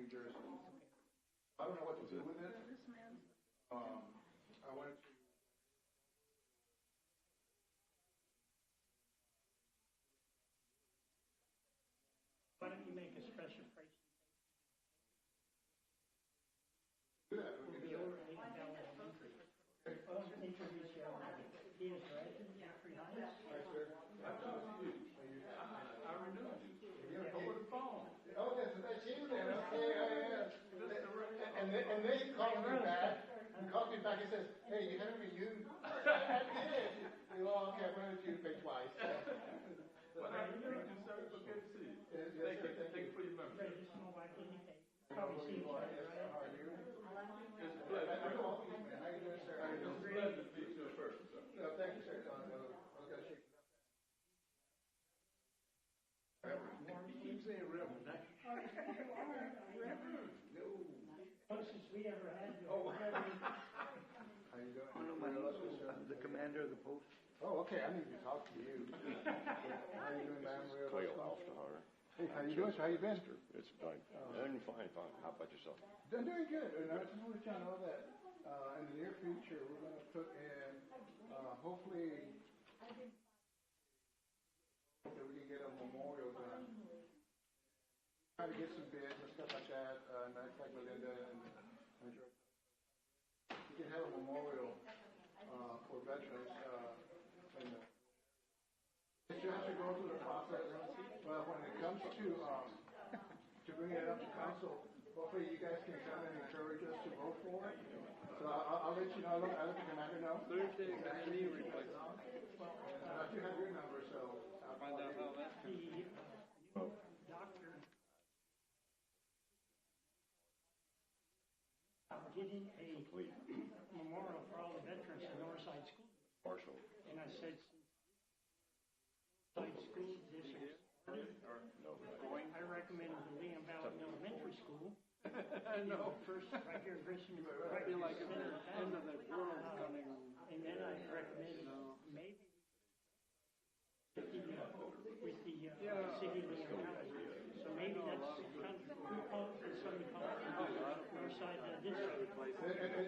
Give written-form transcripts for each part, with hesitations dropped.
New Jersey. I don't know what to do with it. I went to. Why don't you make a special price? Do that. We'll be over at Lincoln Valley Elementary. I want to introduce you. He is Reggie Jeffrey Hines. Hi, sir. I remember you. Over the phone. Oh, that's you then. Okay, yeah. And then he called me back. He called me back and says, "Hey, you haven't renewed." I did. Oh, okay, I'm going to pay twice. Well, I remember you, sir. It's okay to see you. Thank you for your memory. Reggie, my wife, probably see you. How are you? It's a pleasure. How you doing, sir? It's a pleasure to meet you in person, sir. No, thank you, sir. I was going to shake it up. You keep saying Reverend. Closest we ever had. Oh. How you doing? I'm the commander of the post. Oh, okay. I need to talk to you. How you doing, ma'am? Kyle Alfahar. Hey, how you doing, sir? How you been? It's fine. I'm fine. How about yourself? I'm doing good. And I just want to let y'all know that in the near future, we're going to put in, hopefully, that we can get a memorial done. Trying to get some bids and stuff like that. And that's like Melinda and George. We can have a memorial for veterans. And you still have to go through the process. But when it comes to bring it up to council, hopefully you guys can come and encourage us to vote for it. So I'll let you know. I'll let the commander know. Thursday, knee replacement. I do have your number, so I'll Find out how that. The doctor getting a memorial for all the veterans in Northside School. Marshall. And I said, Northside School District started, I recommended the Liam Valley Elementary School. I know. First, right here in Richmond. I feel like it's the end of the world coming. And then I recommended maybe with the city of Liam Valley. So maybe that's kind of who called for somebody called Northside District.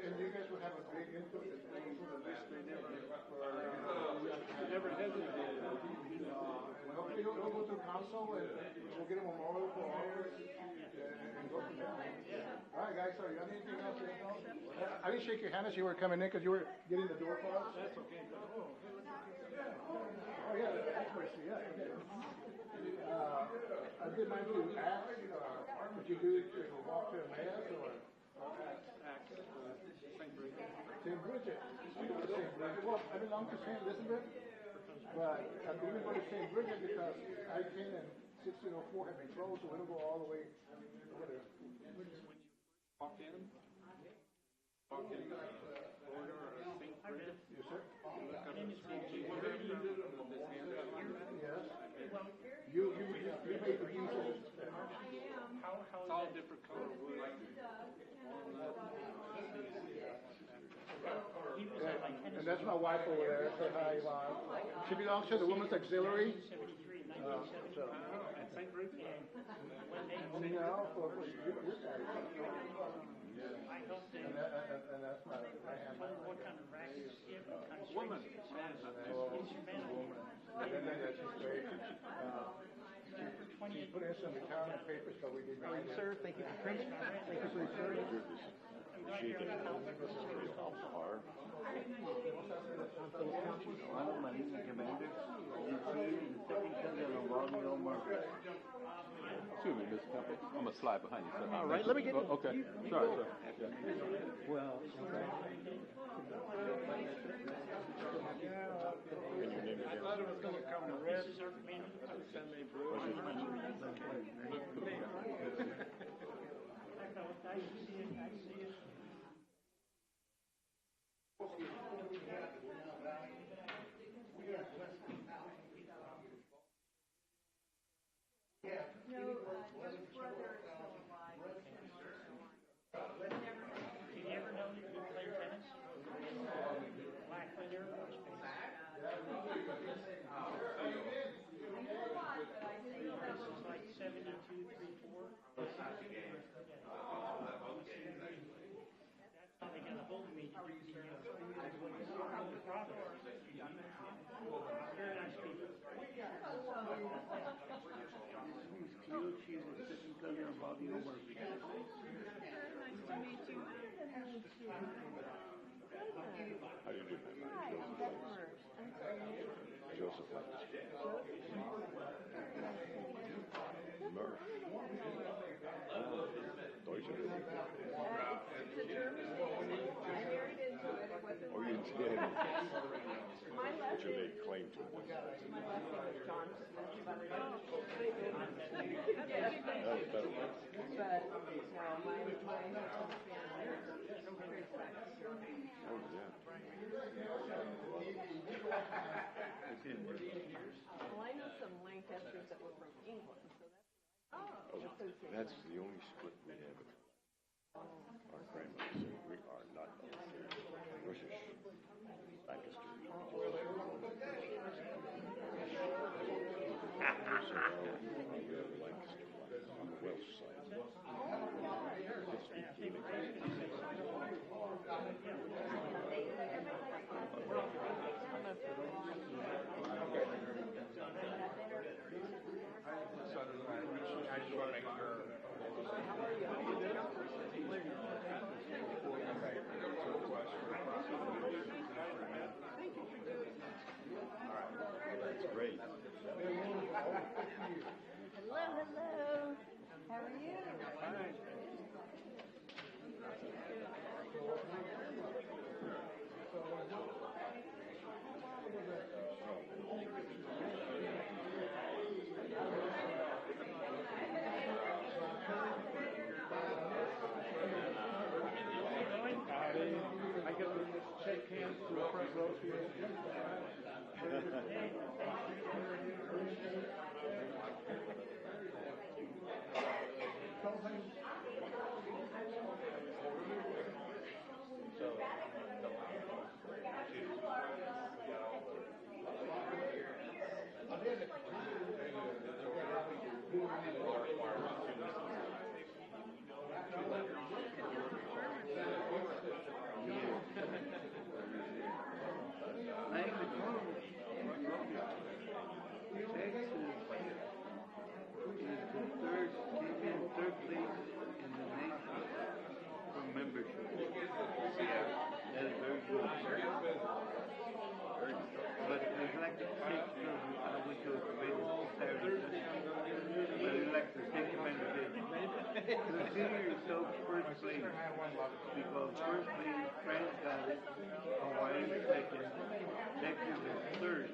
And you guys will have a big input in They never hesitated. and hopefully it'll go through council and we'll get a memorial for all of us and go from there. All right, guys, so you got anything else? I didn't shake your hand as you were coming in because you were getting the door for us. That's okay. Oh, yeah, that's what I see. Yeah, okay. I did mind to ask, would you do it to walk to Emmaus or Acts, St. Bridget. St. Bridget? St. Bridget. Well, I belong to St. Elizabeth, but I'm going to go to St. Bridget because I-10 and 1604 have been closed, so it'll go all the way over there. Walk in. Walk in the border of St. Bridget. Yes, sir. Look up and see this hand up here. Yes. You made the pieces. It's all different color wood. And that's my wife over there. Say hi, Yvonne. She belongs to the Women's Auxiliary. So. St. Bridget? No, for your guys. I helped them. And that's my hand. What kind of rackets you give, what kind of Woman. instrumental. And then that's just great. She put in some accounting papers, so we did. Sir, thank you for printing. Thank you for your service. Alfahar. I'm Marine Commander. In the second cousin of Romeo Marcus. Excuse me, Mr. Temple. I'm going to slide behind you, sir. All right, let me get okay. Sorry, sir. Well, I thought it was going to come to red. Send me blue. I see it. Did you ever know that you played tennis? Blackfoot Air Force Base. Providence. Very nice people. Miss Cleo, she's the second cousin of Bobby O'Murphy. Nice to meet you. How do you do that? Hi, Bedford. I'm sorry. Joseph Lancaster. Murph. Deutsche. It's a German name. I married into it. It wasn't Oh, you my did. My last But you name. made claim to it. My last name is John. That was better. But no, my husband's family is back to Germany. Oh, yeah. Well, I know some Lancasters that were from England, so that's That's the only split we have. Our grandmothers say we are not British Lancaster. So we are Lancaster on the Welsh side. Just speak Gaelic. That's great. Hello, hello. How are you? I get to shake hands to the front row here. Third place in the nation for membership. That is very good. But it's like the six I went to a convention Saturday, but it's like the six membership. Consider yourself first place, because first place, France got it, Hawaii second, Texas is third.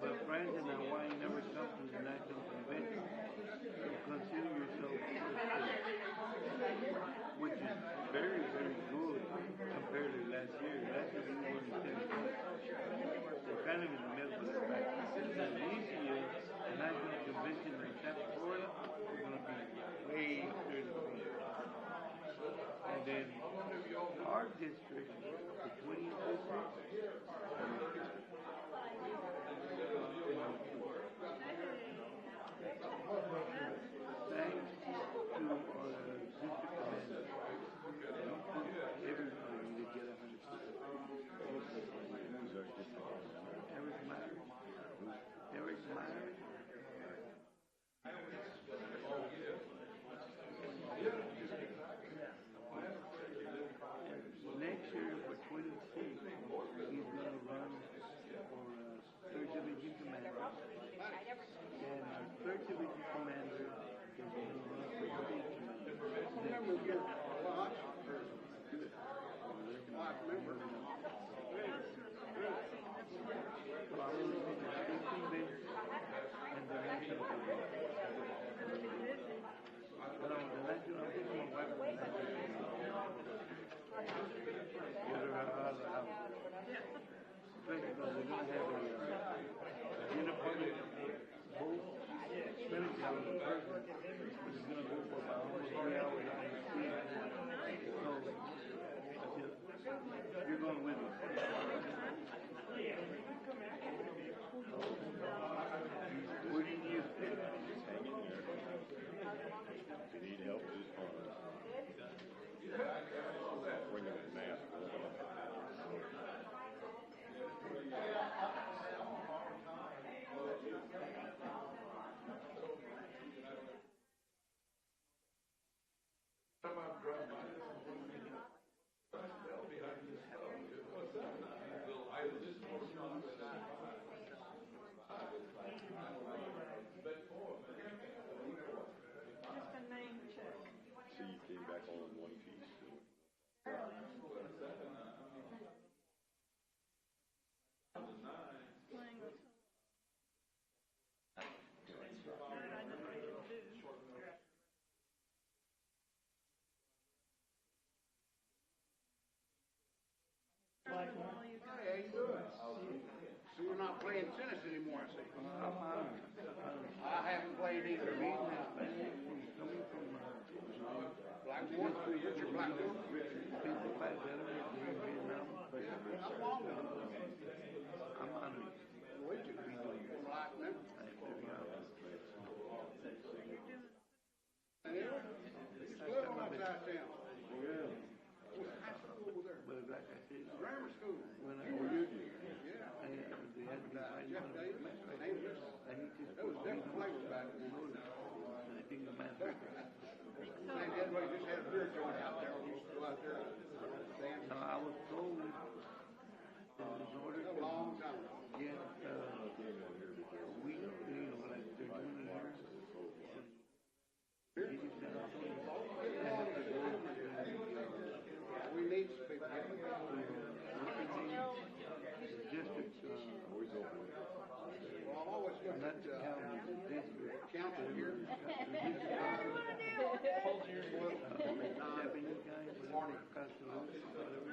But France and Hawaii never come to the national convention. So consider yourself first place, which is very, very good compared to last year. Last year we won 10 points. So kind of in the middle of the pack. This year, the national convention in Tampa, Florida, we're going to be way up there in the front. And then our district, the 20th district, thanks to our district commander, everybody to get 100%. Who's our district? Eric Meyer. Eric Meyer. Next year for 26, he's going to run for third division commander. And our third division commander is going to run for state commander. You're going with me. What do you need? Just hang in there. If you need help, just call us. Bring a mask. I haven't played either. Coming from Blackmore, Richard Blackmore. People back there in Vietnam. How long ago? I'm honored to be doing this. And he's still on that side of town. Yeah. High school over there. But like I said, grammar school. When I was yeah. They had to Jeff Davis. That was different places back then. I think the man. St. Edward just had a beer joint out there. We used to go out there and dance. I was told in order to a long time ago. Get we like they're doing here. We need to speak to district. Well, I've always looked at council here.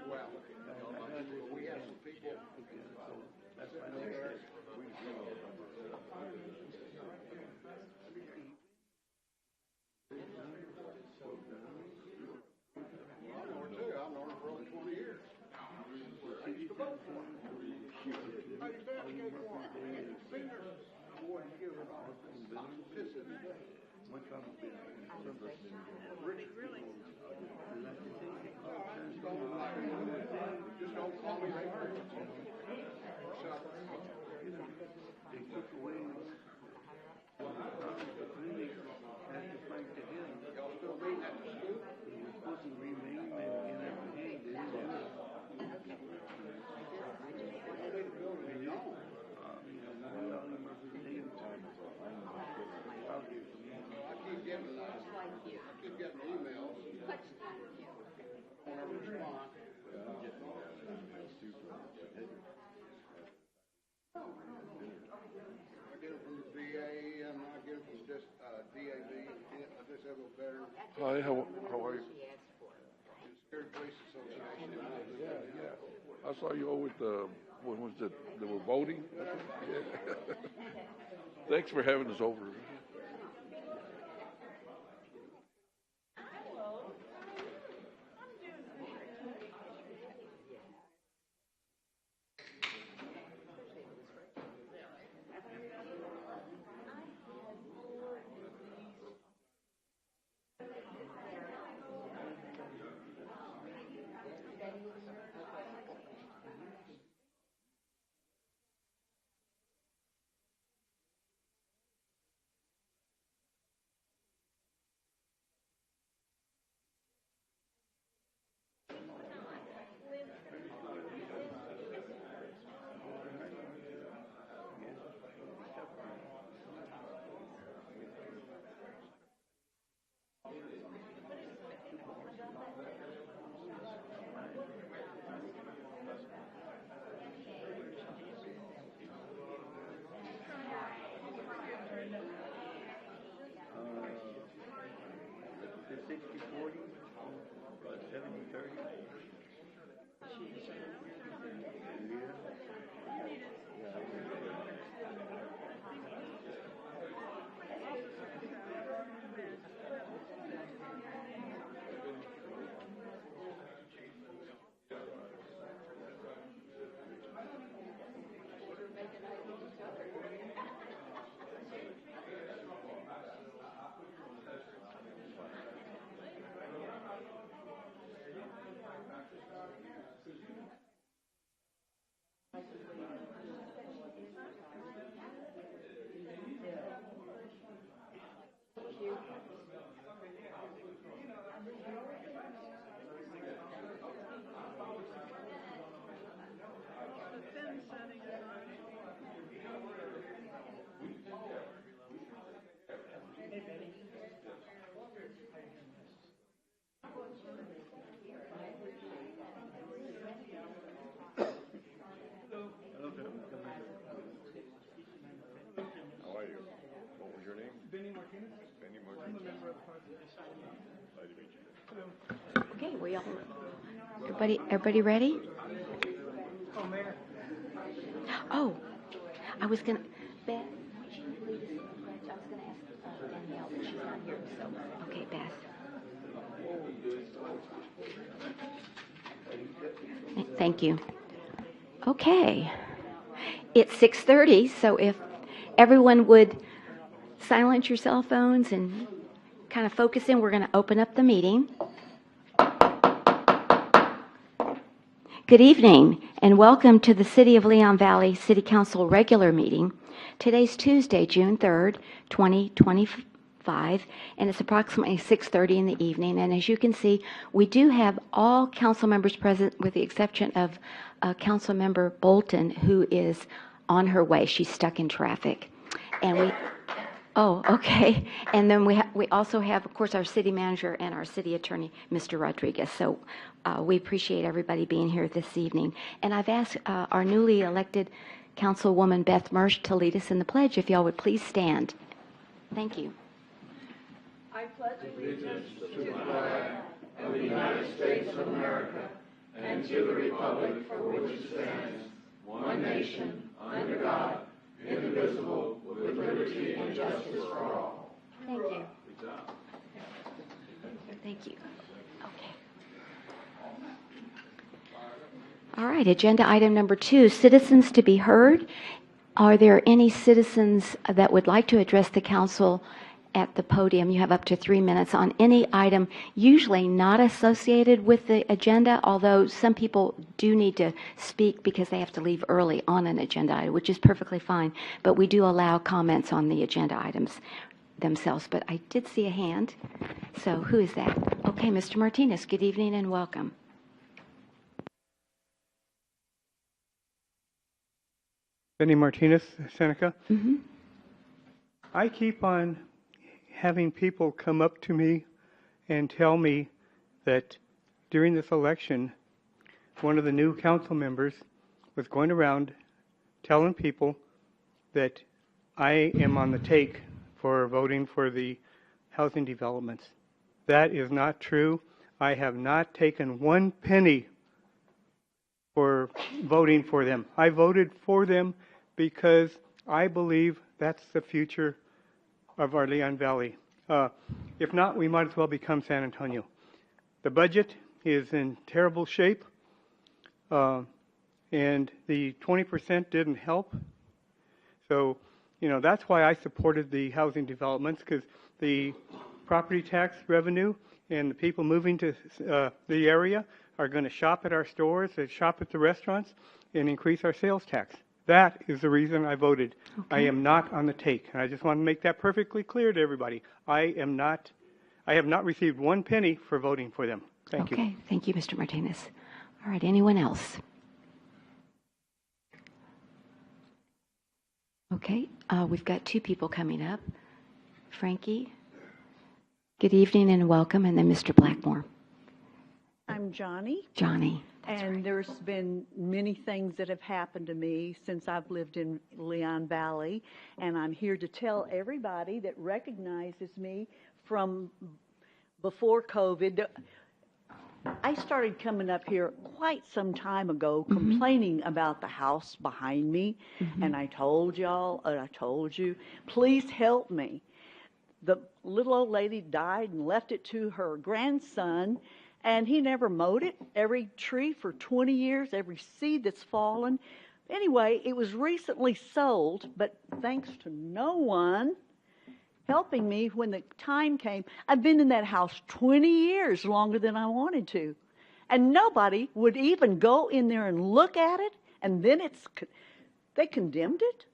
Well, we have some people. That's my next. I've known her for over 20 years. I used to vote for her. I investigated for her. Been there. Boy, you give her all this is really? Just don't call me right now. They took away the clinic after Frank to him. Y'all still meeting at the school? He was supposed to remain in everything. They didn't do it. They made the building gone. I keep getting emails. I don't respond. I get it from the VA and I get it from just DAB, Disabled Veterans. Hi, how are you? Security Police Association. Yeah. I saw you over at the, when was it, they were voting? Yeah. Thanks for having us over. Okay, we all. Everybody ready? Oh, I was gonna. Beth, not here, so. Okay, Beth. Thank you. Okay. It's 6:30, so if everyone would silence your cell phones and kind of focus in, we're going to open up the meeting. Good evening, and welcome to the City of Leon Valley City Council regular meeting. Today's Tuesday, June 3rd, 2025, and it's approximately 6:30 in the evening. And as you can see, we do have all council members present with the exception of Council Member Bolton, who is on her way. She's stuck in traffic. And we... Oh, okay. And then we also have, of course, our city manager and our city attorney, Mr. Rodriguez. So we appreciate everybody being here this evening. And I've asked our newly elected Councilwoman Beth Mersch to lead us in the pledge. If y'all would please stand. Thank you. I pledge allegiance to the flag of the United States of America and to the republic for which it stands, one nation, under God, indivisible, with liberty and justice for all. Thank you. Thank you. Okay. All right, agenda item number 2, citizens to be heard. Are there any citizens that would like to address the council at the podium? You have up to 3 minutes on any item, usually not associated with the agenda, although some people do need to speak because they have to leave early on an agenda item, which is perfectly fine. But we do allow comments on the agenda items themselves. But I did see a hand. So who is that? Okay, Mr. Martinez, good evening and welcome. Benny Martinez, Seneca. Mm-hmm. I keep on having people come up to me and tell me that during this election, one of the new council members was going around telling people that I am on the take for voting for the housing developments. That is not true. I have not taken one penny for voting for them. I voted for them because I believe that's the future of our Leon Valley. If not, we might as well become San Antonio. The budget is in terrible shape, and the 20% didn't help. So, that's why I supported the housing developments, because the property tax revenue and the people moving to the area are going to shop at our stores, and shop at the restaurants, and increase our sales tax. That is the reason I voted. Okay. I am not on the take. And I just want to make that perfectly clear to everybody. I have not received one penny for voting for them. Thank you. Okay, thank you, Mr. Martinez. All right, anyone else? Okay, we've got 2 people coming up. Frankie, good evening and welcome, and then Mr. Blackmore. I'm Johnny. Johnny. And there's been many things that have happened to me since I've lived in Leon Valley, and I'm here to tell everybody that recognizes me from before COVID. I started coming up here quite some time ago complaining about the house behind me, and I told y'all, and I told you, please help me. The little old lady died and left it to her grandson, and he never mowed it. Every tree for 20 years, every seed that's fallen. Anyway, it was recently sold, but thanks to no one helping me when the time came. I've been in that house 20 years, longer than I wanted to. And nobody would even go in there and look at it, and then they condemned it.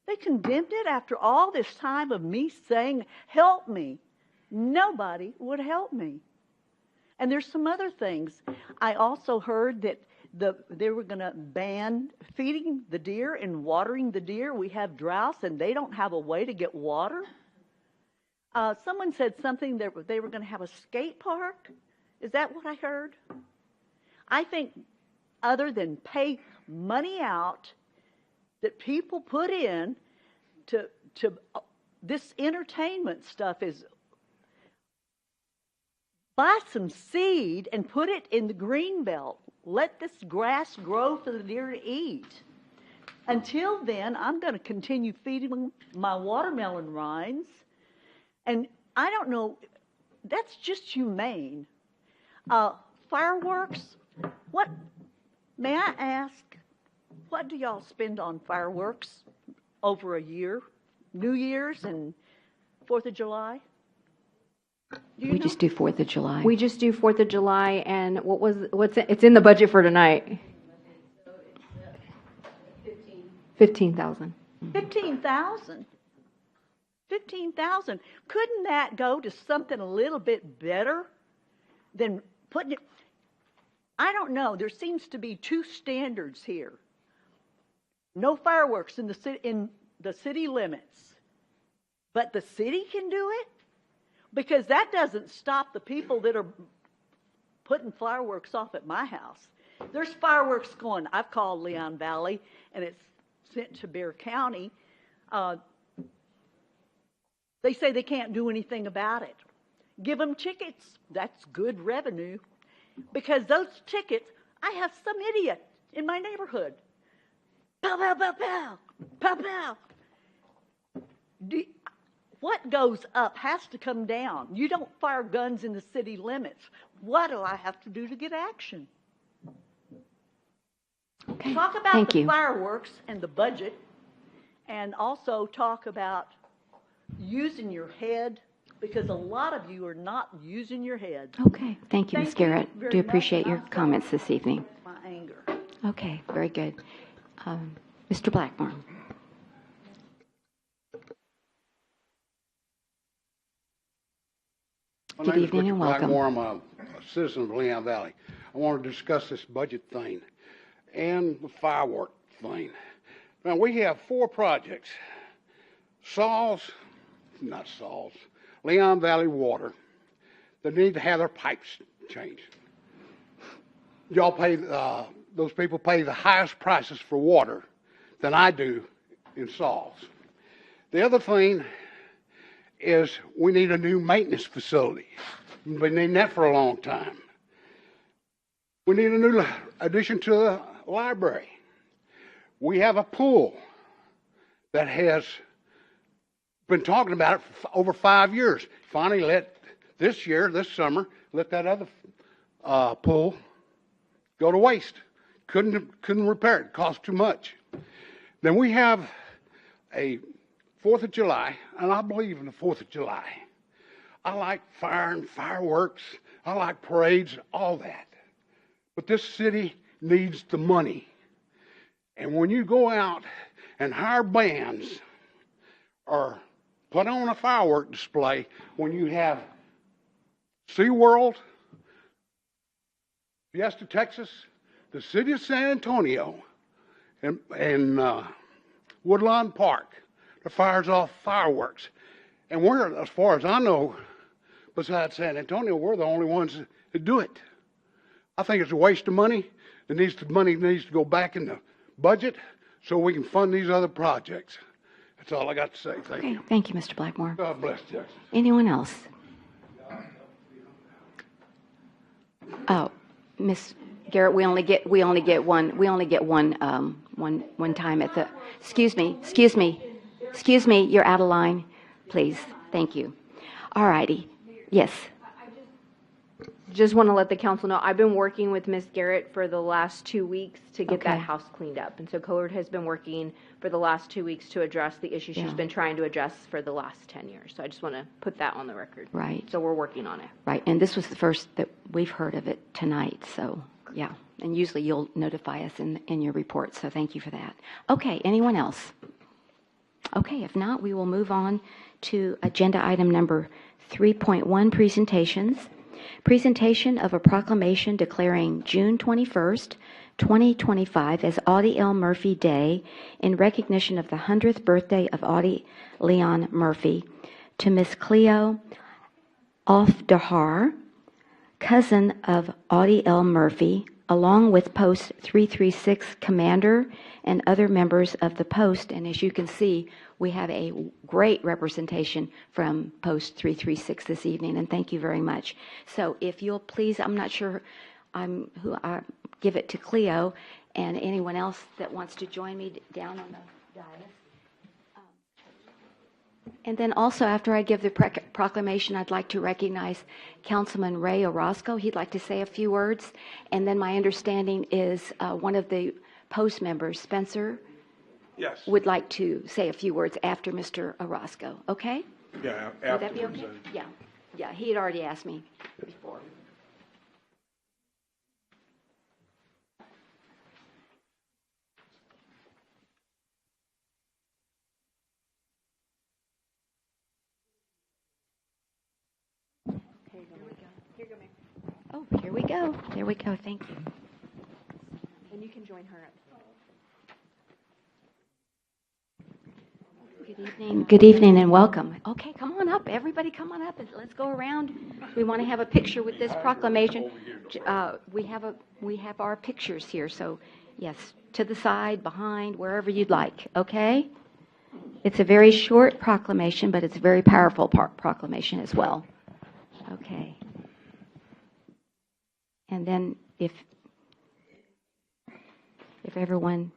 They condemned it after all this time of me saying, help me. Nobody would help me. And there's some other things. I also heard that they were going to ban feeding the deer and watering the deer. We have droughts, and they don't have a way to get water. Someone said something that they were going to have a skate park. Is that what I heard? I think other than pay money out that people put in to this entertainment stuff is buy some seed and put it in the green belt. Let this grass grow for the deer to eat. Until then, I'm going to continue feeding my watermelon rinds. And I don't know, that's just humane. Fireworks, what, may I ask, what do y'all spend on fireworks over a year? New Year's and 4th of July? We just do 4th of July. We just do 4th of July, and it's in the budget for tonight. 15,000. 15,000. 15,000. Couldn't that go to something a little bit better than putting it? I don't know. There seems to be two standards here. No fireworks in the city limits, but the city can do it, because that doesn't stop the people that are putting fireworks off at my house. There's fireworks going. I've called Leon Valley, and it's sent to Bexar County. They say they can't do anything about it. Give them tickets. That's good revenue, because those tickets, I have some idiot in my neighborhood. Pow, pow, pow, pow, pow, pow. What goes up has to come down. You don't fire guns in the city limits. What do I have to do to get action? Okay. Talk about Thank the you. fireworks and the budget, and also talk about using your head, because a lot of you are not using your head. Okay. Thank you, Ms. Thank you Garrett. very Do much, appreciate and your I'm comments sorry. this evening. My anger. Okay, very good. Mr. Blackmore. My Good name is evening Richard and welcome. Blackmore. I'm a citizen of Leon Valley. I want to discuss this budget thing and the firework thing. Now, we have 4 projects. Leon Valley Water, that need to have their pipes changed. Y'all pay, those people pay the highest prices for water than I do in Sauls. The other thing is we need a new maintenance facility. We've been needing that for a long time. We need a new addition to the library. We have a pool that has been talking about it for over 5 years. Finally this summer, let that other pool go to waste. Couldn't repair it. It cost too much. Then we have a 4th of July, and I believe in the 4th of July. I like firing fireworks. I like parades, all that. But this city needs the money. And when you go out and hire bands or put on a firework display, when you have SeaWorld, Fiesta, Texas, the city of San Antonio, and Woodlawn Park, that fires off fireworks. And we're, as far as I know, besides San Antonio, we're the only ones that do it. I think it's a waste of money. The money needs to go back in the budget so we can fund these other projects. That's all I got to say. Thank you. Thank you, Mr. Blackmore. God bless Texas. Anyone else? Oh, Miss Garrett, we only get one time at the. Excuse me. You're out of line, please. Thank you. All righty. Yes. Just want to let the council know, I've been working with Ms. Garrett for the last 2 weeks to get Okay. that house cleaned up. And so Code has been working for the last 2 weeks to address the issue she's Yeah. been trying to address for the last 10 years. So I just want to put that on the record. Right. So we're working on it. Right. And this was the first that we've heard of it tonight. So, yeah. And usually you'll notify us in your report. So thank you for that. Okay. Anyone else? Okay. If not, we will move on to agenda item number 3.1, presentations. Presentation of a proclamation declaring June 21st, 2025 as Audie L. Murphy Day in recognition of the 100th birthday of Audie Leon Murphy to Miss Cleo Aufdahar, cousin of Audie L. Murphy, along with Post 336 commander and other members of the post. And as you can see, we have a great representation from Post 336 this evening, and thank you very much. So if you'll please, I'm not sure who I give it to Cleo and anyone else that wants to join me down on the dais. And then also, after I give the proclamation, I'd like to recognize Councilman Ray Orozco. He'd like to say a few words. And then my understanding is one of the post members, Spencer, Yes. would like to say a few words after Mr. Orozco. Okay? Yeah, Would that be afterwards. okay? Yeah. Yeah, he had already asked me before. Oh, here we go. There we go. Thank you. And you can join her up. Good evening. Good evening and welcome. Okay, come on up. Everybody come on up and let's go around. We want to have a picture with this proclamation. We have our pictures here. So, yes, to the side, behind, wherever you'd like. Okay? It's a very short proclamation, but it's a very powerful proclamation as well. Okay. And then if everyone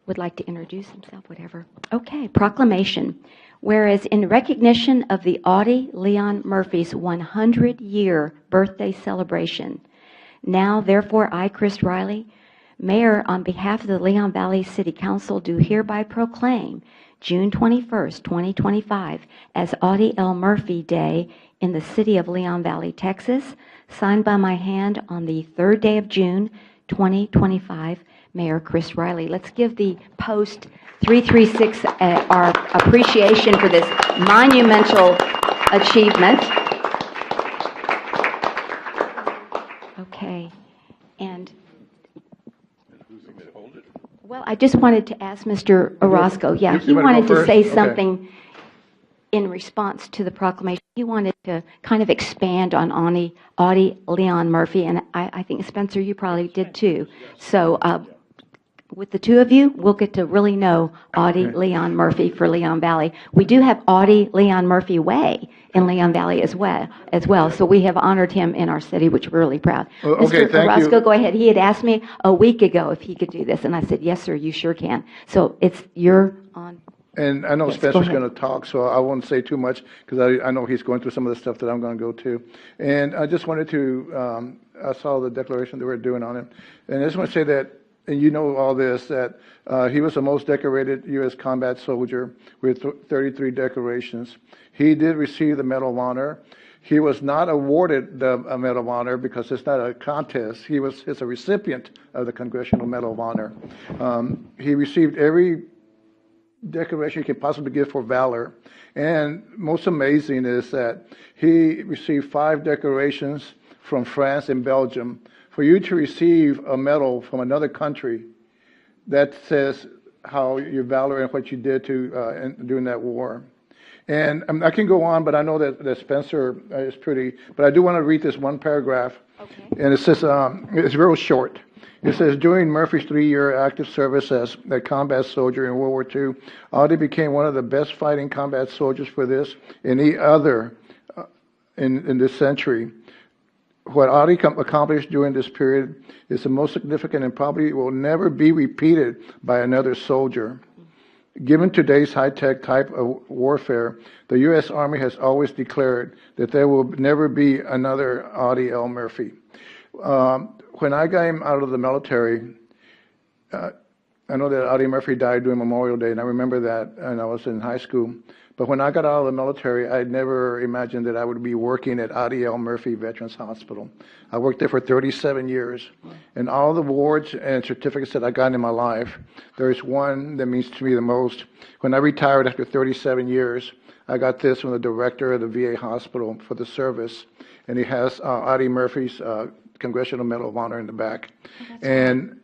would like to introduce himself, whatever. Okay, proclamation. Whereas in recognition of the Audie Leon Murphy's 100-year birthday celebration, now therefore I, Chris Riley, Mayor, on behalf of the Leon Valley City Council, do hereby proclaim June 21st, 2025 as Audie L. Murphy Day in the city of Leon Valley, Texas, signed by my hand on the 3rd day of June, 2025, Mayor Chris Riley. Let's give the Post 336 our appreciation for this monumental achievement. Okay, and well, I just wanted to ask Mr. Orozco. Yeah, he wanted to say something in response to the proclamation. He wanted to kind of expand on Audie Leon Murphy, and I think, Spencer, you probably did too. So with the two of you, we'll get to really know Audie Leon Murphy for Leon Valley. We do have Audie Leon Murphy Way in Leon Valley as well. So we have honored him in our city, which we're really proud. Okay, Mr. Orozco, go ahead. He had asked me a week ago if he could do this, and I said, yes, sir, you sure can. So you're on. And I know Yes, Spencer's go ahead. going to talk, so I won't say too much because I know he's going through some of the stuff that I'm going to go to. And I just wanted to, I saw the declaration that we're doing on him. And I just want to say that, and you know all this, that he was the most decorated U.S. combat soldier with 33 decorations. He did receive the Medal of Honor. He was not awarded the Medal of Honor because it's not a contest. He's a recipient of the Congressional Medal of Honor. He received every decoration you can possibly give for valor. And most amazing is that he received 5 decorations from France and Belgium. For you to receive a medal from another country, that says how your valor and what you did during that war. And I can go on, but I know that Spencer is pretty, but I do want to read this one paragraph. Okay. And it says, it's real short. It says, during Murphy's 3-year active service as a combat soldier in World War II, Audie became one of the best fighting combat soldiers for this and any other in this century. What Audie accomplished during this period is the most significant and probably will never be repeated by another soldier. Given today's high-tech type of warfare, the U.S. Army has always declared that there will never be another Audie L. Murphy. When I got him out of the military, I know that Audie Murphy died during Memorial Day, and I remember that, and I was in high school. But when I got out of the military, I'd never imagined that I would be working at Audie L. Murphy Veterans Hospital. I worked there for 37 years, and all the awards and certificates that I got in my life, there's one that means to me the most. When I retired after 37 years, I got this from the director of the VA hospital for the service, and he has Audie Murphy's Congressional Medal of Honor in the back. And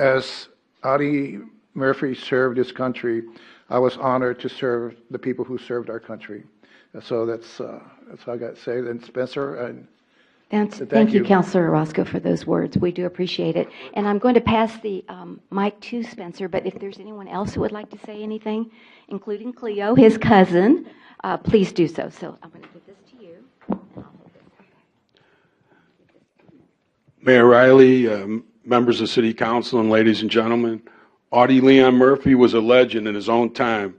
as Audie Murphy served his country, I was honored to serve the people who served our country. So that's all I got to say. And Spencer, thank you, Councilor Orozco, for those words. We do appreciate it. And I'm going to pass the mic to Spencer, but if there's anyone else who would like to say anything, including Cleo, his cousin, please do so. So I'm going to give this to you. Mayor Riley, members of City Council, and ladies and gentlemen, Audie Leon Murphy was a legend in his own time,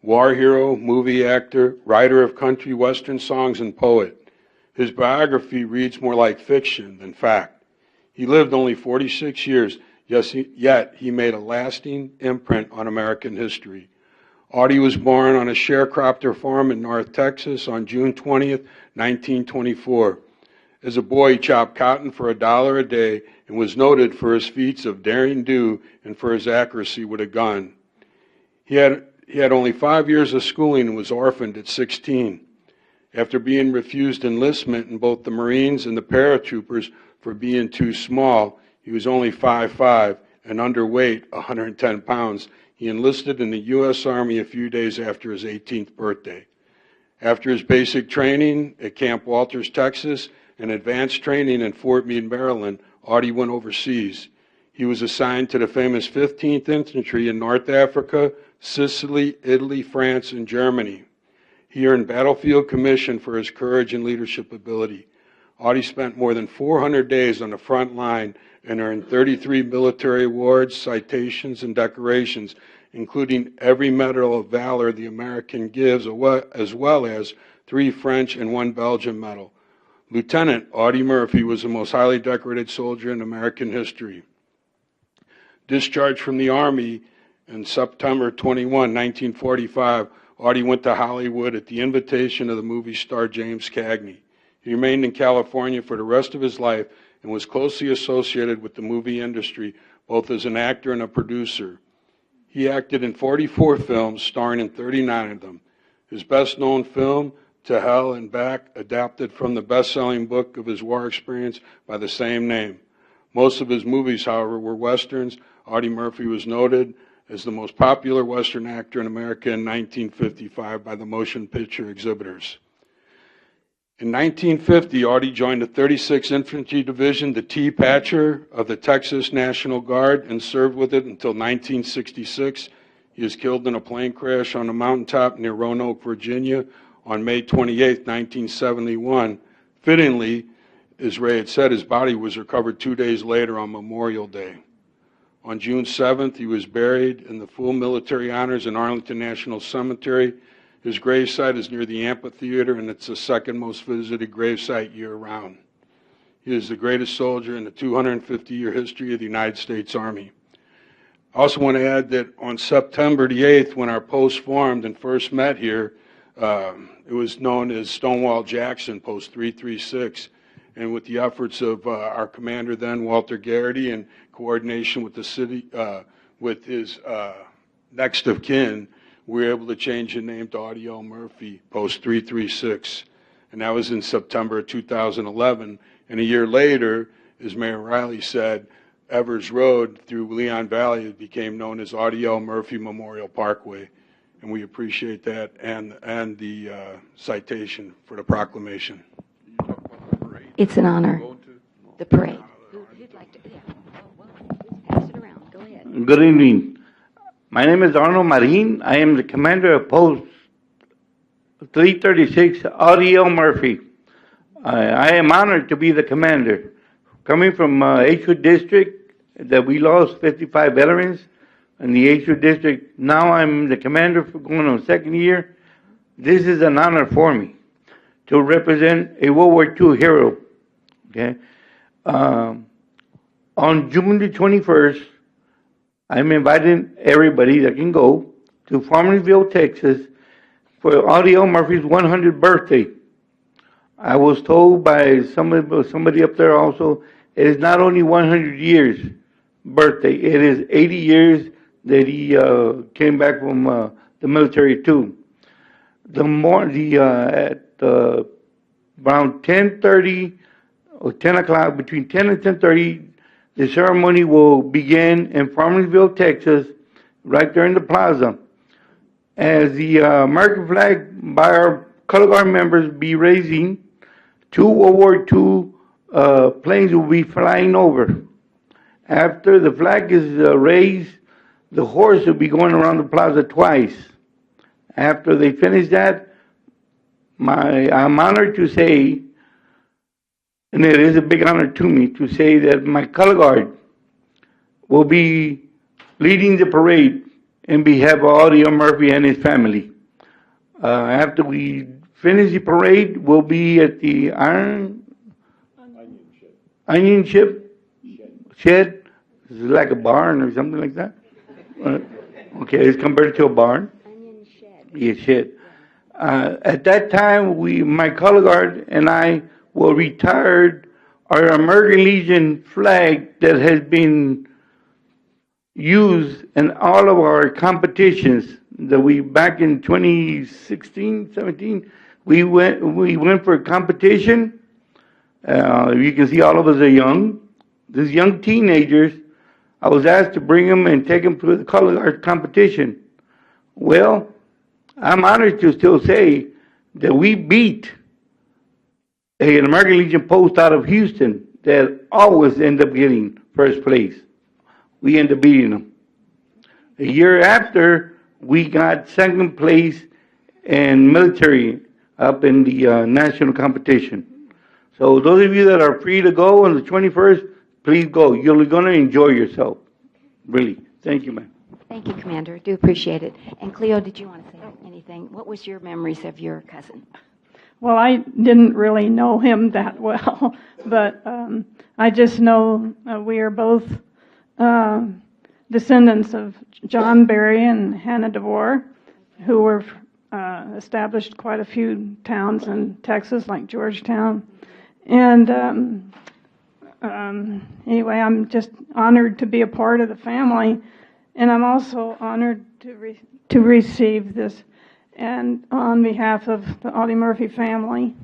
War hero, movie actor, writer of country western songs, and poet. His biography reads more like fiction than fact. He lived only 46 years, yet he made a lasting imprint on American history. Audie was born on a sharecropper farm in North Texas on June 20th, 1924. As a boy, he chopped cotton for $1 a day and was noted for his feats of daring do and for his accuracy with a gun. He had only 5 years of schooling and was orphaned at 16. After being refused enlistment in both the Marines and the paratroopers for being too small, he was only 5'5" and underweight, 110 pounds. He enlisted in the U.S. Army a few days after his 18th birthday. After his basic training at Camp Walters, Texas, and advanced training in Fort Meade, Maryland, Audie went overseas. He was assigned to the famous 15th Infantry in North Africa, Sicily, Italy, France, and Germany. He earned battlefield commission for his courage and leadership ability. Audie spent more than 400 days on the front line and earned 33 military awards, citations, and decorations, including every Medal of Valor the American gives, as well as 3 French and 1 Belgian medal. Lieutenant Audie Murphy was the most highly decorated soldier in American history. Discharged from the Army in September 21, 1945, Audie went to Hollywood at the invitation of the movie star James Cagney. He remained in California for the rest of his life and was closely associated with the movie industry, both as an actor and a producer. He acted in 44 films, starring in 39 of them. His best-known film, To Hell and Back, adapted from the best-selling book of his war experience by the same name. Most of his movies, however, were westerns. Audie Murphy was noted as the most popular Western actor in America in 1955 by the Motion Picture Exhibitors. In 1950, Audie joined the 36th Infantry Division, the T. Patcher of the Texas National Guard, and served with it until 1966. He was killed in a plane crash on a mountaintop near Roanoke, Virginia, on May 28, 1971. Fittingly, as Ray had said, his body was recovered 2 days later on Memorial Day. On June 7th, he was buried in the full military honors in Arlington National Cemetery. His gravesite is near the amphitheater, and it's the second most visited gravesite year-round. He is the greatest soldier in the 250-year history of the United States Army. I also want to add that on September the 8th, when our post formed and first met here, it was known as Stonewall Jackson, Post 336. And with the efforts of our commander then, Walter Garrity, and coordination with the city, with his next of kin, we were able to change the name to Audie L. Murphy, Post 336. And that was in September of 2011. And a year later, as Mayor Riley said, Evers Road through Leon Valley became known as Audie L. Murphy Memorial Parkway. And we appreciate that and the citation for the proclamation. It's an honor. The parade. Who'd like to? Yeah. Well, pass it around. Go ahead. Good evening. My name is Arnold Marin. I am the commander of Post 336, Audie L. Murphy. I am honored to be the commander. Coming from Edgewood District, that we lost 55 veterans in the Edgewood District. Now I'm the commander for going on second year. This is an honor for me to represent a World War II hero. Okay. On June the 21st, I'm inviting everybody that can go to Farmersville, Texas, for Audie L. Murphy's 100th birthday. I was told by somebody up there also, it is not only 100 years birthday, it is 80 years that he came back from the military too. At around 10:30 or 10 o'clock, between 10 and 10:30, the ceremony will begin in Farmersville, Texas, right there in the plaza. As the American flag by our color guard members be raising, 2 World War II planes will be flying over. After the flag is raised, the horse will be going around the plaza twice. After they finish that, I'm honored to say, and it is a big honor to me to say that my color guard will be leading the parade in behalf of Audie L. Murphy and his family. After we finish the parade, we'll be at the Onion Ship Shed. It's like a barn or something like that. Okay, it's converted to a barn. Onion Shed. Yeah, shed. At that time, my color guard and I will retire our American Legion flag that has been used in all of our competitions. That we back in 2016, 17, we went for a competition. You can see all of us are young. These young teenagers, I was asked to bring them and take them to the color guard competition. Well, I'm honored to still say that we beat an American Legion post out of Houston that always end up getting first place. We end up beating them. A year after, we got second place in military up in the national competition. So those of you that are free to go on the 21st, please go. You're going to enjoy yourself. Really. Thank you, ma'am. Thank you, Commander. Do appreciate it. And Cleo, did you want to say anything? What was your memories of your cousin? Well, I didn't really know him that well, but I just know we are both descendants of John Berry and Hannah DeVore, who were established quite a few towns in Texas, like Georgetown. And anyway, I'm just honored to be a part of the family, and I'm also honored to receive this, and on behalf of the Audie Murphy family.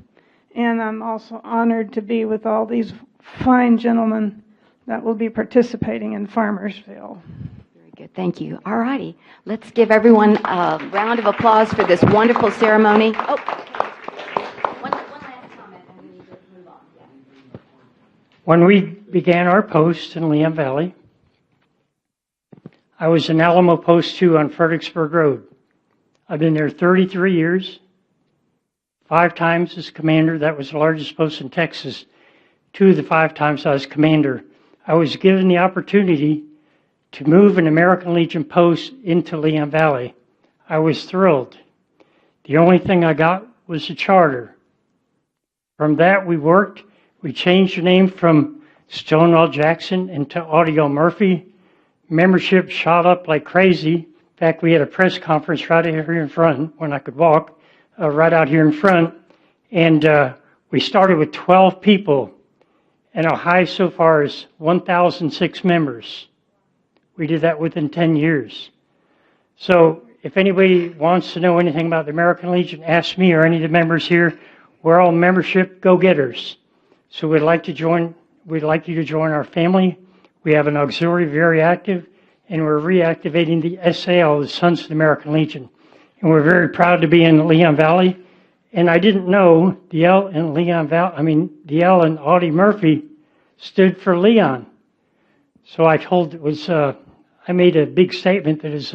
And I'm also honored to be with all these fine gentlemen that will be participating in Farmersville. Very good. Thank you. All righty. Let's give everyone a round of applause for this wonderful ceremony. Oh, one last comment, and we need to move on. Yeah. When we began our post in Leon Valley, I was in Alamo Post 2 on Fredericksburg Road. I've been there 33 years, 5 times as commander. That was the largest post in Texas. 2 of the 5 times I was commander, I was given the opportunity to move an American Legion post into Leon Valley. I was thrilled. The only thing I got was a charter. From that, we changed the name from Stonewall Jackson into Audie Murphy. Membership shot up like crazy. In fact, we had a press conference right here in front when I could walk, right out here in front. And we started with 12 people, and our high so far is 1,006 members. We did that within 10 years. So if anybody wants to know anything about the American Legion, ask me or any of the members here. We're all membership go-getters. So we'd like you to join our family. We have an auxiliary very active, and we're reactivating the SAL, the Sons of the American Legion. And we're very proud to be in Leon Valley. And I didn't know the L in the L in Audie Murphy stood for Leon. So I made a big statement that is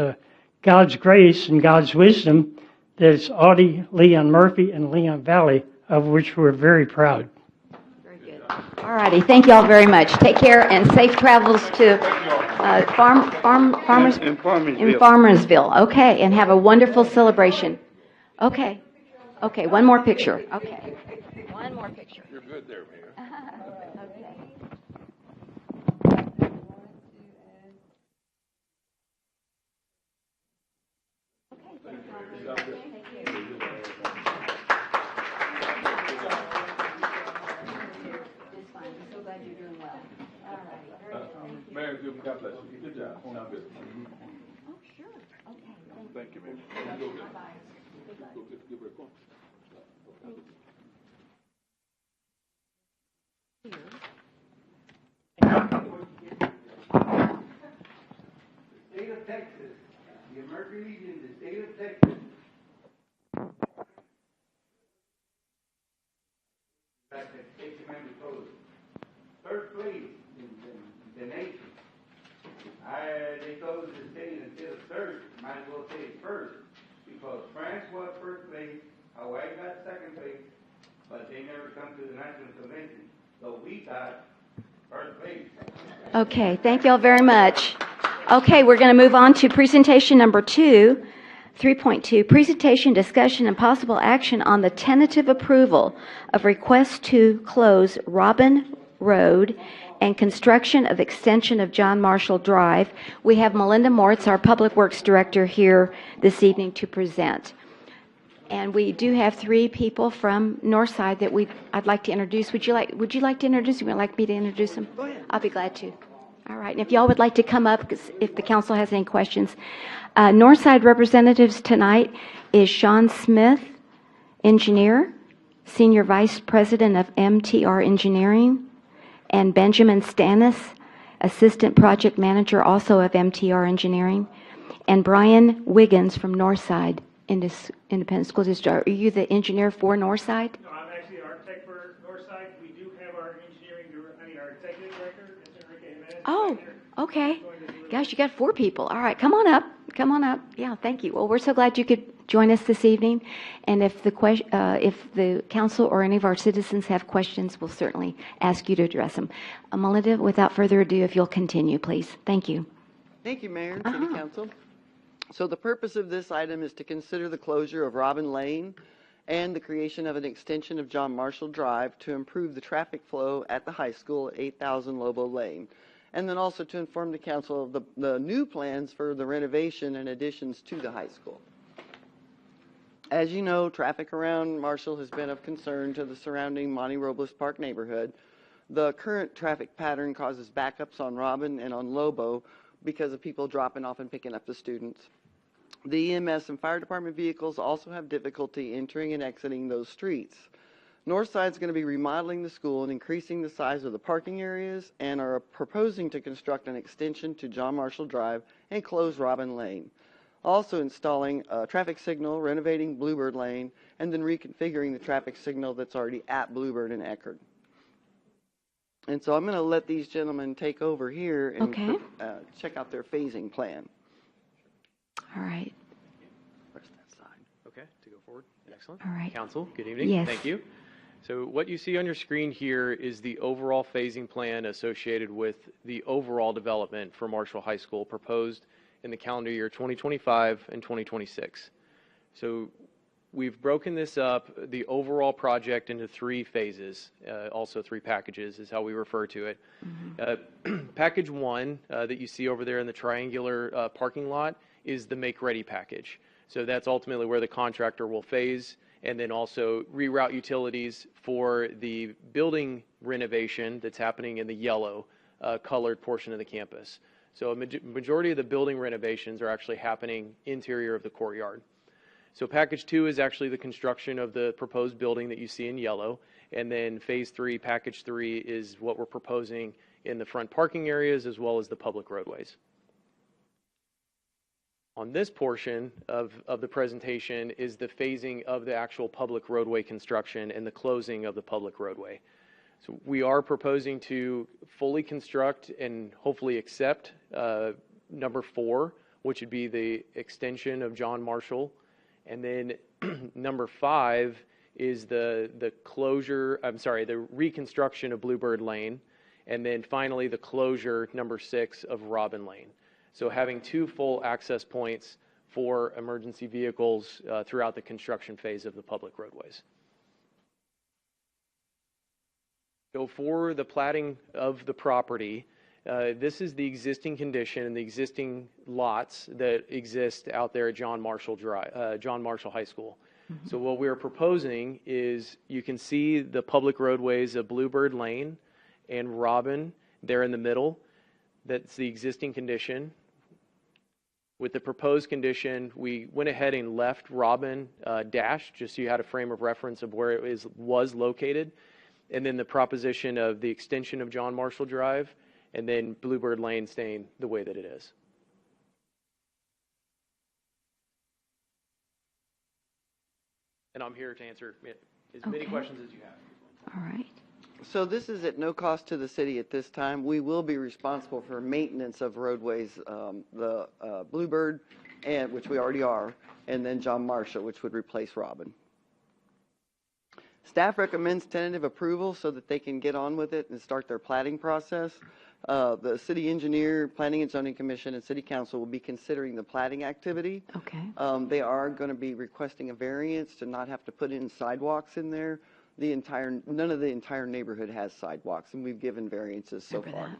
God's grace and God's wisdom that it's Audie, Leon Murphy, and Leon Valley, of which we're very proud. Very good. All righty. Thank you all very much. Take care and safe travels to Farmersville. Okay, and have a wonderful celebration. Okay. Okay, one more picture. Okay. One more picture. You're good there, Mayor. Okay. Mayor, God bless you. Good job. Sound good. Oh, sure. Okay. Thank you, Mayor. Go give her a call. The state of Texas, the American Legion, the state of Texas. State commander told us, third place in the nation. They told us to say instead of third, might as well say first, because France was first place, Hawaii got second place, but they never come to the national convention. So we got first place. Okay, thank you all very much. Okay, we're going to move on to presentation number 2, 3.2, presentation, discussion, and possible action on the tentative approval of request to close Robin Road and construction of extension of John Marshall Drive. We have Melinda Moritz, our Public Works Director, here this evening to present. And we do have 3 people from Northside that I'd like to introduce. Would you like to introduce them? Would you like me to introduce them? Go ahead. I'll be glad to. All right. And if y'all would like to come up, if the council has any questions. Northside representatives tonight is Sean Smith, engineer, Senior Vice President of MTR Engineering, and Benjamin Stannis, Assistant Project Manager also of MTR Engineering, and Brian Wiggins from Northside Independent School District. Are you the engineer for Northside? No, I'm actually the architect for Northside. We do have our our executive director, Mr. Enrique Jimenez. Oh, okay. Gosh, you got 4 people. All right, come on up. Come on up. Yeah, thank you. Well, we're so glad you could join us this evening. And if the council or any of our citizens have questions, we'll certainly ask you to address them. Melinda, without further ado, if you'll continue, please. Thank you. Thank you, Mayor and City Council. So the purpose of this item is to consider the closure of Robin Lane and the creation of an extension of John Marshall Drive to improve the traffic flow at the high school at 8,000 Lobo Lane. And then also to inform the council of the new plans for the renovation and additions to the high school. As you know, traffic around Marshall has been of concern to the surrounding Monte Robles Park neighborhood. The current traffic pattern causes backups on Robin and on Lobo because of people dropping off and picking up the students. The EMS and fire department vehicles also have difficulty entering and exiting those streets. Northside is going to be remodeling the school and increasing the size of the parking areas and are proposing to construct an extension to John Marshall Drive and close Robin Lane. Also installing a traffic signal, renovating Bluebird Lane, and then reconfiguring the traffic signal that's already at Bluebird and Eckerd. And so I'm going to let these gentlemen take over here and check out their phasing plan. All right. Press that side. Okay, to go forward. Excellent. All right. Council, good evening. Yes. Thank you. So what you see on your screen here is the overall phasing plan associated with the overall development for Marshall High School proposed in the calendar year 2025 and 2026. So we've broken this up, the overall project, into 3 phases, also 3 packages is how we refer to it. Package 1 that you see over there in the triangular parking lot is the make ready package. So that's ultimately where the contractor will phase and then also reroute utilities for the building renovation that's happening in the yellow colored portion of the campus. So a majority of the building renovations are actually happening interior of the courtyard. So package 2 is actually the construction of the proposed building that you see in yellow. And then phase 3, package 3 is what we're proposing in the front parking areas as well as the public roadways. On this portion of the presentation is the phasing of the actual public roadway construction and the closing of the public roadway. So we are proposing to fully construct and hopefully accept number 4, which would be the extension of John Marshall. And then number 5 is the reconstruction of Bluebird Lane. And then finally the closure, number 6, of Robin Lane. So having 2 full access points for emergency vehicles throughout the construction phase of the public roadways. So for the platting of the property, this is the existing condition and the existing lots that exist out there at John Marshall High School. So what we're proposing is you can see the public roadways of Bluebird Lane and Robin there in the middle. That's the existing condition. With the proposed condition, we went ahead and left Robin dashed, just so you had a frame of reference of where it was located. And then the proposition of the extension of John Marshall Drive, and then Bluebird Lane staying the way that it is. And I'm here to answer as many questions as you have. All right. So this is at no cost to the city at this time. We will be responsible for maintenance of roadways, the Bluebird, which we already are, and then John Marshall, which would replace Robin. Staff recommends tentative approval so that they can get on with it and start their plating process. The city engineer, planning and zoning commission, and city council will be considering the plating activity. Okay. They are going to be requesting a variance to not have to put in sidewalks in there. None of the entire neighborhood has sidewalks, and we've given variances so far.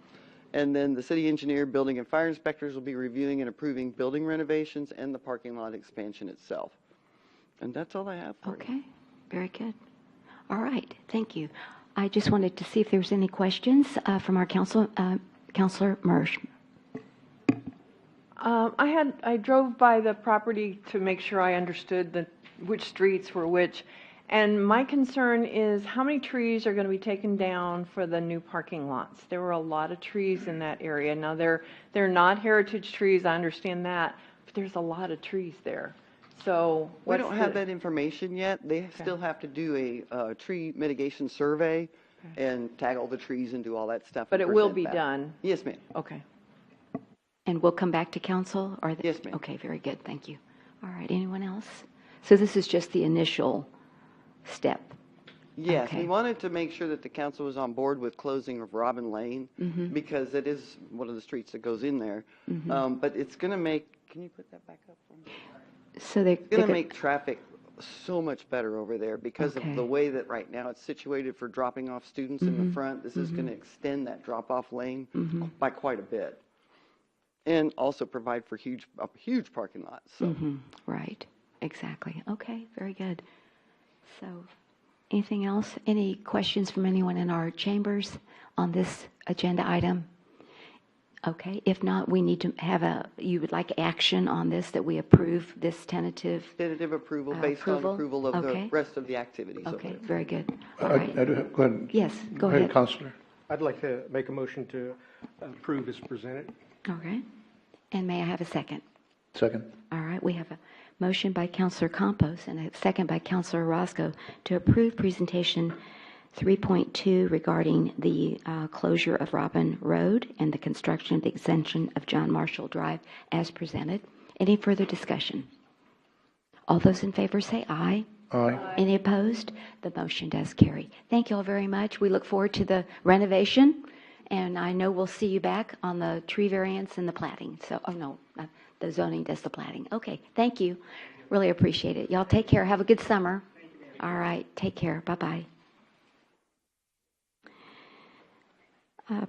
And then the city engineer, building and fire inspectors will be reviewing and approving building renovations and the parking lot expansion itself. And that's all I have for you. Okay, very good. All right, thank you. I just wanted to see if there was any questions from our council, Councilor Mersch. I drove by the property to make sure I understood which streets were which, and my concern is how many trees are going to be taken down for the new parking lots. There were a lot of trees in that area. Now they're not heritage trees, I understand that, but there's a lot of trees there. So we don't have that information yet. They still have to do a tree mitigation survey and tag all the trees and do all that stuff. But it will be done? Yes, ma'am. Okay. And we'll come back to council? Or yes, ma'am. Okay, very good. Thank you. All right, anyone else? So this is just the initial step? Yes, we wanted to make sure that the council was on board with closing of Robin Lane because it is one of the streets that goes in there. But it's going to make, can you put that back up for me? So they're going to make traffic so much better over there because of the way that right now it's situated for dropping off students in the front. This is going to extend that drop-off lane by quite a bit, and also provide for a huge parking lot. So. Right, exactly. Okay, very good. So, anything else? Any questions from anyone in our chambers on this agenda item? Okay, if not, we need to have you would like action on this, that we approve this tentative approval based on approval of the rest of the activities. Okay, very good. All I right. do have, go ahead. Yes, go ahead. Councilor. I'd like to make a motion to approve as presented. Okay. And may I have a second? Second. All right, we have a motion by Councilor Campos and a second by Councilor Orozco to approve presentation 3.2 regarding the closure of Robin Road and the construction of the extension of John Marshall Drive as presented. Any further discussion? All those in favor say aye. Aye. Any opposed? The motion does carry. Thank you all very much. We look forward to the renovation, and I know we'll see you back on the tree variance and the plating. So, oh no, the zoning does the plating. Okay, thank you. Really appreciate it. Y'all take care. Have a good summer. All right, take care. Bye-bye.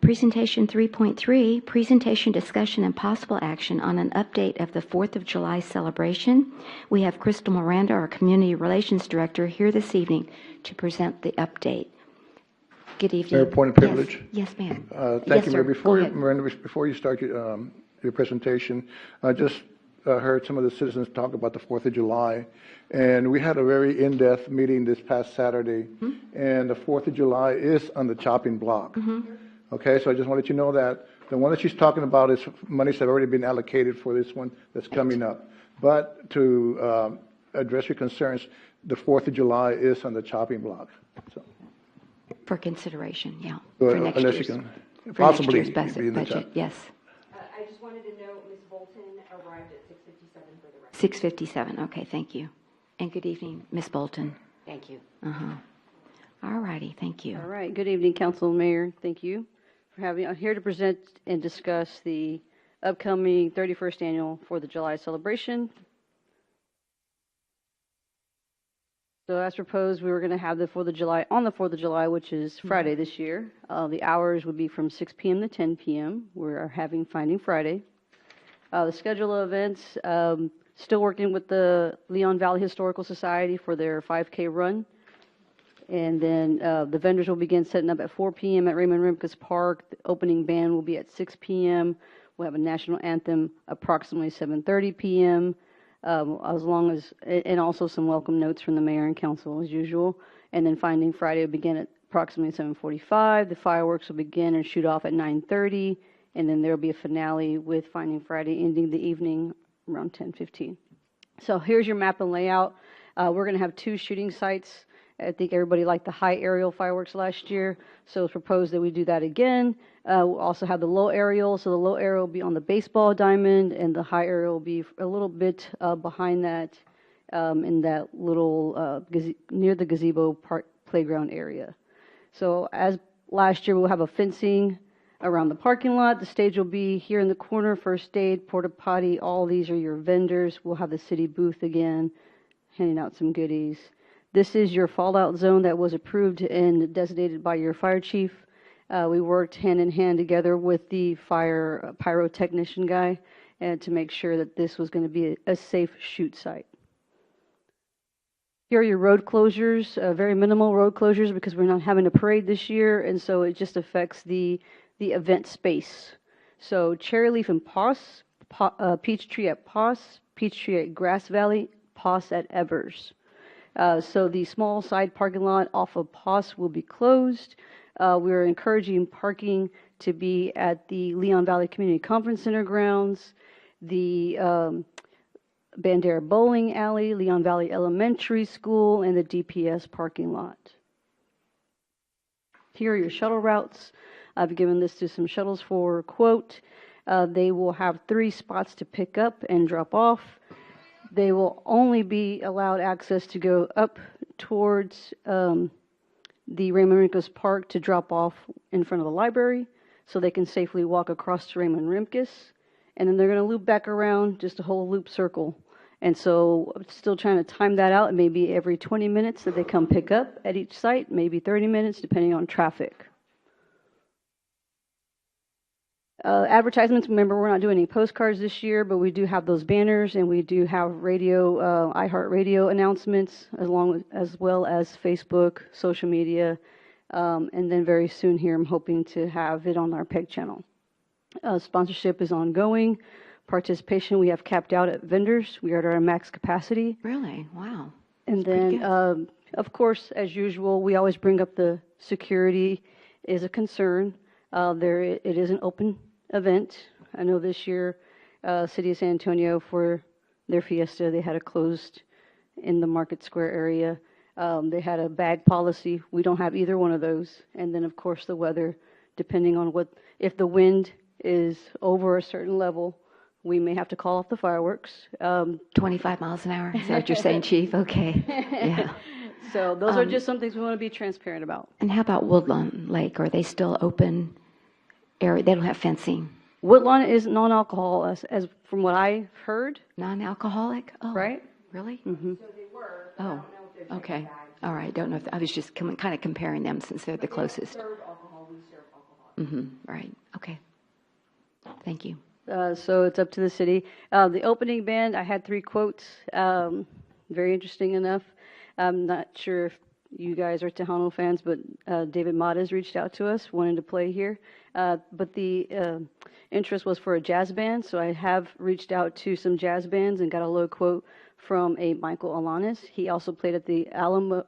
Presentation 3.3, presentation, discussion, and possible action on an update of the 4th of July celebration. We have Crystal Miranda, our Community Relations Director, here this evening to present the update. Good evening. Mayor, point of privilege. Yes, ma'am. Thank you, Mayor. Before you start your presentation, I just heard some of the citizens talk about the 4th of July, and we had a very in-depth meeting this past Saturday, and the 4th of July is on the chopping block. Okay, so I just want to let you know that the one that she's talking about is monies that have already been allocated for this one that's coming up. But to address your concerns, the 4th of July is on the chopping block. So. For consideration, yeah. So, for next unless year's, you can for possibly next year's be in the budget, chat. yes. I just wanted to know Ms. Bolton arrived at 6:57 for the record. 6:57, okay, thank you. And good evening, Ms. Bolton. Thank you. All righty, thank you. All right. Good evening, Council and Mayor. Thank you for having me. I'm here to present and discuss the upcoming 31st annual 4th of July celebration. So as proposed, we were going to have the 4th of July on the 4th of July, which is Friday this year. The hours would be from 6 p.m. to 10 p.m. We're having Finding Friday. The schedule of events, still working with the Leon Valley Historical Society for their 5K run. And then the vendors will begin setting up at 4 p.m. at Raymond Rimkus Park. The opening band will be at 6 p.m. We'll have a national anthem approximately 7:30 p.m. As long as, and also some welcome notes from the mayor and council as usual. And then Finding Friday will begin at approximately 7:45. The fireworks will begin and shoot off at 9:30. And then there will be a finale with Finding Friday ending the evening around 10:15. So here's your map and layout. We're going to have 2 shooting sites. I think everybody liked the high aerial fireworks last year, so it's proposed that we do that again. We'll also have the low aerial, so the low aerial will be on the baseball diamond, and the high aerial will be a little bit behind that, in that little, near the gazebo playground area. So as last year, we'll have a fencing around the parking lot. The stage will be here in the corner, first aid, porta potty. All these are your vendors. We'll have the city booth again, handing out some goodies. This is your fallout zone that was approved and designated by your fire chief. We worked hand in hand together with the fire pyrotechnician guy and to make sure that this was going to be a safe shoot site. Here are your road closures, very minimal road closures because we're not having a parade this year, and so it just affects the event space. So Cherryleaf and Poss, Peachtree at Poss, Peachtree at Grass Valley, Poss at Evers. So the small side parking lot off of Poss will be closed. We're encouraging parking to be at the Leon Valley Community Conference Center grounds, the Bandera Bowling Alley, Leon Valley Elementary School, and the DPS parking lot. Here are your shuttle routes. I've given this to some shuttles for quote. They will have 3 spots to pick up and drop off. They will only be allowed access to go up towards the Raymond Rimkus Park to drop off in front of the library so they can safely walk across to Raymond Rimkus. And then they're going to loop back around just a whole loop circle. And so I'm still trying to time that out. Maybe every 20 minutes that they come pick up at each site, maybe 30 minutes depending on traffic. Advertisements, remember we're not doing any postcards this year, but we do have those banners and we do have radio, iHeartRadio announcements as well as Facebook, social media, and then very soon here I'm hoping to have it on our PEG channel. Sponsorship is ongoing. Participation we have capped out at vendors. We are at our max capacity. Really? Wow. And then, of course, as usual, we always bring up the security is a concern. It is an open event. I know this year, City of San Antonio, for their fiesta, they had it closed in the Market Square area. They had a bag policy. We don't have either one of those. And then, of course, the weather, depending on if the wind is over a certain level, we may have to call off the fireworks. 25 miles an hour, is that what you're saying, Chief? Okay. Yeah. So those are just some things we want to be transparent about. And how about Woodlawn Lake? Are they still open area? They don't have fencing. Woodlawn is non-alcohol, as from what I heard. Non-alcoholic? Oh, right? Really? Mm-hmm. So they were. Oh, okay. All right. Don't know if I was just kind of comparing them since they're the closest. They serve alcohol. We serve alcohol. Mm-hmm. Right. Okay. Thank you. So it's up to the city. The opening band, I had 3 quotes. Very interesting enough. I'm not sure if you guys are Tejano fans, but David Matas reached out to us, wanting to play here. But the interest was for a jazz band, so I have reached out to some jazz bands and got a low quote from a Michael Alanis. He also played at the Alamo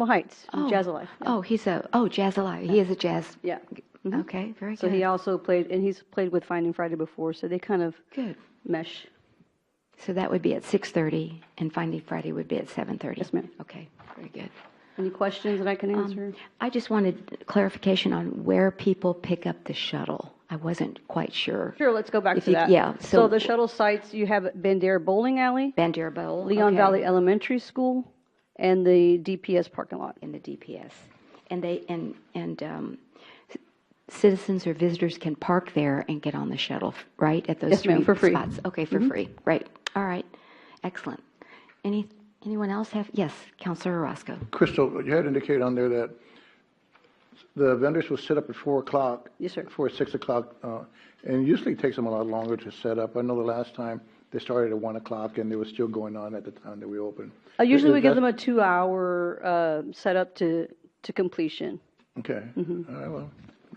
Heights, Jazz Alive. Yeah. Oh, Jazz Alive. He is a jazz. Yeah. Mm-hmm. Okay, very good. So he also played, and he's played with Finding Friday before, so they kind of mesh. So that would be at 6:30, and Finding Friday would be at 7:30. Yes, ma'am. Okay, very good. Any questions that I can answer? I just wanted clarification on where people pick up the shuttle. I wasn't quite sure. Sure, let's go back to that. Yeah. So the shuttle sites, you have Bandera Bowling Alley, Bandera Bowl, Leon Valley Elementary School, and the DPS parking lot. In the DPS, and they citizens or visitors can park there and get on the shuttle, right, at those 3 for free. spots. Okay, for free. Right. All right. Excellent. Anyone else have? Yes, Councilor Orozco. Crystal, you had indicated on there that the vendors will set up at 4 o'clock. Yes, sir. Before 6 o'clock, and usually it takes them a lot longer to set up. I know the last time they started at 1 o'clock and they were still going on at the time that we opened. Usually we give them a 2-hour setup to completion. Okay. Mm-hmm. All right, well,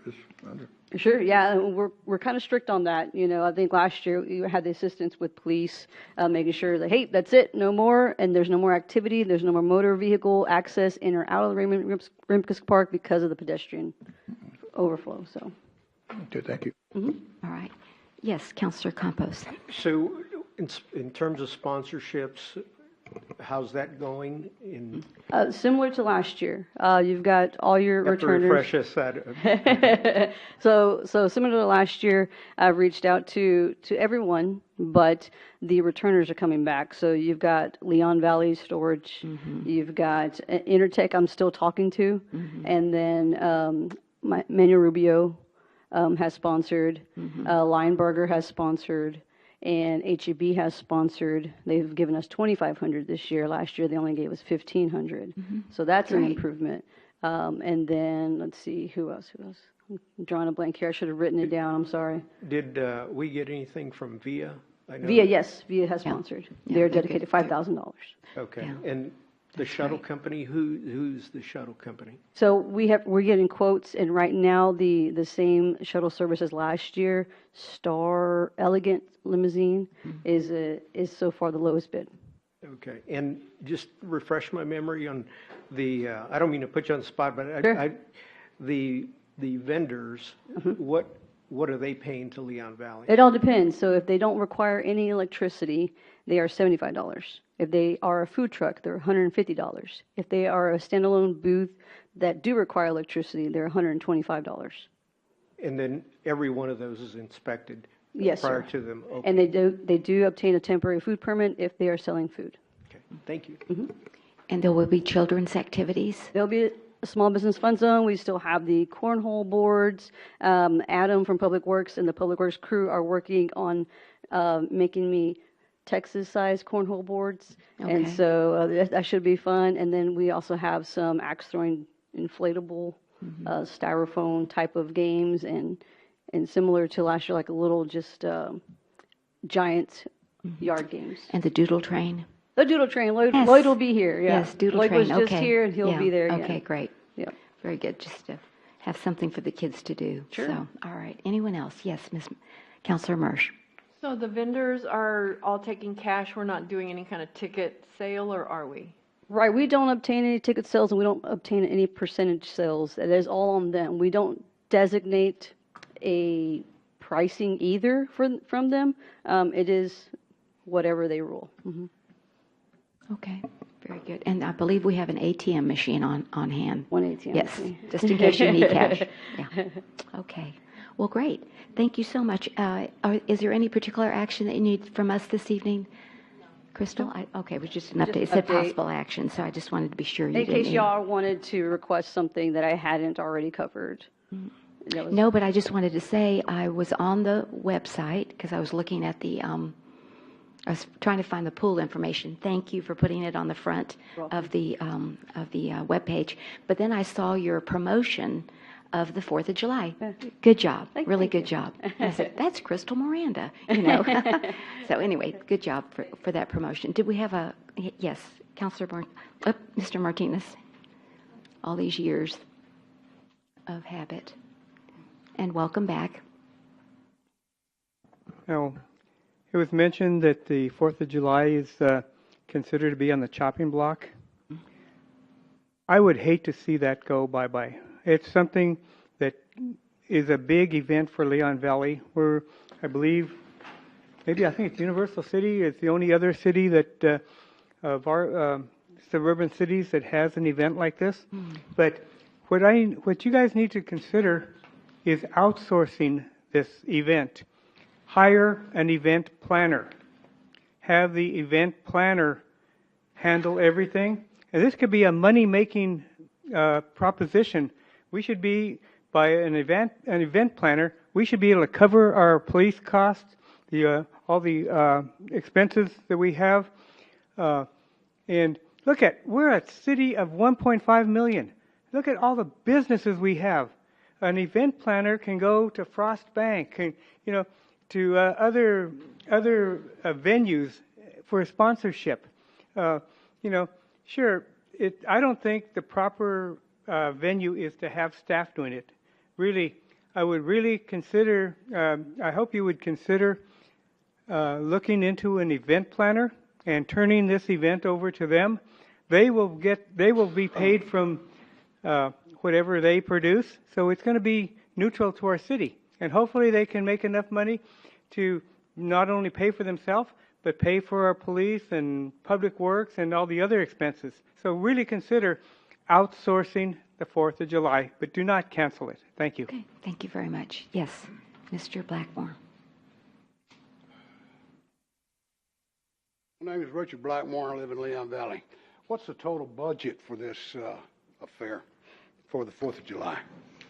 just under. Sure, yeah, we're kind of strict on that. You know, I think last year you had the assistance with police, making sure that, hey, that's it, no more, and there's no more activity, there's no more motor vehicle access in or out of the Raymond Rimkus Park because of the pedestrian overflow, so. Okay, thank you. Mm-hmm. All right. Yes, Councilor Campos. So in terms of sponsorships, how's that going? Similar to last year, you've got all your You have to returners. refresh us that. So similar to last year, I've reached out to everyone, but the returners are coming back. So you've got Leon Valley Storage, you've got Intertech I'm still talking to, and then Manuel Rubio has sponsored, Lionberger has sponsored, and HEB has sponsored. They've given us $2,500 this year. Last year they only gave us $1,500. So that's an Great. improvement. And then let's see, who else? I'm drawing a blank here. I should have written it down. I'm sorry. Did we get anything from VIA? I know VIA, yes, VIA has sponsored. They're dedicated $5,000. Okay. And the shuttle company, who's the shuttle company? So we're getting quotes, and right now the same shuttle service as last year, Star Elegant Limousine, is so far the lowest bid. Okay. And just refresh my memory on the, I don't mean to put you on the spot, but Sure. the vendors, what are they paying to Leon Valley? It all depends. So if they don't require any electricity, they are $75. If they are a food truck, they're $150. If they are a standalone booth that do require electricity, they're $125. And then every one of those is inspected Yes, prior sir. to them opening? And they do obtain a temporary food permit if they are selling food. Thank you. And there will be children's activities? There'll be a small business fun zone. We still have the cornhole boards. Adam from Public Works and the Public Works crew are working on making me Texas-sized cornhole boards. And Okay. so that should be fun. And then we also have some axe-throwing inflatable styrofoam type of games, and similar to last year, like a little just giant yard games. And the doodle train? The doodle train. Lloyd, Yes. Lloyd will be here. Yeah. Yes, doodle Lloyd train. was just Okay. here, and he'll Yeah. be there again. Okay, great. Yeah. Very good. Just to have something for the kids to do. Sure. So, all right. Anyone else? Yes, Councilor Mersch. So the vendors are all taking cash, we're not doing any kind of ticket sale, or are we? Right. We don't obtain any ticket sales, and we don't obtain any percentage sales. It is all on them. We don't designate a pricing either from them. It is whatever they rule. Okay, very good. And I believe we have an ATM machine on hand. One ATM Yes, machine. just in case you need cash. Yeah. Okay. Well, great. Thank you so much. Is there any particular action that you need from us this evening? Crystal? Okay, it was just an update. It said update. possible action, so I just wanted to be sure you In didn't case need- y'all wanted to request something that I hadn't already covered. That was- No, but I just wanted to say I was on the website because I was looking at the, I was trying to find the pool information. Thank you for putting it on the front of the webpage. But then I saw your promotion of the 4th of July. Good job, really good job. And I said, that's Crystal Miranda, you know. So anyway, good job for that promotion. Did we have a, yes, Mr. Martinez, all these years of habit. And welcome back. Now, it was mentioned that the 4th of July is considered to be on the chopping block. I would hate to see that go bye-bye. It's something that is a big event for Leon Valley, where I believe, I think it's Universal City is the only other city that of our suburban cities that has an event like this. But what you guys need to consider is outsourcing this event. Hire an event planner. Have the event planner handle everything. And this could be a money-making proposition. We should be, by an event planner, we should be able to cover our police costs, all the expenses that we have. And we're a city of 1.5 million. Look at all the businesses we have. An event planner can go to Frost Bank, to other venues for sponsorship. Sure, I don't think the proper venue is to have staff doing it. Really, I would really consider. I hope you would consider looking into an event planner and turning this event over to them. They will be paid from whatever they produce, so it's going to be neutral to our city. And hopefully they can make enough money to not only pay for themselves, but pay for our police and public works and all the other expenses. So really consider outsourcing the 4th of July, but do not cancel it. Thank you. Okay, thank you very much. Yes, Mr. Blackmore. My name is Richard Blackmore. I live in Leon Valley. What's the total budget for this affair for the 4th of July?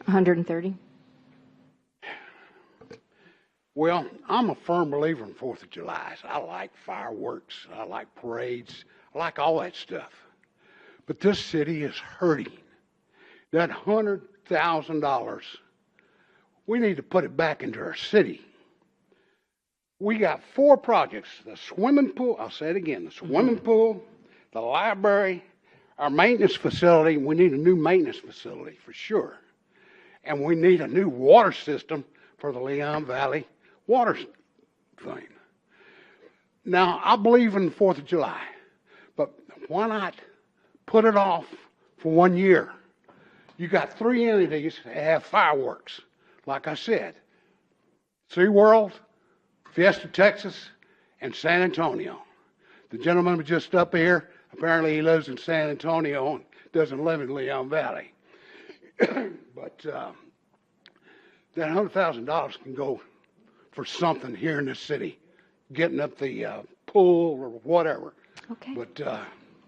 130. Well, I'm a firm believer in 4th of July. I like fireworks. I like parades. I like all that stuff. But this city is hurting. That $100,000, we need to put it back into our city. We got 4 projects: the swimming pool, I'll say it again, the swimming pool, the library, our maintenance facility. We need a new maintenance facility for sure. And we need a new water system for the Leon Valley water thing. Now, I believe in the 4th of July, but why not put it off for 1 year? You got 3 entities that have fireworks, like I said: SeaWorld, Fiesta Texas, and San Antonio. The gentleman was just up here. Apparently he lives in San Antonio and doesn't live in Leon Valley. But that $100,000 can go for something here in the city, getting up the pool or whatever. Okay. But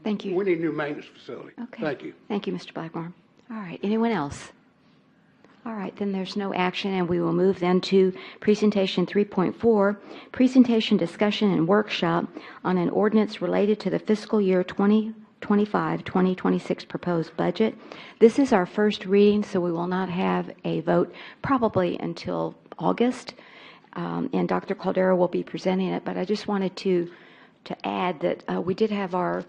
thank you. We need a new maintenance facility. Okay. Thank you. Thank you, Mr. Blackmore. All right, anyone else? All right, then there's no action, and we will move then to presentation 3.4, presentation, discussion, and workshop on an ordinance related to the fiscal year 2025-2026 proposed budget. This is our first reading, so we will not have a vote probably until August, and Dr. Caldera will be presenting it, but I just wanted to add that we did have our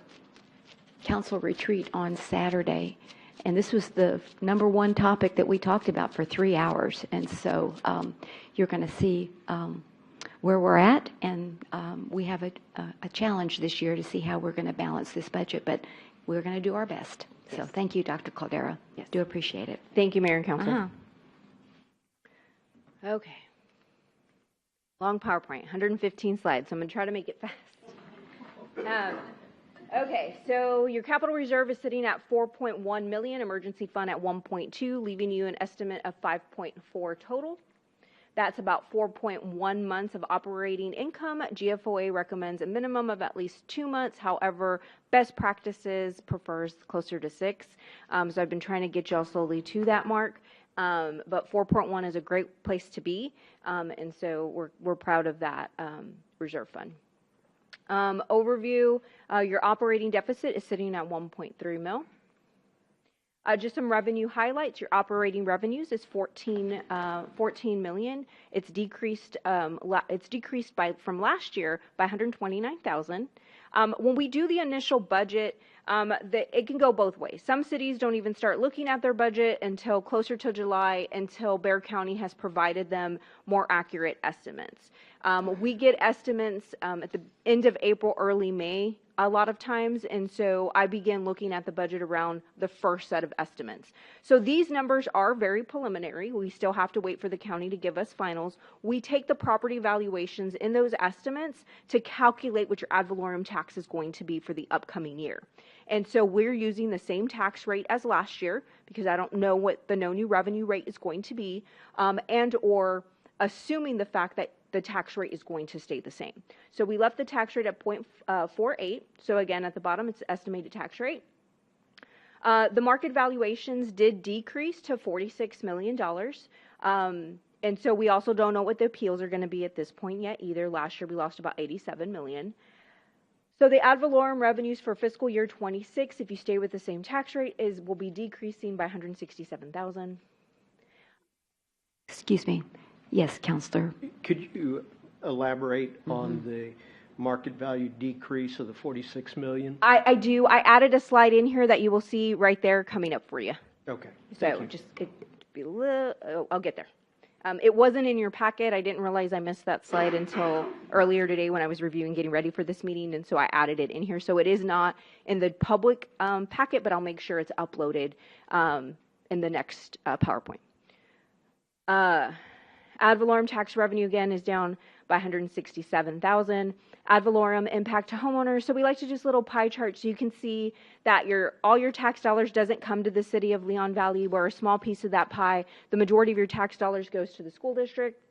council retreat on Saturday, and this was the number one topic that we talked about for 3 hours. And so you're going to see where we're at, and we have a challenge this year to see how we're going to balance this budget, but we're going to do our best. So thank you, Dr. Caldera. Yes. Do appreciate it. Thank you, Mayor and Council. Uh-huh. Okay. Long PowerPoint, 115 slides, so I'm going to try to make it fast. Okay, so your capital reserve is sitting at 4.1 million, emergency fund at 1.2, leaving you an estimate of 5.4 total. That's about 4.1 months of operating income. GFOA recommends a minimum of at least 2 months. However, best practices prefers closer to 6. So I've been trying to get y'all slowly to that mark. But 4.1 is a great place to be, and so we're proud of that reserve fund. Overview, your operating deficit is sitting at 1.3 mil. Just some revenue highlights. Your operating revenues is 14 million. It's decreased. It's decreased from last year by 129,000. When we do the initial budget, it can go both ways. Some cities don't even start looking at their budget until closer to July, until Bexar County has provided them more accurate estimates. We get estimates at the end of April, early May, a lot of times, and so I begin looking at the budget around the first set of estimates. So these numbers are very preliminary. We still have to wait for the county to give us finals. We take the property valuations in those estimates to calculate what your ad valorem tax is going to be for the upcoming year. And so we're using the same tax rate as last year, because I don't know what the no new revenue rate is going to be, and or assuming the fact that the tax rate is going to stay the same. So we left the tax rate at 0.48. So again, at the bottom, it's the estimated tax rate. The market valuations did decrease to $46 million. And so we also don't know what the appeals are going to be at this point yet either. Last year, we lost about $87 million. So the ad valorem revenues for fiscal year 26, if you stay with the same tax rate, will be decreasing by 167,000. Excuse me. Yes, Counselor. Could you elaborate on the market value decrease of the 46 million? I do. I added a slide in here that you will see right there coming up for you. Okay. So just be a little, I'll get there. It wasn't in your packet. I didn't realize I missed that slide until earlier today when I was reviewing, getting ready for this meeting, and so I added it in here. So it is not in the public packet, but I'll make sure it's uploaded in the next PowerPoint. Ad valorem tax revenue, again, is down by 167,000. Ad valorem impact to homeowners. So we like to just little pie charts so you can see that all your tax dollars doesn't come to the city of Leon Valley. We're a small piece of that pie. The majority of your tax dollars goes to the school district.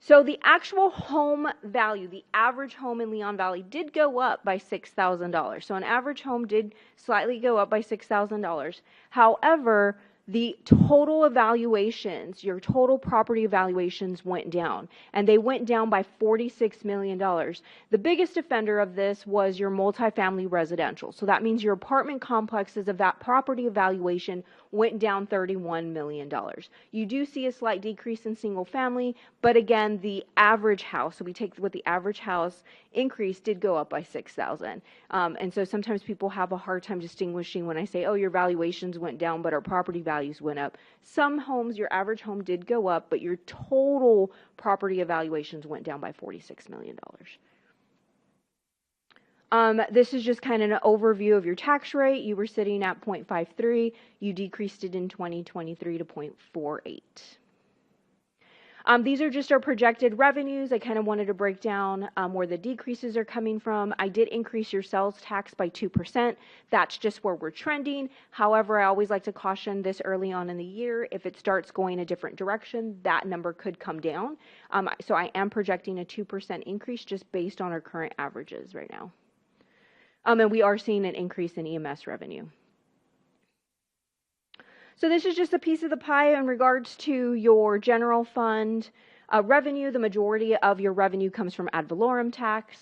So the actual home value, the average home in Leon Valley did go up by $6,000. So an average home did slightly go up by $6,000. However, the total evaluations, your total property evaluations went down, and they went down by $46 million. The biggest offender of this was your multifamily residential. So that means your apartment complexes of that property evaluation went down $31 million. You do see a slight decrease in single family, but again, the average house, so we take what the average house increase did go up by $6,000. And so sometimes people have a hard time distinguishing when I say, oh, your valuations went down, but our property values went up. Some homes, your average home did go up, but your total property evaluations went down by $46 million. This is just kind of an overview of your tax rate. You were sitting at 0.53. You decreased it in 2023 to 0.48. These are just our projected revenues. I kind of wanted to break down where the decreases are coming from. I did increase your sales tax by 2%. That's just where we're trending. However, I always like to caution this early on in the year. If it starts going a different direction, that number could come down. So I am projecting a 2% increase just based on our current averages right now. And we are seeing an increase in EMS revenue. So this is just a piece of the pie in regards to your general fund revenue. The majority of your revenue comes from ad valorem tax.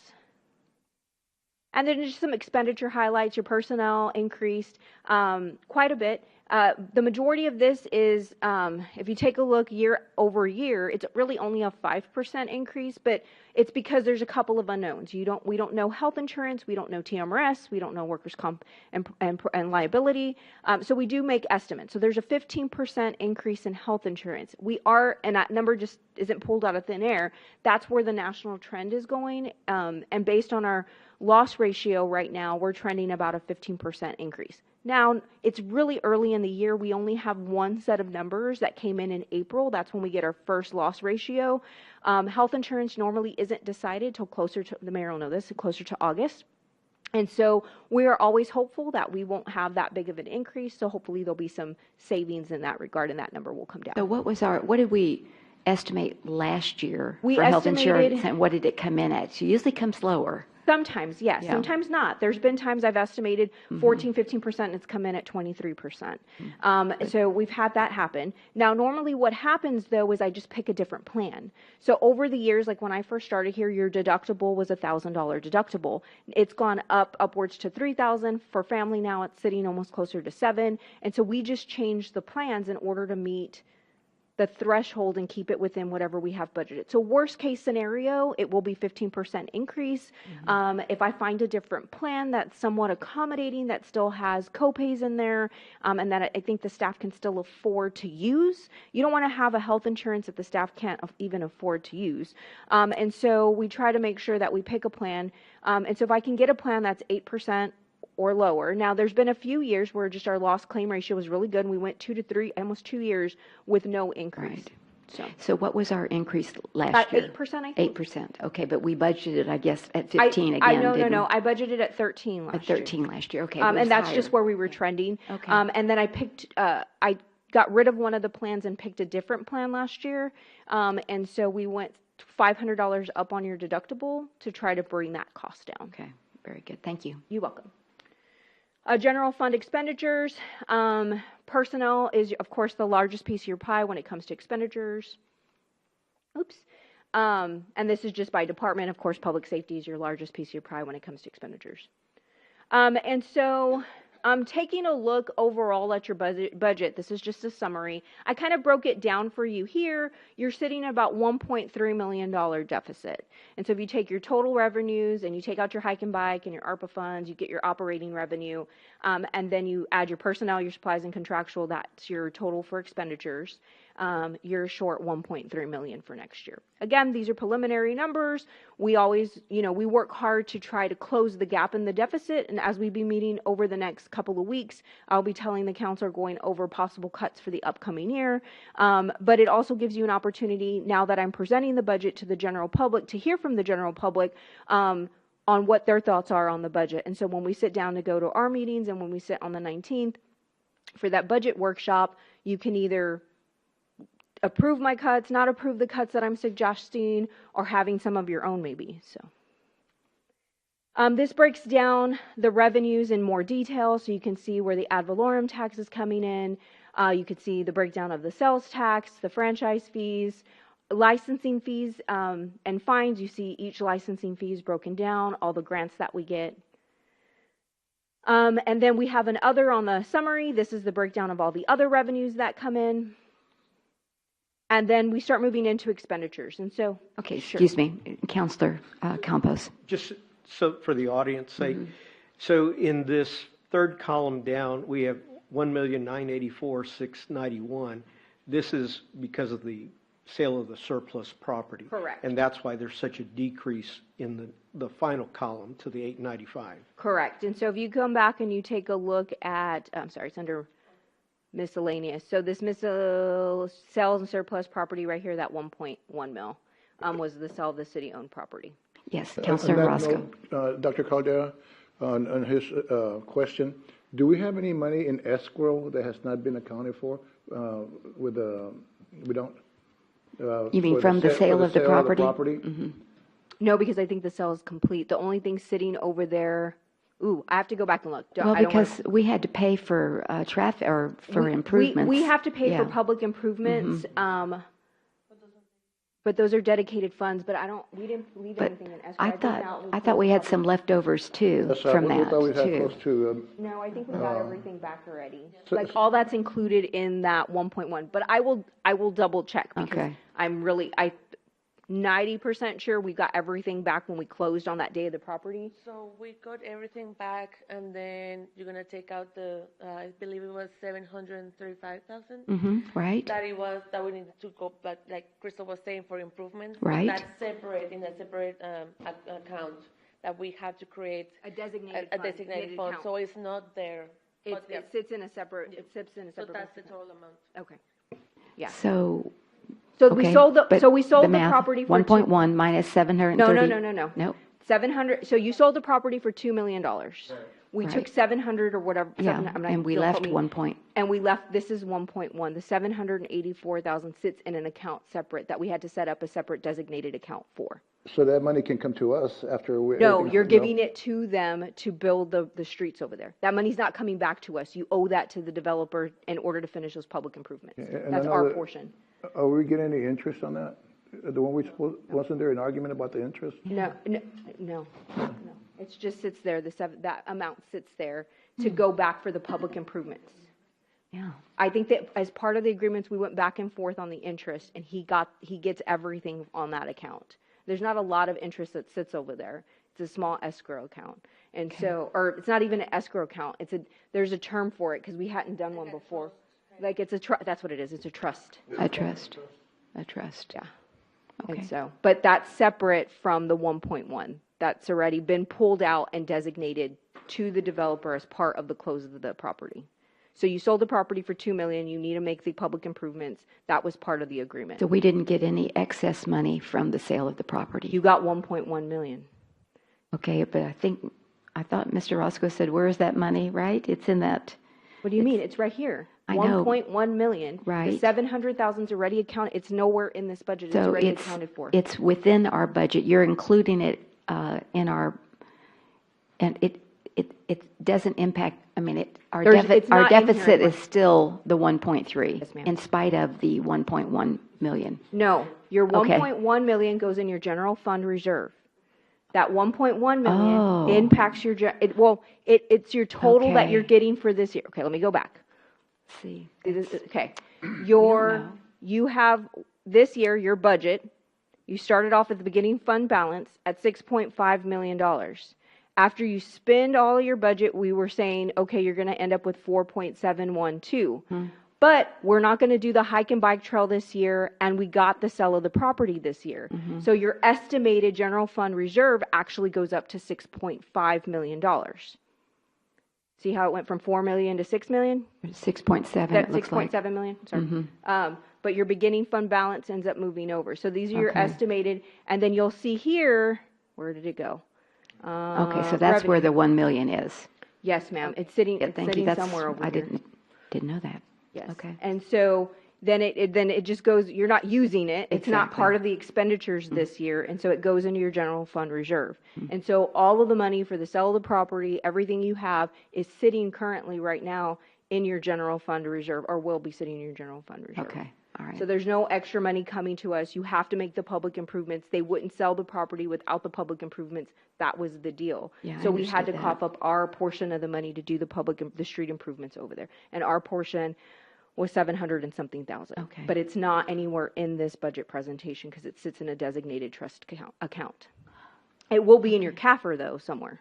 And then just some expenditure highlights. Your personnel increased quite a bit. The majority of this is, if you take a look year over year, it's really only a 5% increase, but it's because there's a couple of unknowns. We don't know health insurance, we don't know TMRS, we don't know workers' comp and liability. So we do make estimates. So there's a 15% increase in health insurance. And that number just isn't pulled out of thin air. That's where the national trend is going. And based on our loss ratio right now, we're trending about a 15% increase. Now, it's really early in the year. We only have one set of numbers that came in April. That's when we get our first loss ratio. Health insurance normally isn't decided till closer to, the mayor will know this, closer to August. And so we are always hopeful that we won't have that big of an increase. So hopefully there'll be some savings in that regard and that number will come down. So what did we estimate last year We for health estimated- insurance, and what did it come in at? So it usually comes slower. Sometimes, yes. Yeah. Sometimes not. There's been times I've estimated 14, 15%, and it's come in at 23%. So we've had that happen. Now, normally what happens, though, is I just pick a different plan. So over the years, like when I first started here, your deductible was a $1,000 deductible. It's gone upwards to $3,000. For family now, it's sitting almost closer to $7,000. And so we just changed the plans in order to meet the threshold and keep it within whatever we have budgeted. So worst case scenario, it will be 15% increase. If I find a different plan that's somewhat accommodating, that still has co-pays in there, and that I think the staff can still afford to use. You don't want to have a health insurance that the staff can't even afford to use. And so we try to make sure that we pick a plan. And so if I can get a plan that's 8%, or lower. Now, there's been a few years where just our loss claim ratio was really good, and we went 2 to 3, almost 2 years with no increase. Right. So what was our increase last year? 8%, I think. 8%. Okay, but we budgeted, I guess, at 15 again. No. I budgeted at 13 last year. At 13 last year. Okay. And that's just where we were trending. Okay. And then I got rid of one of the plans and picked a different plan last year. And so we went $500 up on your deductible to try to bring that cost down. Okay. Very good. Thank you. You're welcome. General fund expenditures. Personnel is, of course, the largest piece of your pie when it comes to expenditures. Oops. And this is just by department. Of course, public safety is your largest piece of your pie when it comes to expenditures. And so taking a look overall at your budget, this is just a summary. I kind of broke it down for you here. You're sitting at about $1.3 million deficit. And so if you take your total revenues and you take out your hike and bike and your ARPA funds, you get your operating revenue, and then you add your personnel, your supplies, and contractual, that's your total for expenditures. you're short 1.3 million for next year. Again, these are preliminary numbers. We always, we work hard to try to close the gap in the deficit. And as we be meeting over the next couple of weeks, I'll be telling the council going over possible cuts for the upcoming year. But it also gives you an opportunity, now that I'm presenting the budget to the general public, to hear from the general public on what their thoughts are on the budget. And so when we sit down to go to our meetings and when we sit on the 19th for that budget workshop, you can either approve my cuts, not approve the cuts that I'm suggesting, or having some of your own maybe. So this breaks down the revenues in more detail, so you can see where the ad valorem tax is coming in. You can see the breakdown of the sales tax, the franchise fees, licensing fees, and fines. You see each licensing fee is broken down, all the grants that we get. And then we have an other on the summary. This is the breakdown of all the other revenues that come in. And then we start moving into expenditures. And so, Okay, sure. excuse me, Counselor Campos. Just so for the audience sake, so in this third column down, we have 1,984,691. This is because of the sale of the surplus property. Correct. And that's why there's such a decrease in the final column to the 895. Correct. And so if you come back and you take a look at, I'm sorry, it's under miscellaneous. So this sales and surplus property right here, that 1.1 mil, was the sale of the city-owned property. Yes, On Counselor that Roscoe. note, Dr. Caldera, on his question, do we have any money in escrow that has not been accounted for? We don't. You mean for from the sale of the property? No, because I think the sale is complete. The only thing sitting over there, I have to go back and look. Well, because we had to pay for traffic or for improvements. We have to pay for Yeah. public improvements, but those are dedicated funds. But we didn't leave But anything in escrow. I thought we had some leftovers too That's from we that thought we had too. close to. No, I think we got everything back already. so- Like all that's included in that 1.1. But I will double check because Okay. I'm 90% sure we got everything back when we closed on that day of the property. So we got everything back, and then you're gonna take out the, I believe it was 735,000. Right. That we needed to go, but like Crystal was saying, for improvements. Right. That's separate in a separate account that we have to create A designated a fund, designated fund. account. So it's not there. But It sits in a separate. It sits in a So separate. that's the total amount. Okay. Yeah. So. So okay, we sold the. but So we sold the math, property for 1.1 minus 730. No. Nope. 700. So you sold the property for $2 million. We Right. took 700 or whatever. Yeah, and we left 1 point. And we left. This is 1.1. The 784,000 sits in an account separate that we had to set up a separate designated account for. So that money can come to us after we. No, everything's- you're giving it to them to build the streets over there. That money's not coming back to us. You owe that to the developer in order to finish those public improvements. And That's I know our that- portion. Are we getting any interest on that? Wasn't there an argument about the interest? No. It just sits there. That amount sits there to go back for the public improvements. Yeah. I think that as part of the agreements, we went back and forth on the interest, and he gets everything on that account. There's not a lot of interest that sits over there. It's a small escrow account, and so, or it's not even an escrow account. There's a term for it because we hadn't done one before. Like it's a trust. That's what it is. It's a trust. A trust. Yeah. Okay. And so, but that's separate from the 1.1. That's already been pulled out and designated to the developer as part of the close of the property. So you sold the property for $2 million. You need to make the public improvements. That was part of the agreement. So we didn't get any excess money from the sale of the property. You got 1.1 million. Okay, but I thought Mr. Roscoe said, where is that money, right? It's in that. What do you mean? It's right here. I know. 1.1 million. Right. The 700,000 is already accounted. It's nowhere in this budget. It's So already it's, accounted for. it's within our budget. You're including it in our, and it doesn't impact, I mean, our It's not in here deficit anymore. is still the 1.3 Yes, ma'am. in spite of the 1.1 million. No, your Okay. 1.1 million goes in your general fund reserve. That 1.1 million Oh. impacts your, it's your total that Okay. you're getting for this year. Okay, let me go back. See. Okay, know. you have, this year, your budget, you started off at the beginning fund balance at $6.5 million. After you spend all of your budget, we were saying, okay, you're going to end up with 4.712. But we're not going to do the hike and bike trail this year, and we got the sale of the property this year. So your estimated general fund reserve actually goes up to $6.5 million. See how it went from $4 million to $6 million? 6.7, That it looks like. 6.7 million, sorry. But your beginning fund balance ends up moving over. So these are your Okay. estimated, and then you'll see here, where did it go? Okay, so that's where the 1 million is. Yes, ma'am. It's sitting, Yeah, it's thank you. sitting That's, somewhere over I here. didn't know that. Yes. Okay. And so then it just goes, you're not using it. It's not Exactly. part of the expenditures this year. And so it goes into your general fund reserve. And so all of the money for the sale of the property, everything you have is sitting currently right now in your general fund reserve, or will be sitting in your general fund reserve. Okay, all right. So there's no extra money coming to us. You have to make the public improvements. They wouldn't sell the property without the public improvements. That was the deal. Yeah, I So we had to understood that. cough up our portion of the money to do the street improvements over there. And our portion was 700 and something thousand. Okay. But it's not anywhere in this budget presentation because it sits in a designated trust account. It will be in your CAFR though somewhere,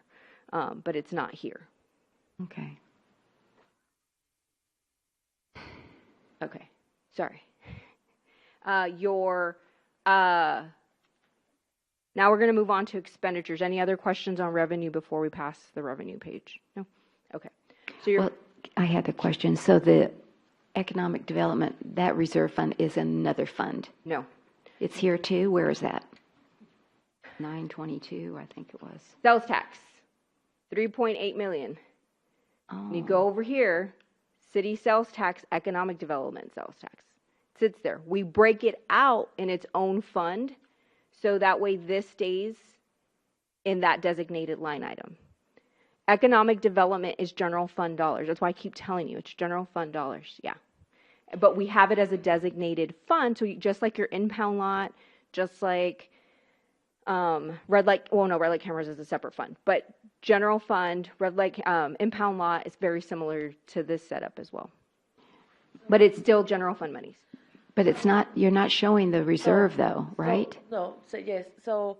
but it's not here. Okay. Okay, sorry. Now we're going to move on to expenditures. Any other questions on revenue before we pass the revenue page? No? Okay. So you're, Well, I had a question. So the economic development, that reserve fund is another fund? No. It's here too? Where is that? 922, I think it was. sales tax, 3.8 million. And you go over here, city sales tax, economic development sales tax. Sits there. We break it out in its own fund, so that way this stays in that designated line item. Economic development is general fund dollars. That's why I keep telling you, it's general fund dollars, yeah. But we have it as a designated fund, so just like your impound lot, just like red light cameras is a separate fund, but general fund, red light, impound lot is very similar to this setup as well. But it's still general fund monies. But it's not, you're not showing the reserve though, right? No, so yes. So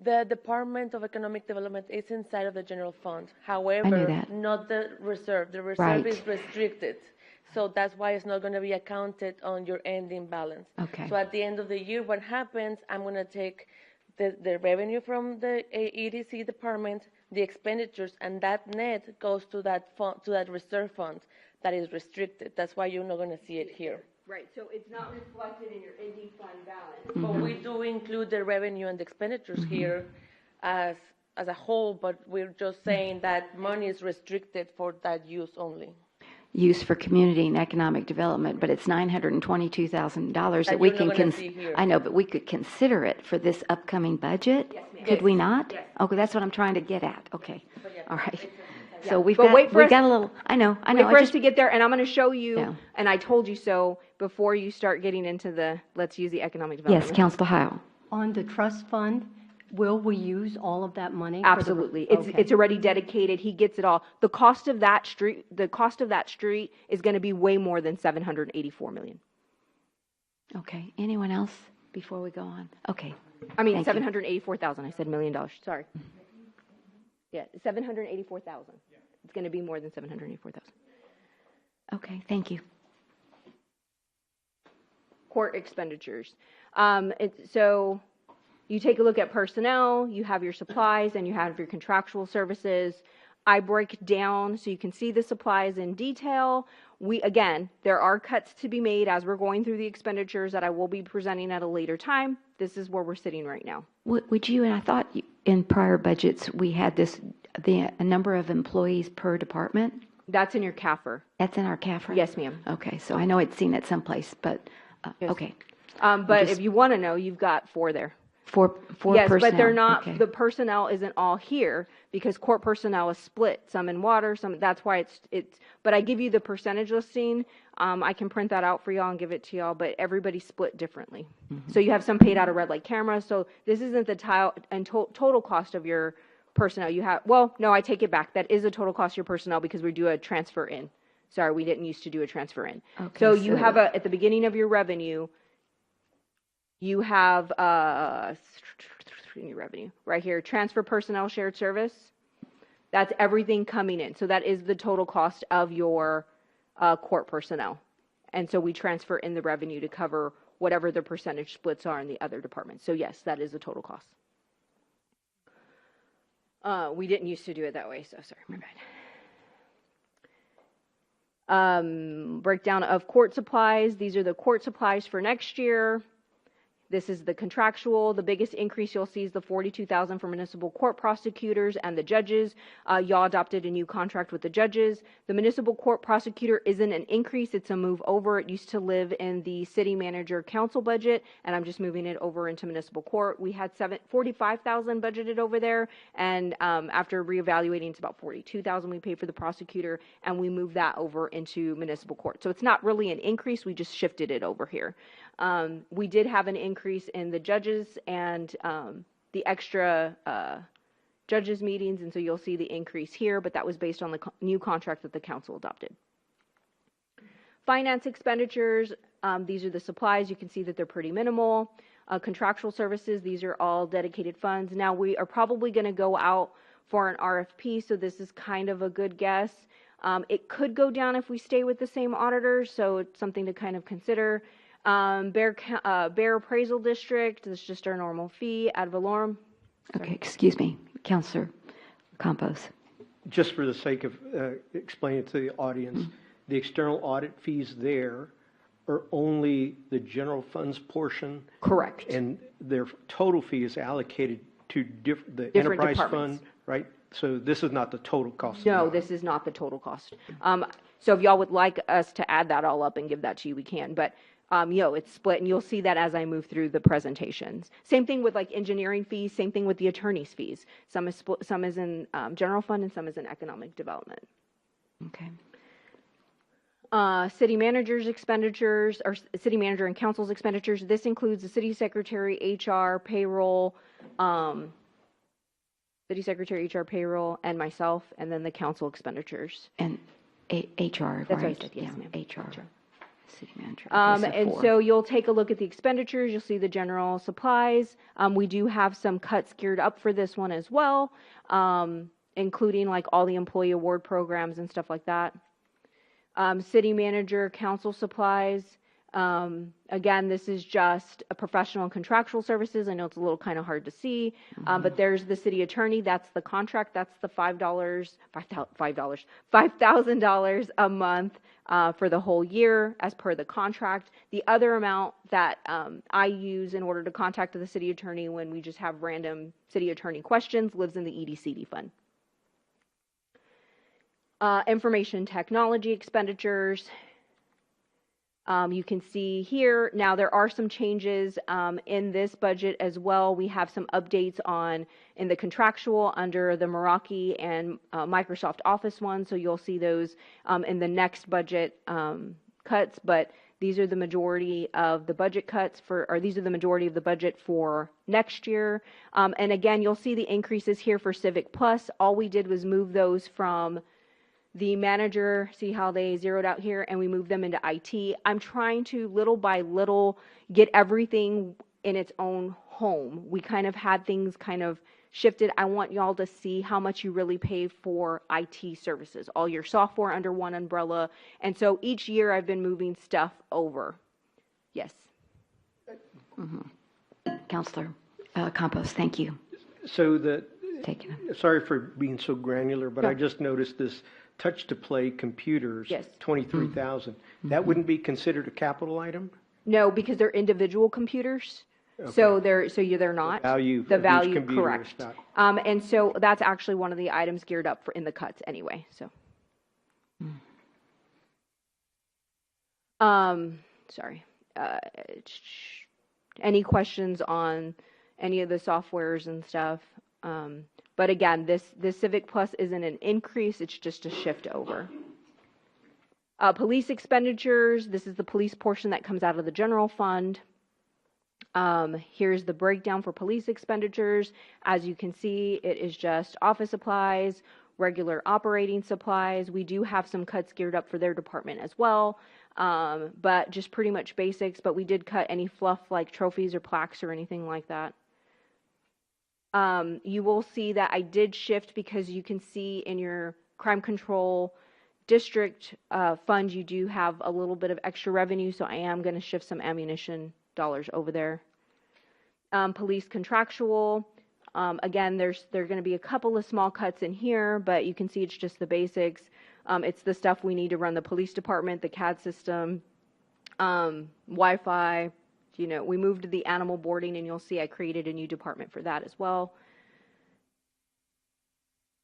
the Department of Economic Development is inside of the general fund. However, that. not the reserve. The reserve Right. is restricted. So that's why it's not going to be accounted on your ending balance. Okay. So at the end of the year, what happens, I'm going to take the revenue from the EDC department, the expenditures, and that net goes to that fund, to that reserve fund that is restricted. That's why you're not going to see it here. Right, so it's not reflected in your ending fund balance. But we do include the revenue and the expenditures here as a whole, but we're just saying that money is restricted for that use only. Use for community and economic development, but it's $922,000 that we you're can, not gonna see here. I know, but we could consider it for this upcoming budget? Yes, ma'am. Could we not? Yes. Okay, that's what I'm trying to get at. Okay, all right. Yeah. So we've But got, wait for we've us- got a little, I know. Wait for I us to get there, and I'm going to show you, Yeah. and I told you so before you start getting into the, let's use the economic development. Yes, Councilor Howell. On the trust fund, will we use all of that money? for the- Absolutely. It's Okay. it's already dedicated. He gets it all. The cost of that street is going to be way more than 784 million. Okay, anyone else before we go on? Okay. I mean, Thank you. 784,000. I said $1 million. Sorry. Yeah, 784,000. It's going to be more than 784,000. Okay, thank you. Court expenditures. So you take a look at personnel, you have your supplies, and you have your contractual services. I break down so you can see the supplies in detail. Again, there are cuts to be made as we're going through the expenditures that I will be presenting at a later time. This is where we're sitting right now. Would you, and I thought in prior budgets, we had a number of employees per department? That's in your CAFR. That's in our CAFR? Yes, ma'am. Okay, so I know I'd seen it someplace, but, okay. But if you want to know, you've got 4 there. Four Yes, personnel. but they're not, Okay. the personnel isn't all here because court personnel is split, some in water, some, that's why it's, but I give you the percentage listing. I can print that out for y'all and give it to y'all, but everybody's split differently. So you have some paid out of red light cameras. So this isn't the total cost of your personnel. You have, well, no, I take it back. That is the total cost of your personnel because we do a transfer in. Sorry, we didn't used to do a transfer in. Okay, So you have at the beginning of your revenue, you have revenue right here, transfer personnel shared service. That's everything coming in. So that is the total cost of your court personnel. And so we transfer in the revenue to cover whatever the percentage splits are in the other departments. So yes, that is the total cost. We didn't used to do it that way, so sorry, my bad. Breakdown of court supplies. These are the court supplies for next year. This is the contractual. The biggest increase you'll see is the $42,000 for municipal court prosecutors and the judges. Y'all adopted a new contract with the judges. The municipal court prosecutor isn't an increase, it's a move over. It used to live in the city manager council budget, and I'm just moving it over into municipal court. We had $45,000 budgeted over there, and after reevaluating, it's about $42,000 we paid for the prosecutor, and we moved that over into municipal court. So it's not really an increase, we just shifted it over here. We did have an increase in the judges and the extra judges meetings, and so you'll see the increase here, but that was based on the new contract that the council adopted. Finance expenditures, these are the supplies. You can see that they're pretty minimal. Contractual services, these are all dedicated funds. Now we are probably going to go out for an RFP, so this is kind of a good guess. It could go down if we stay with the same auditors, so it's something to kind of consider. Bear Appraisal District, this is just our normal fee, ad valorem. Okay, excuse me, Councilor Campos. Just for the sake of explaining to the audience, the external audit fees there are only the general funds portion. Correct. And their total fee is allocated to the Different enterprise departments. fund, right? So this is not the total cost. No, this is not the total cost. So if y'all would like us to add that all up and give that to you, we can. But it's split, and you'll see that as I move through the presentations. Same thing with like engineering fees, same thing with the attorney's fees. Some is split, some is in general fund and some is in economic development. Okay. City manager's expenditures, or city manager and council's expenditures. This includes the city secretary, HR, payroll, and myself, and then the council expenditures. And HR, That's what I right? said, yes, ma'am. HR. City manager. Okay, And four. so you'll take a look at the expenditures. You'll see the general supplies. We do have some cuts geared up for this one as well, including like all the employee award programs and stuff like that. City manager, council supplies. Again, this is just a professional and contractual services. I know it's a little kind of hard to see, but there's the city attorney. That's the contract. That's the $5,000 a month for the whole year as per the contract. The other amount that I use in order to contact the city attorney when we just have random city attorney questions lives in the EDCD fund. Information technology expenditures. You can see here, now there are some changes in this budget as well. We have some updates in the contractual under the Meraki and Microsoft Office one, so you'll see those in the next budget cuts, but these are the majority of the budget cuts these are the majority of the budget for next year. And again, you'll see the increases here for Civic Plus. All we did was move those from the manager, see how they zeroed out here, and we moved them into IT. I'm trying to, little by little, get everything in its own home. We kind of had things kind of shifted. I want y'all to see how much you really pay for IT services, all your software under one umbrella. And so each year I've been moving stuff over. Yes. Councilor Campos, thank you. So sorry for being so granular, but I just noticed this touch-to-play computers, yes. $23,000. That wouldn't be considered a capital item? No, because they're individual computers. Okay. So they're not. The value, of each computer correct. is not. And so that's actually one of the items geared up in the cuts anyway. So. Sorry. Any questions on any of the softwares and stuff? But again, this Civic Plus isn't an increase, it's just a shift over. Police expenditures, this is the police portion that comes out of the general fund. Here's the breakdown for police expenditures. As you can see, it is just office supplies, regular operating supplies. We do have some cuts geared up for their department as well, but just pretty much basics. But we did cut any fluff like trophies or plaques or anything like that. You will see that I did shift because you can see in your crime control district fund, you do have a little bit of extra revenue, so I am going to shift some ammunition dollars over there. Police contractual, again, there are going to be a couple of small cuts in here, but you can see it's just the basics. It's the stuff we need to run the police department, the CAD system, Wi-Fi. You know, we moved to the animal boarding, and you'll see I created a new department for that as well.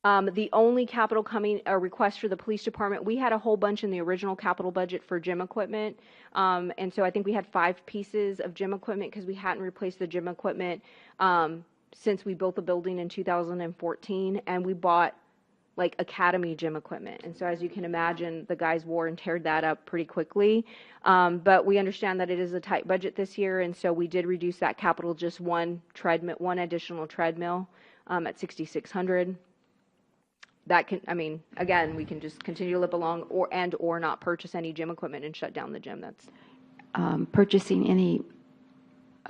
The only capital coming, a request for the police department, we had a whole bunch in the original capital budget for gym equipment. And so I think we had 5 pieces of gym equipment because we hadn't replaced the gym equipment since we built the building in 2014. And we bought like academy gym equipment. And so as you can imagine, the guys wore and teared that up pretty quickly. But we understand that it is a tight budget this year. And so we did reduce that capital, just one additional treadmill at $6,600. That can, I mean, again, we can just continue to limp along or not purchase any gym equipment and shut down the gym. That's Purchasing any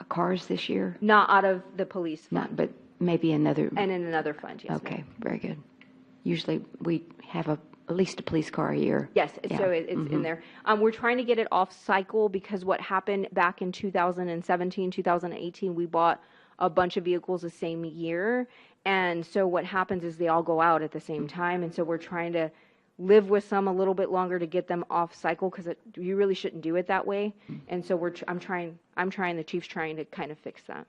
cars this year? not out of the police fund. Not, but maybe another. And in another fund, yes. Okay, very good. Usually we have at least a police car a year. Yes, Yeah. so it's in there. We're trying to get it off cycle because what happened back in 2017, 2018, we bought a bunch of vehicles the same year. And so what happens is they all go out at the same time. And so we're trying to live with some a little bit longer to get them off cycle because you really shouldn't do it that way. And so the chief's trying to kind of fix that.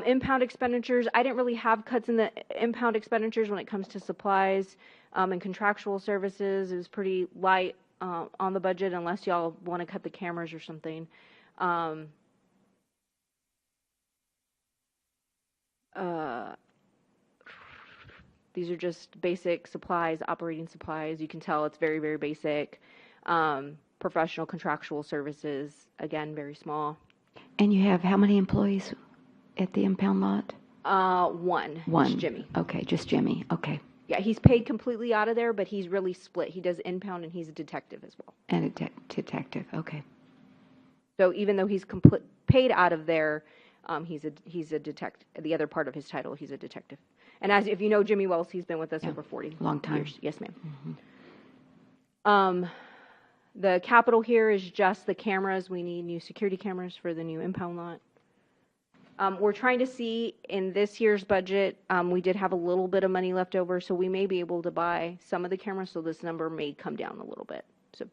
Impound expenditures, I didn't really have cuts in the impound expenditures when it comes to supplies and contractual services. It was pretty light on the budget unless y'all want to cut the cameras or something. These are just basic supplies, operating supplies. You can tell it's very, very basic. Professional contractual services, again, very small. And you have how many employees at the impound lot? One. One. It's Jimmy. Okay, just Jimmy. Okay. Yeah, he's paid completely out of there, but he's really split. He does impound and he's a detective as well. And a detective. Okay. So even though he's paid out of there, he's a detective. The other part of his title, he's a detective. And if you know Jimmy Wells, he's been with us over 40 long time. years. Yes, ma'am. The capital here is just the cameras. We need new security cameras for the new impound lot. We're trying to see in this year's budget, we did have a little bit of money left over, so we may be able to buy some of the cameras, so this number may come down a little bit.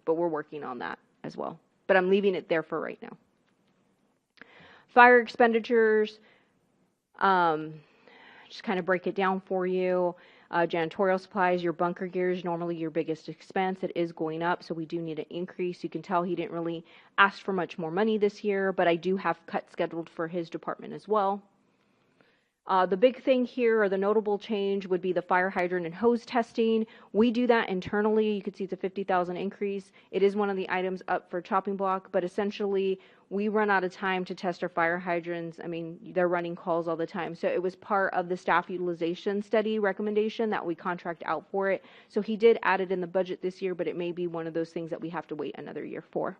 But we're working on that as well. But I'm leaving it there for right now. Fire expenditures, just kind of break it down for you. Janitorial supplies, your bunker gear is normally your biggest expense. It is going up, so we do need an increase. You can tell he didn't really ask for much more money this year, but I do have cuts scheduled for his department as well. The big thing here, or the notable change, would be the fire hydrant and hose testing. We do that internally. You can see it's a $50,000 increase. It is one of the items up for chopping block, but essentially we run out of time to test our fire hydrants. I mean, they're running calls all the time. So it was part of the staff utilization study recommendation that we contract out for it. So he did add it in the budget this year, but it may be one of those things that we have to wait another year for.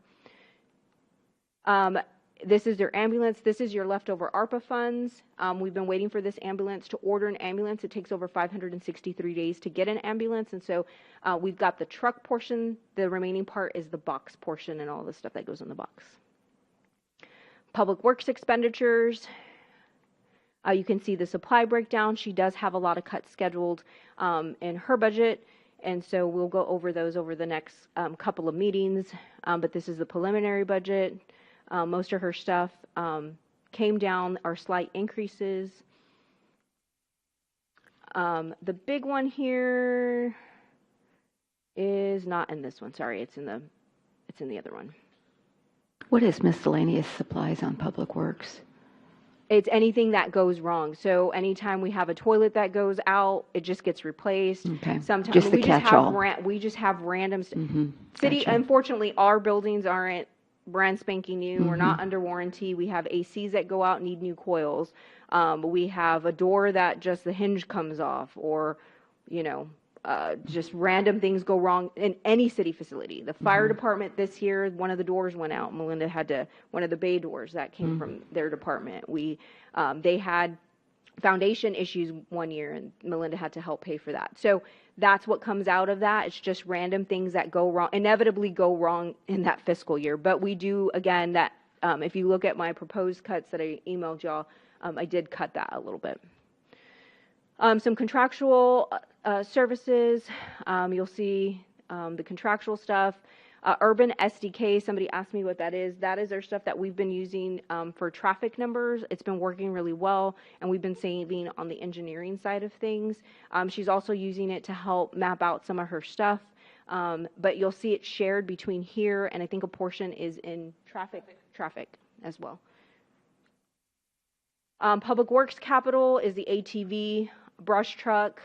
This is their ambulance. This is your leftover ARPA funds. We've been waiting for this ambulance. To order an ambulance, it takes over 563 days to get an ambulance. And so we've got the truck portion. The remaining part is the box portion and all the stuff that goes in the box. Public Works expenditures. You can see the supply breakdown. She does have a lot of cuts scheduled in her budget. And so we'll go over those over the next couple of meetings. But this is the preliminary budget. Most of her stuff came down, are slight increases. The big one here is not in this one. Sorry, it's in the other one. What is miscellaneous supplies on Public Works? It's anything that goes wrong. So anytime we have a toilet that goes out, it just gets replaced. Okay. Sometimes Just the catch-all. We just have random City, unfortunately, our buildings aren't brand spanking new. We're not under warranty. We have ACs that go out, need new coils. We have a door that just the hinge comes off, or, just random things go wrong in any city facility. The fire department this year, one of the doors went out. Melinda had one of the bay doors that came from their department. They had foundation issues one year, and Melinda had to help pay for that. So That's what comes out of that. It's just random things that go wrong, inevitably go wrong in that fiscal year. But we do, again, that if you look at my proposed cuts that I emailed y'all, I did cut that a little bit. Some contractual services, you'll see the contractual stuff. Urban SDK, somebody asked me what that is. That is our stuff that we've been using for traffic numbers. It's been working really well, and we've been saving on the engineering side of things. She's also using it to help map out some of her stuff, but you'll see it shared between here, and I think a portion is in traffic as well. Public Works Capital is the ATV brush truck.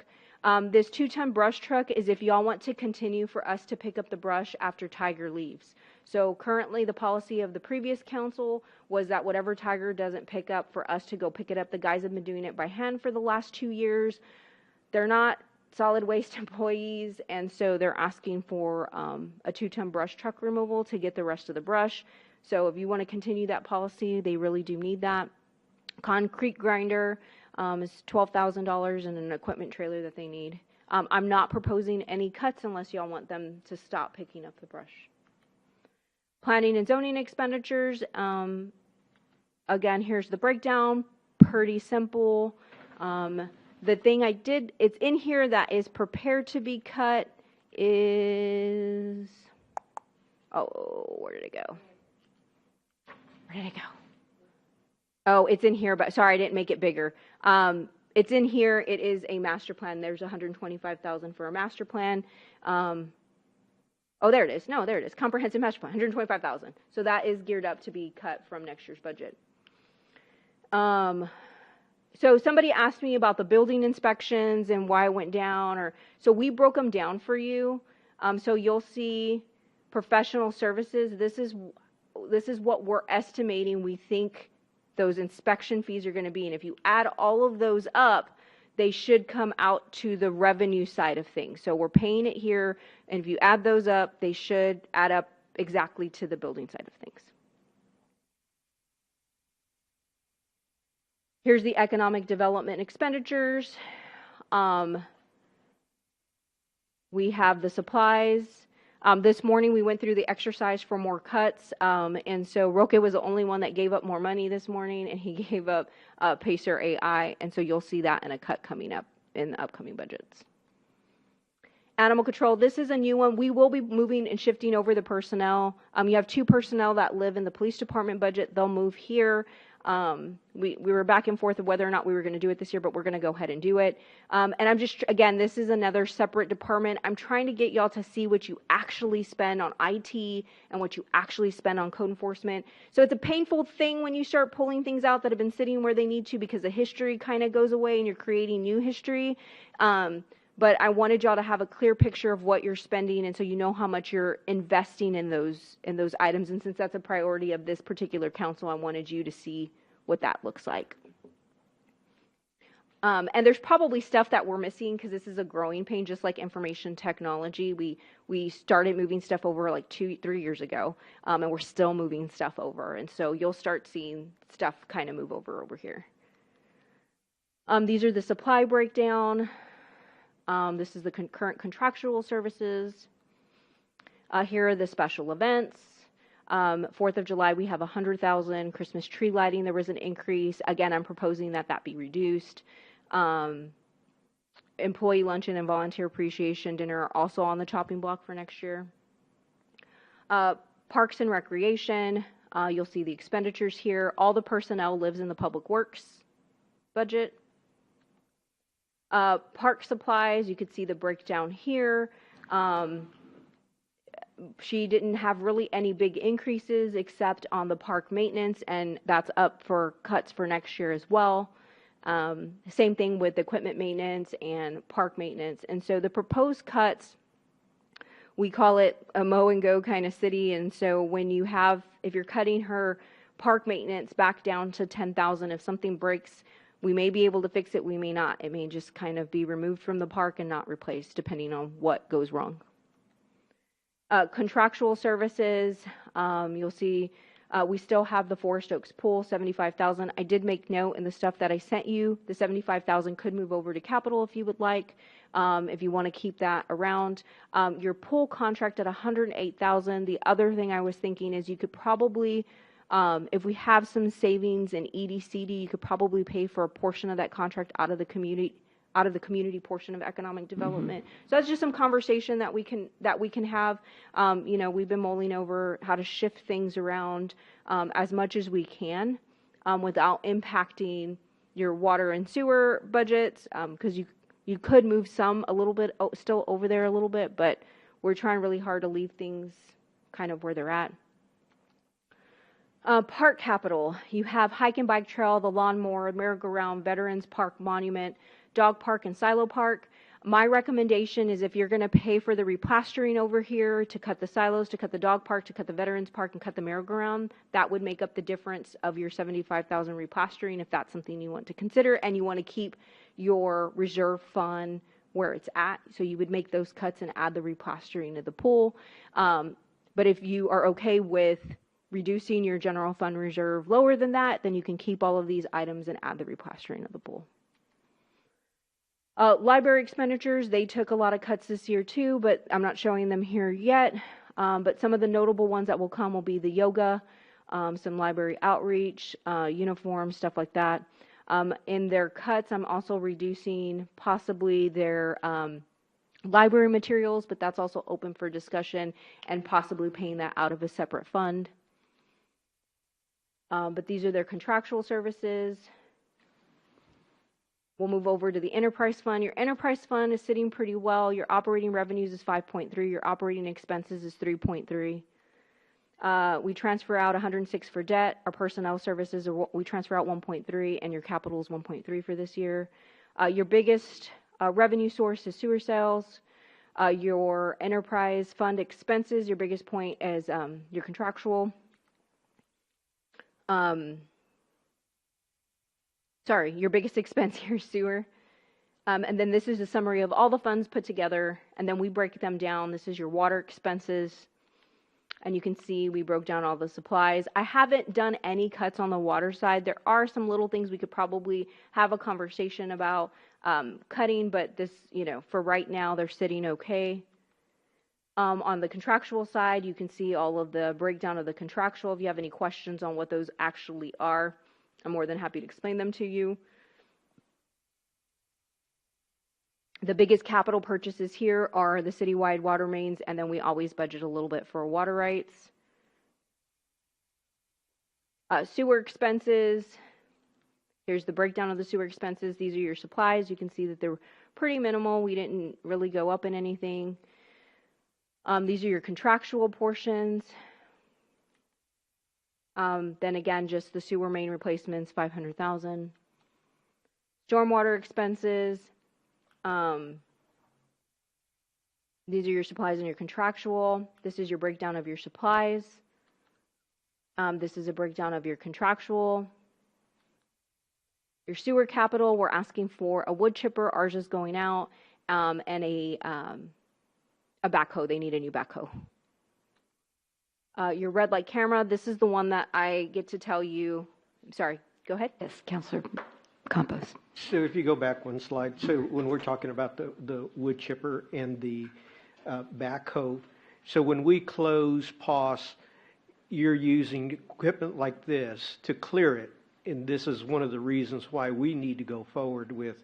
This 2-ton brush truck is if y'all want to continue for us to pick up the brush after Tiger leaves. So currently the policy of the previous council was that whatever Tiger doesn't pick up, for us to go pick it up. The guys have been doing it by hand for the last 2 years. They're not solid waste employees, and so they're asking for a 2-ton brush truck removal to get the rest of the brush. So if you want to continue that policy, they really do need that. Concrete grinder is $12,000 and an equipment trailer that they need. I'm not proposing any cuts unless y'all want them to stop picking up the brush. Planning and zoning expenditures. Again, here's the breakdown. Pretty simple. The thing I did, it's in here that is prepared to be cut is, oh, where did it go? Where did it go? Oh, it's in here, but sorry, I didn't make it bigger. It's in here. It is a master plan. There's $125,000 for a master plan. Oh, there it is. No, there it is. Comprehensive master plan, $125,000. So that is geared up to be cut from next year's budget. So somebody asked me about the building inspections and why it went down, so we broke them down for you. So you'll see professional services. This is what we're estimating we think those inspection fees are going to be. And if you add all of those up, they should come out to the revenue side of things. So we're paying it here, and if you add those up, they should add up exactly to the building side of things. Here's the economic development expenditures. We have the supplies. This morning we went through the exercise for more cuts, and so Roque was the only one that gave up more money this morning, and he gave up Pacer AI, and so you'll see that in a cut coming up in the upcoming budgets. Animal control, this is a new one. We will be moving and shifting over the personnel. You have 2 personnel that live in the police department budget. They'll move here. We were back and forth of whether or not we were going to do it this year, but we're going to go ahead and do it. And I'm just, again, this is another separate department. I'm trying to get y'all to see what you actually spend on IT and what you actually spend on code enforcement. So it's a painful thing when you start pulling things out that have been sitting where they need to, because the history kind of goes away and you're creating new history. But I wanted y'all to have a clear picture of what you're spending, and so you know how much you're investing in those items. And since that's a priority of this particular council, I wanted you to see what that looks like. And there's probably stuff that we're missing because this is a growing pain, just like information technology. We started moving stuff over like 2-3 years ago, and we're still moving stuff over. And so you'll start seeing stuff kind of move over here. These are the supply breakdown. This is the current contractual services. Here are the special events. 4th of July, we have $100,000. Christmas tree lighting, there was an increase. Again, I'm proposing that be reduced. Employee luncheon and volunteer appreciation dinner are also on the chopping block for next year. Parks and recreation, you'll see the expenditures here. All the personnel lives in the public works budget. Park supplies, you could see the breakdown here. She didn't have really any big increases except on the park maintenance, and that's up for cuts for next year as well. Same thing with equipment maintenance and park maintenance. And so the proposed cuts, we call it a mow and go kind of city. And so if you're cutting her park maintenance back down to $10,000, if something breaks, we may be able to fix it, we may not. It may just kind of be removed from the park and not replaced, depending on what goes wrong. Contractual services, you'll see we still have the Forest Oaks pool, $75,000. I did make note in the stuff that I sent you, the $75,000 could move over to capital if you would like. if you want to keep that around. Your pool contract at $108,000. The other thing I was thinking is you could probably, if we have some savings in EDCD, you could probably pay for a portion of that contract out of the community portion of economic development. So that's just some conversation that we can have. We've been mulling over how to shift things around as much as we can without impacting your water and sewer budgets, because you could move some a little bit still over there a little bit, but we're trying really hard to leave things kind of where they're at. Park capital, you have hike and bike trail, the lawnmower, merry-go-round, Veterans Park Monument, dog park, and silo park. My recommendation is if you're going to pay for the replastering over here, to cut the silos, to cut the dog park, to cut the Veterans Park, and cut the merry-go-round, that would make up the difference of your $75,000 replastering if that's something you want to consider and you want to keep your reserve fund where it's at. So you would make those cuts and add the replastering to the pool. But if you are okay with reducing your general fund reserve lower than that, then you can keep all of these items and add the replastering of the pool. Library expenditures, they took a lot of cuts this year too, but I'm not showing them here yet. But some of the notable ones that will come will be the yoga, some library outreach, uniforms, stuff like that. In their cuts, I'm also reducing possibly their library materials, but that's also open for discussion, and possibly paying that out of a separate fund. But these are their contractual services. We'll move over to the enterprise fund. Your enterprise fund is sitting pretty well. Your operating revenues is 5.3. Your operating expenses is 3.3. We transfer out 106 for debt. Our personnel services, we transfer out 1.3, and your capital is 1.3 for this year. Your biggest revenue source is sewer sales. Your enterprise fund expenses, your biggest point is your contractual. Your biggest expense here is sewer. And then this is a summary of all the funds put together, and then we break them down. This is your water expenses, and you can see we broke down all the supplies. I haven't done any cuts on the water side. There are some little things we could probably have a conversation about cutting, but this, for right now, they're sitting okay. On the contractual side, you can see all of the breakdown of the contractual. If you have any questions on what those actually are, I'm more than happy to explain them to you. The biggest capital purchases here are the citywide water mains, and then we always budget a little bit for water rights. Sewer expenses. Here's the breakdown of the sewer expenses. These are your supplies. You can see that they're pretty minimal. We didn't really go up in anything. These are your contractual portions. Then again, just the sewer main replacements, $500,000. Stormwater expenses. These are your supplies and your contractual. This is your breakdown of your supplies. This is a breakdown of your contractual. Your sewer capital, we're asking for a wood chipper. Ours is going out, and a backhoe. They need a new backhoe. Your red light camera, this is the one that I get to tell you. Sorry, go ahead. Yes, Councilor Campos. So if you go back one slide, so when we're talking about the wood chipper and the backhoe, so when we close POS, you're using equipment like this to clear it. And this is one of the reasons why we need to go forward with,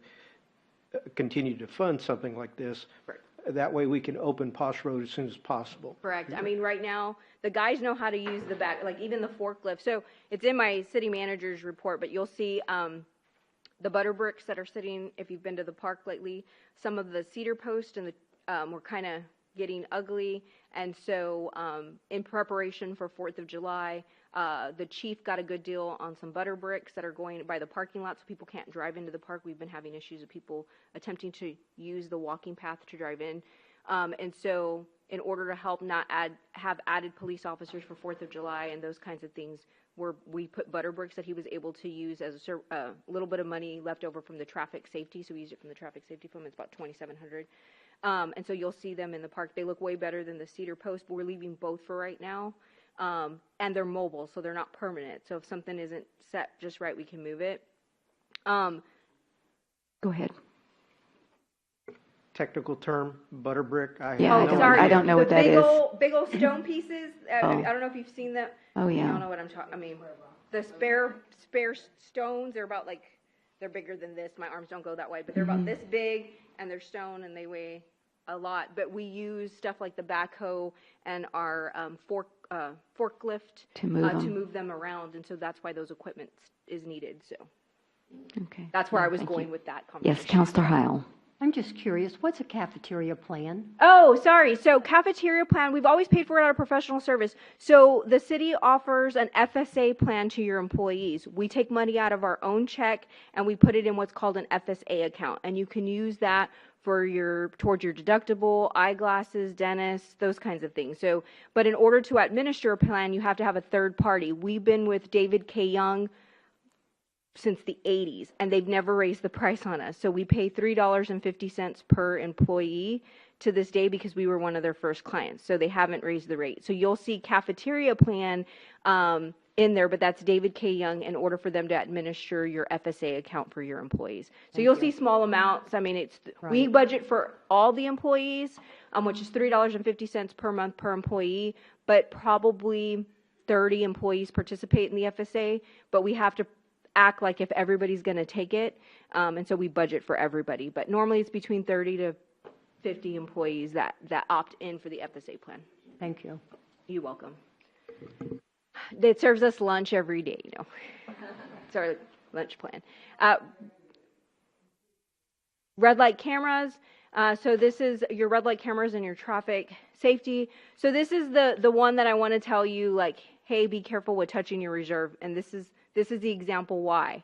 continue to fund something like this. Right. That way we can open POS Road as soon as possible. Correct. I mean, right now, the guys know how to use the back, like even the forklift. So it's in my city manager's report, but you'll see the butter bricks that are sitting, if you've been to the park lately, some of the cedar posts and the were kind of getting ugly. And so in preparation for 4th of July, the chief got a good deal on some butter bricks that are going by the parking lot so people can't drive into the park. We've been having issues with people attempting to use the walking path to drive in. And so in order to help not have added police officers for 4th of July and those kinds of things, we put butter bricks that he was able to use as a little bit of money left over from the traffic safety. So we used it from the traffic safety fund. It's about $2,700. And so you'll see them in the park. They look way better than the cedar post, but we're leaving both for right now. And they're mobile, so they're not permanent. So if something isn't set just right, we can move it. Go ahead. technical term, butter brick? Yeah, I don't know what that is. Big old stone pieces. Oh. I don't know if you've seen them. Oh, yeah. I don't know what I'm talking. I mean, the spare stones. They're about like they're bigger than this. My arms don't go that way, but they're about this big, and they're stone, and they weigh a lot. But we use stuff like the backhoe and our forklift to move them around, and so that's why those equipment is needed. So okay, that's where I was thank going you. with that conversation. Yes, Councilor Heil. I'm just curious, what's a cafeteria plan? Oh, sorry. So cafeteria plan, we've always paid for it out of professional service. So the city offers an FSA plan to your employees. We take money out of our own check and we put it in what's called an FSA account. And you can use that for towards your deductible, eyeglasses, dentists, those kinds of things. So, but in order to administer a plan, you have to have a third party. We've been with David K. Young since the 80s, and they've never raised the price on us. So we pay $3.50 per employee to this day because we were one of their first clients. So they haven't raised the rate. So you'll see cafeteria plan in there, but that's David K. Young in order for them to administer your FSA account for your employees. So you'll see small amounts. I mean, we budget for all the employees, which is $3.50 per month per employee, but probably 30 employees participate in the FSA, but we have to act like if everybody's going to take it, and so we budget for everybody. But normally it's between 30 to 50 employees that opt in for the FSA plan. Thank you. You're welcome. It serves us lunch every day, you know. It's our lunch plan. Red light cameras. So this is your red light cameras and your traffic safety. So this is the one that I want to tell you, like, hey, be careful with touching your reserve. And this is the example why.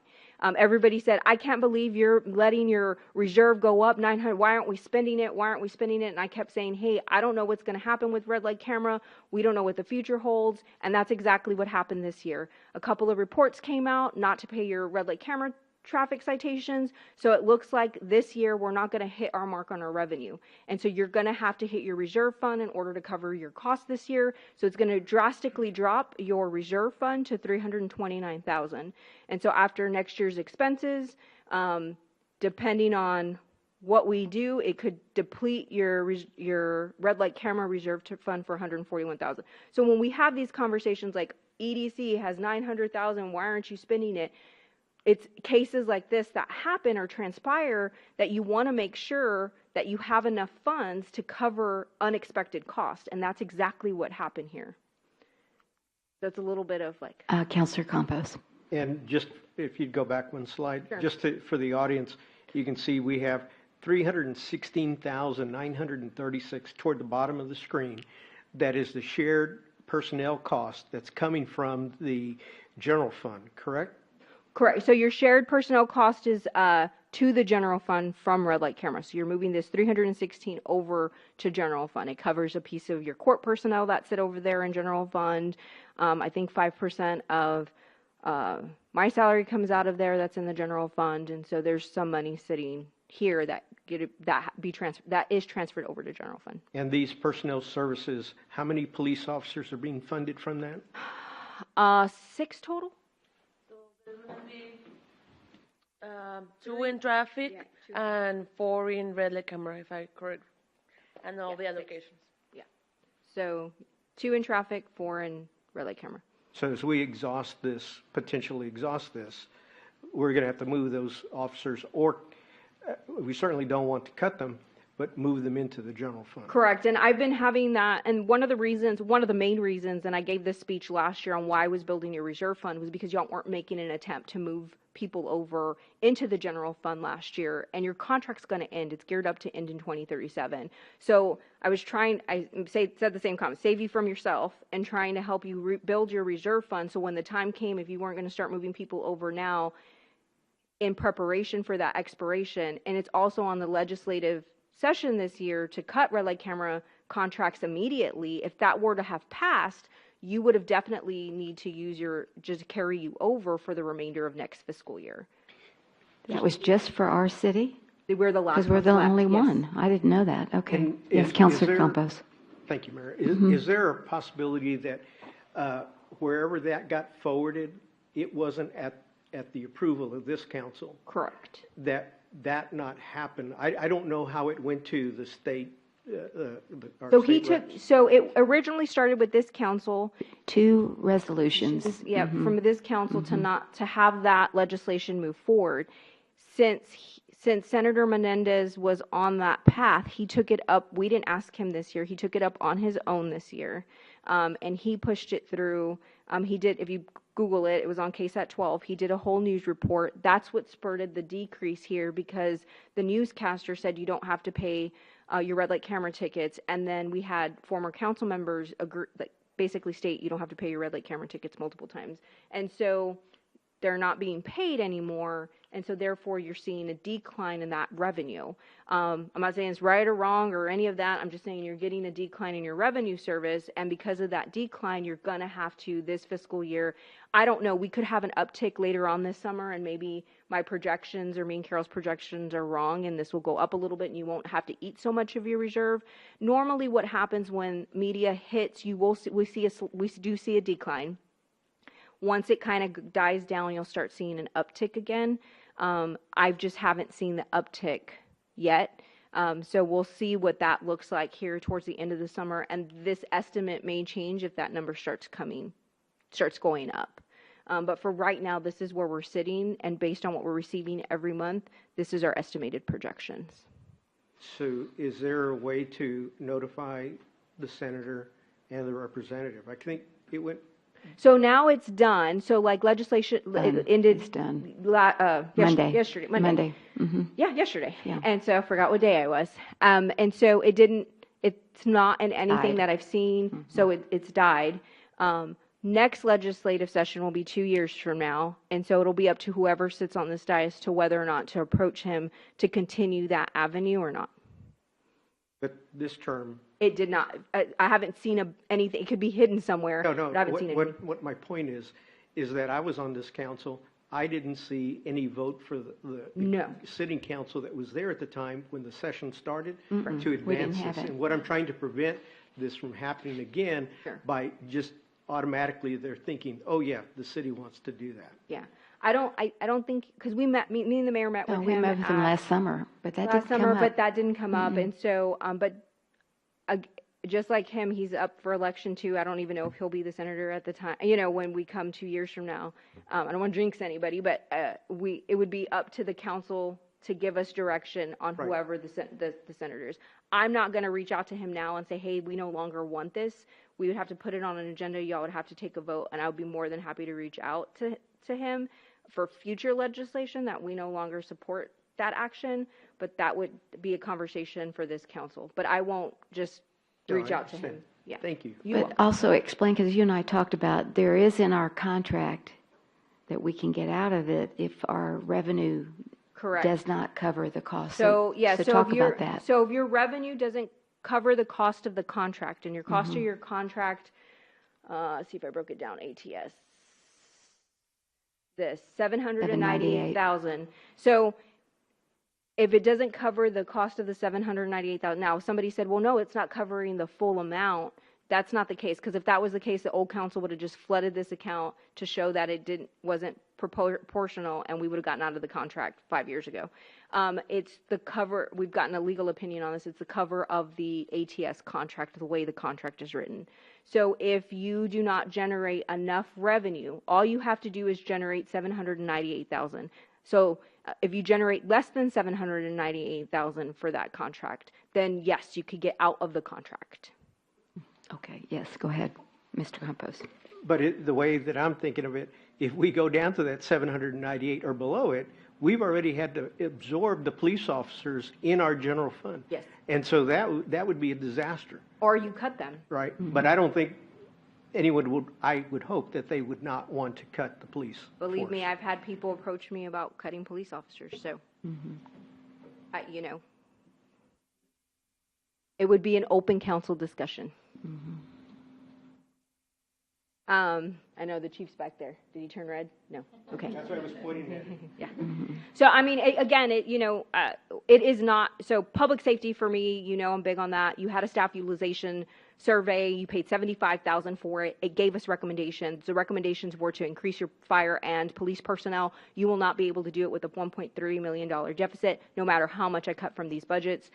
Everybody said, I can't believe you're letting your reserve go up 900. Why aren't we spending it? Why aren't we spending it? And I kept saying, hey, I don't know what's going to happen with red light camera. We don't know what the future holds. And that's exactly what happened this year. A couple of reports came out not to pay your red light camera traffic citations. So it looks like this year we're not going to hit our mark on our revenue. And so you're going to have to hit your reserve fund in order to cover your costs this year. So it's going to drastically drop your reserve fund to $329,000. And so after next year's expenses, depending on what we do, it could deplete your red light camera reserve fund for $141,000. So when we have these conversations like EDC has $900,000, why aren't you spending it? It's cases like this that happen or transpire that you want to make sure that you have enough funds to cover unexpected costs, and that's exactly what happened here. That's a little bit of like... Councilor Campos. And just if you'd go back one slide, Sure. just for the audience, you can see we have 316,936 toward the bottom of the screen. That is the shared personnel cost that's coming from the general fund, correct? Correct. So your shared personnel cost is to the general fund from red light camera. So you're moving this 316 over to general fund. It covers a piece of your court personnel that sit over there in general fund. I think 5% of my salary comes out of there. That's in the general fund, and so there's some money sitting here that is transferred over to general fund. And these personnel services, how many police officers are being funded from that? 6 total. 2 in traffic and 4 in red light camera, if I correct, and all the allocations. Yeah. So 2 in traffic, 4 in red light camera. So as we potentially exhaust this, we're going to have to move those officers, or we certainly don't want to cut them, but move them into the general fund. Correct. And I've been having that, and one of the main reasons, and I gave this speech last year on why I was building your reserve fund, was because y'all weren't making an attempt to move people over into the general fund last year, and your contract's going to end. It's geared up to end in 2037. So I said the same comment, save you from yourself and trying to help you build your reserve fund. So when the time came, if you weren't going to start moving people over now in preparation for that expiration, and it's also on the legislative session this year to cut red light camera contracts immediately. If that were to have passed, you would have definitely need to use just carry you over for the remainder of next fiscal year. That was just for our city? We're the last. Because we're the only one. I didn't know that. Okay. And Yes, Councilor Campos. Thank you, Mayor. Mhm. Is there a possibility that wherever that got forwarded, it wasn't at the approval of this council? Correct. That that not happen? I don't know how it went to the state. Our So he state took, reps. so it originally started with this council. 2 resolutions. Yeah, Mhm. from this council to Mhm. not, to have that legislation move forward. Since Senator Menendez was on that path, he took it up. We didn't ask him this year. He took it up on his own this year. And he pushed it through. He did, if you Google it, it was on KSAT 12. He did a whole news report. That's what spurred the decrease here, because the newscaster said you don't have to pay your red light camera tickets. And then we had former council members agree, that basically state you don't have to pay your red light camera tickets multiple times. And so they're not being paid anymore. And so therefore you're seeing a decline in that revenue. I'm not saying it's right or wrong or any of that. I'm just saying you're getting a decline in your revenue service. And because of that decline, you're going to have to, this fiscal year, I don't know, we could have an uptick later on this summer, and maybe my projections or me and Carol's projections are wrong, and this will go up a little bit and you won't have to eat so much of your reserve. Normally what happens when media hits, we do see a decline. Once it kind of dies down, you'll start seeing an uptick again. I just haven't seen the uptick yet. So we'll see what that looks like here towards the end of the summer. And this estimate may change if that number starts going up. But for right now, this is where we're sitting. And based on what we're receiving every month, this is our estimated projections. So is there a way to notify the senator and the representative? I think it went. So now it's done. So like legislation, it ended. It's done. Monday. Monday. Mm-hmm. Yeah, yesterday. Yeah. And so I forgot what day I was. And so it's not in anything Died. that I've seen. So it's died. Next legislative session will be 2 years from now. And so it'll be up to whoever sits on this dais to whether or not to approach him to continue that avenue or not. But this term. It did not. I haven't seen anything. It could be hidden somewhere. No. But I haven't seen anything. What my point is that I was on this council. I didn't see any vote for the sitting council that was there at the time when the session started to advance this. And what I'm trying to prevent this from happening again by just automatically they're thinking, oh yeah, the city wants to do that. Yeah. I don't think, because we met, me and the mayor met with him. We met with him last summer, but that didn't come up. But that didn't come up. And so, just like him, he's up for election too. I don't even know if he'll be the senator at the time, when we come 2 years from now. I don't want to jinx anybody, but it would be up to the council to give us direction on whoever the senators. I'm not going to reach out to him now and say, hey, we no longer want this. We would have to put it on an agenda. Y'all would have to take a vote, and I would be more than happy to reach out to him for future legislation that we no longer support that action, but that would be a conversation for this council. But I won't just reach out to him. Yeah. Thank you. But also explain, because you and I talked about, there is in our contract that we can get out of it if our revenue does not cover the cost. So talk about that. So if your revenue doesn't cover the cost of the contract, and your cost of your contract, let's see if I broke it down, ATS, this $798,000. So if it doesn't cover the cost of the $798,000, now if somebody said, well, no, it's not covering the full amount. That's not the case, because if that was the case, the old council would have just flooded this account to show that it wasn't proportional, and we would have gotten out of the contract 5 years ago. It's the cover. We've gotten a legal opinion on this. It's the cover of the ATS contract, the way the contract is written. So if you do not generate enough revenue, all you have to do is generate $798,000. So if you generate less than $798,000 for that contract, then yes, you could get out of the contract. Okay, yes, go ahead, Mr. Campos. But the way that I'm thinking of it, if we go down to that 798 or below it, we've already had to absorb the police officers in our general fund. Yes. And so that would be a disaster. Or you cut them. Right. But I don't think anyone I would hope that they would not want to cut the police. Believe me, I've had people approach me about cutting police officers. So, it would be an open council discussion. I know the chief's back there. Did he turn red? No. Okay. That's what I was pointing at. Yeah. So, I mean, again, it is not, so public safety for me, I'm big on that. You had a staff utilization survey, you paid $75,000 for it. It gave us recommendations. The recommendations were to increase your fire and police personnel. You will not be able to do it with a $1.3 million deficit, no matter how much I cut from these budgets.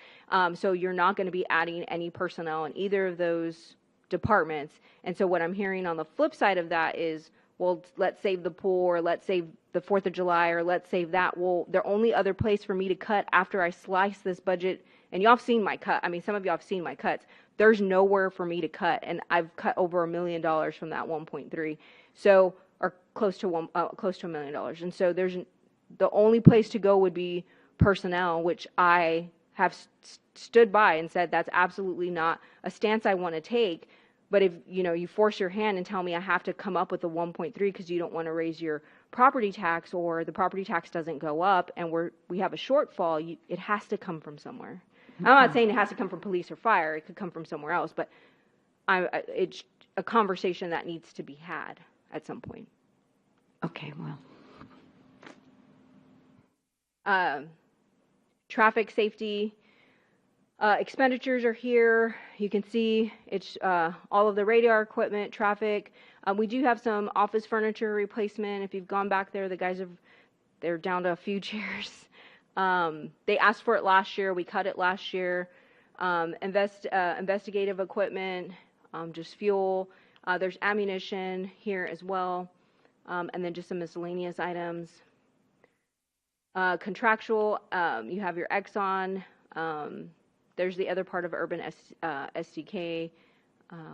So you're not going to be adding any personnel in either of those departments. And so what I'm hearing on the flip side of that is, well, let's save the pool, or let's save the 4th of July, or let's save that. Well, the only other place for me to cut after I slice this budget, and y'all have seen my cut. I mean, some of y'all have seen my cuts. There's nowhere for me to cut, and I've cut over $1 million from that 1.3. So, or close to $1 million. And so the only place to go would be personnel, which I have stood by and said that's absolutely not a stance I want to take. But if you force your hand and tell me I have to come up with a 1.3 because you don't want to raise your property tax, or the property tax doesn't go up and we have a shortfall, it has to come from somewhere. I'm not saying it has to come from police or fire. It could come from somewhere else, but it's a conversation that needs to be had at some point. Okay, well. Traffic safety expenditures are here. You can see it's all of the radar equipment, traffic. We do have some office furniture replacement. If you've gone back there, the guys they're down to a few chairs. They asked for it last year. We cut it last year. Investigative equipment, just fuel. There's ammunition here as well, and then just some miscellaneous items. Contractual, you have your Exxon. There's the other part of Urban SDK.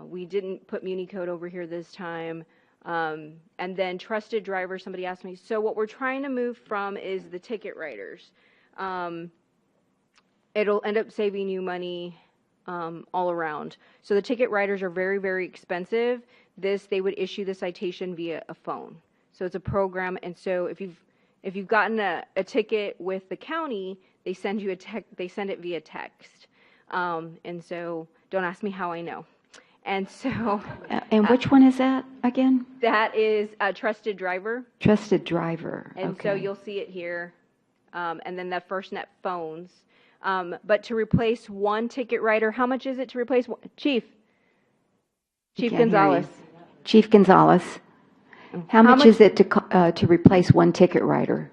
We didn't put MuniCode over here this time. And then trusted driver, somebody asked me. So what we're trying to move from is the ticket writers. It'll end up saving you money all around. So the ticket writers are very, very expensive. They would issue the citation via a phone. So it's a program, and so if you've gotten a ticket with the county, they send you they send it via text. And so don't ask me how I know. And so and which one is that again? That is a trusted driver. Trusted driver. And okay. So you'll see it here. And then the FirstNet phones. But to replace one ticket writer, how much is it to replace one? Chief Gonzalez. Chief Gonzalez. How much is it to replace one ticket writer?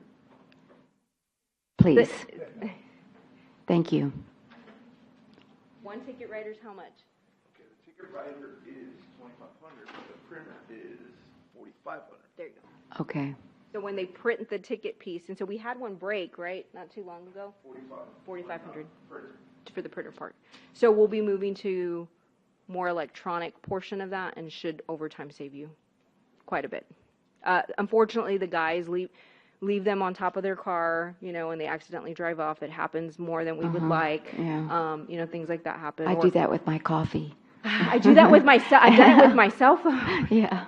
Please. Thank you. One ticket writer is how much? Okay, the ticket writer is $2,500, but the printer is $4,500. There you go. Okay. So when they print the ticket piece, and so we had one break, right, not too long ago? $4,500 for the printer part. So we'll be moving to more electronic portion of that, and should over time save you quite a bit. Unfortunately, the guys leave them on top of their car, and they accidentally drive off. It happens more than we would like. Yeah. Things like that happen. I do that with my coffee. I do that with myself. I've done it with my cell phone. Yeah.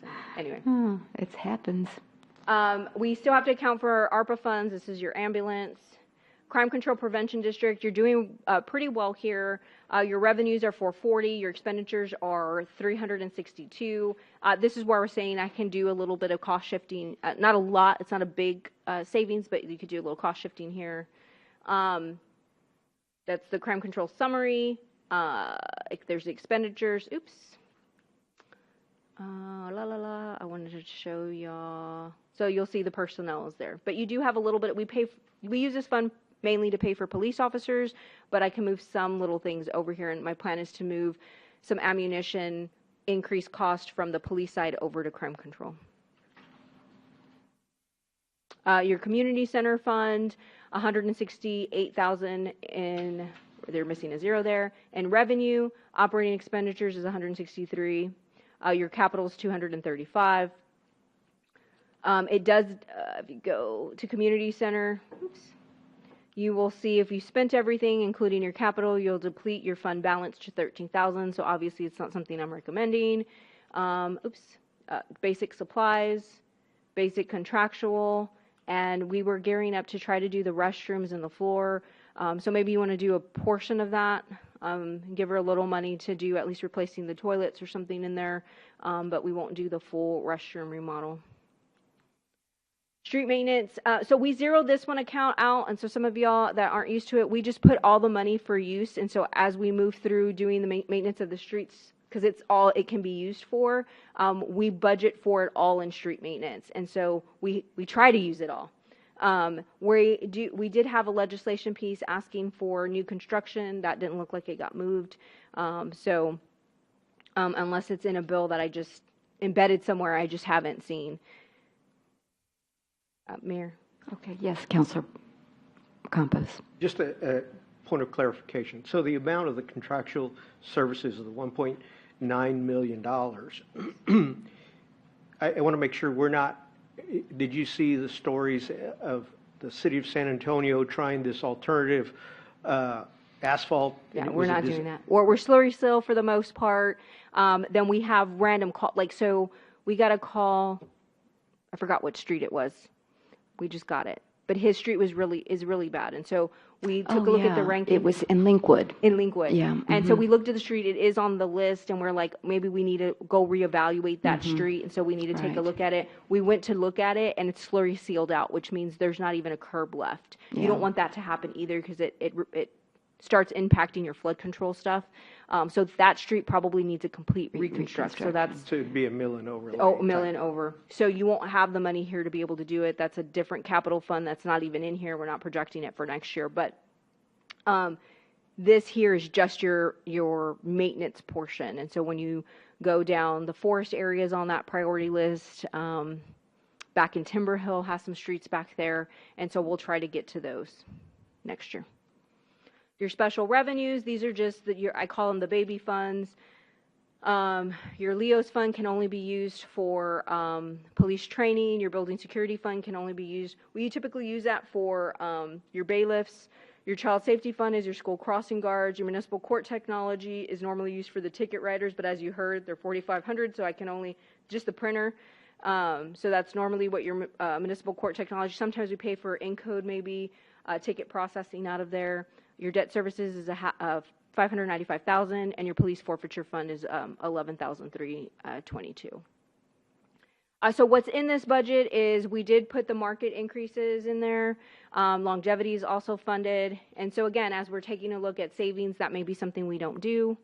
So, anyway. Oh, it happens. We still have to account for ARPA funds. This is your ambulance. Crime Control Prevention District, you're doing pretty well here. Your revenues are 440. Your expenditures are 362. This is where we're saying I can do a little bit of cost shifting. Not a lot. It's not a big savings, but you could do a little cost shifting here. That's the crime control summary. There's the expenditures. Oops. I wanted to show y'all. So you'll see the personnel is there. But you do have a little bit. We use this fund mainly to pay for police officers, but I can move some little things over here, and my plan is to move some ammunition, increased cost from the police side over to crime control. Your community center fund, $168,000 in, they're missing a zero there, and revenue. Operating expenditures is $163,000. Your capital is $235,000. It does, if you go to community center, oops, you will see if you spent everything, including your capital, you'll deplete your fund balance to $13,000. So obviously, it's not something I'm recommending. Basic supplies, basic contractual, and we were gearing up to try to do the restrooms and the floor. So maybe you want to do a portion of that. give her a little money to do at least replacing the toilets or something in there, but we won't do the full restroom remodel. Street maintenance. So we zeroed this one account out, and so some of y'all that aren't used to it, we just put all the money for use. And so as we move through doing the maintenance of the streets, because it's all it can be used for, we budget for it all in street maintenance, and so we try to use it all. We did have a legislation piece asking for new construction that didn't look like it got moved. So unless it's in a bill that I just embedded somewhere, I just haven't seen. Mayor. Okay, yes, Councilor Campos. Just a point of clarification. So the amount of the contractual services of the $1.9 million, I want to make sure we're not, did you see the stories of the city of San Antonio trying this alternative asphalt? Yeah, we're not doing that. We're slurry seal for the most part. Then we have random call, so we got a call, I forgot what street it was. We just got it. But his street is really bad. And so we took a look at the ranking. It was in Linkwood. In Linkwood. Yeah. And so we looked at the street. It is on the list, and we're like, maybe we need to go reevaluate that street. And so we need to take a look at it. We went to look at it, and it's slurry sealed out, which means there's not even a curb left. Yeah. You don't want that to happen either, because it starts impacting your flood control stuff. So that street probably needs a complete reconstruction. So that's to be a mill and over. a mill and over. So you won't have the money here to be able to do it. That's a different capital fund that's not even in here. We're not projecting it for next year. But this here is just your maintenance portion. And so when you go down, the forest areas on that priority list, back in Timber Hill has some streets back there. And so we'll try to get to those next year. Your special revenues, these are just I call them the baby funds. Your LEOS fund can only be used for police training. Your building security fund can only be used. We typically use that for your bailiffs. Your child safety fund is your school crossing guards. Your municipal court technology is normally used for the ticket writers, but as you heard, they're $4,500, so I can only just the printer. So that's normally what your municipal court technology. Sometimes we pay for Encode, maybe ticket processing out of there. Your debt services is $595,000, and your police forfeiture fund is $11,322. So what's in this budget is we did put the market increases in there. Longevity is also funded, and so again, as we're taking a look at savings, that may be something we don't do.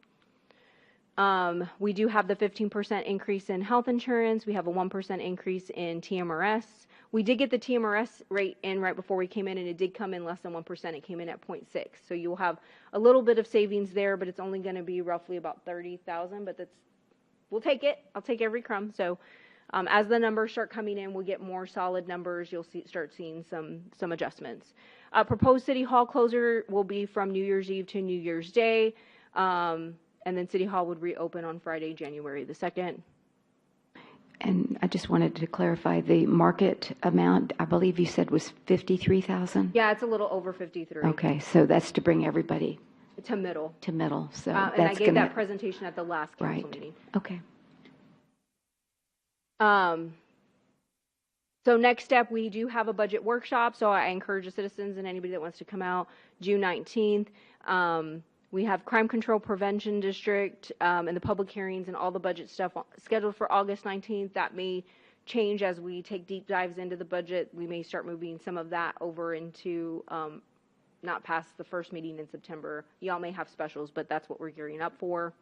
We do have the 15% increase in health insurance. We have a 1% increase in TMRS. We did get the TMRS rate in right before we came in, and it did come in less than 1%. It came in at 0.6. So you'll have a little bit of savings there, but it's only going to be roughly about $30,000. But we'll take it. I'll take every crumb. So as the numbers start coming in, we'll get more solid numbers. You'll start seeing some adjustments. Proposed City Hall closure will be from New Year's Eve to New Year's Day, and then City Hall would reopen on Friday, January the 2nd. And I just wanted to clarify the market amount. I believe you said was 53,000. Yeah, it's a little over 53. Okay, so that's to bring everybody to middle. To middle. So and that's I gave that presentation at the last council meeting. Okay. So next step, we do have a budget workshop. So I encourage the citizens and anybody that wants to come out June 19th. We have Crime Control Prevention District and the public hearings and all the budget stuff scheduled for August 19th. That may change as we take deep dives into the budget. We may start moving some of that over into not past the first meeting in September. Y'all may have specials, but that's what we're gearing up for.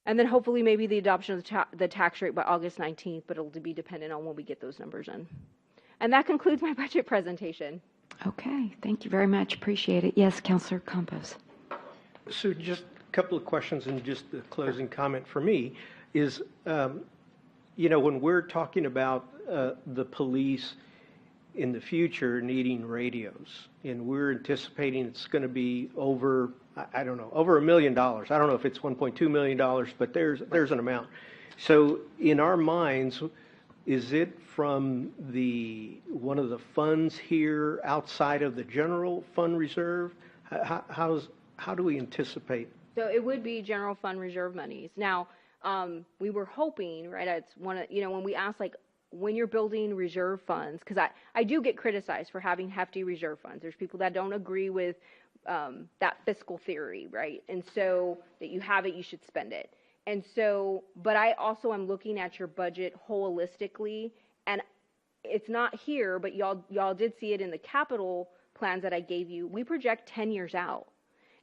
And then hopefully maybe the adoption of the tax rate by August 19th, but it'll be dependent on when we get those numbers in. And that concludes my budget presentation. Okay, thank you very much. Appreciate it. Yes, Councilor Campos. So just a couple of questions and just the closing comment for me is, when we're talking about the police in the future needing radios, and we're anticipating it's going to be over, I don't know, over $1 million. I don't know if it's $1.2 million, but there's an amount. So in our minds, is it from one of the funds here outside of the general fund reserve? How do we anticipate? So it would be general fund reserve monies. Now, we were hoping, right? It's when we ask when you're building reserve funds, because I do get criticized for having hefty reserve funds. There's people that don't agree with that fiscal theory, right? And so that you have it, you should spend it. And so, but I also am looking at your budget holistically, and it's not here, but y'all did see it in the capital plans that I gave you. We project 10 years out.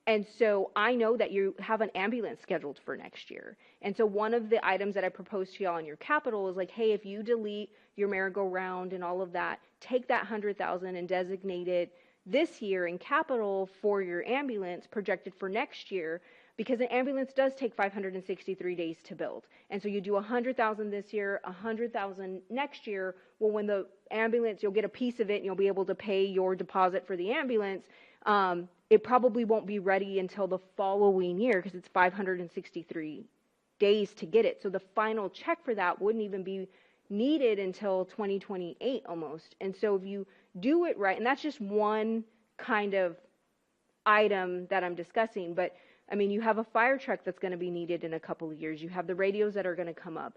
And so I know that you have an ambulance scheduled for next year. And so one of the items that I proposed to y'all in your capital is like, hey, if you delete your merry-go-round and all of that, take that $100,000 and designate it this year in capital for your ambulance projected for next year, because an ambulance does take 563 days to build. And so you do 100,000 this year, 100,000 next year. Well, when the ambulance, you'll get a piece of it and you'll be able to pay your deposit for the ambulance. It probably won't be ready until the following year because it's 563 days to get it. So the final check for that wouldn't even be needed until 2028 almost. And so if you do it right, and that's just one kind of item that I'm discussing, but I mean, you have a fire truck that's going to be needed in a couple of years. You have the radios that are going to come up.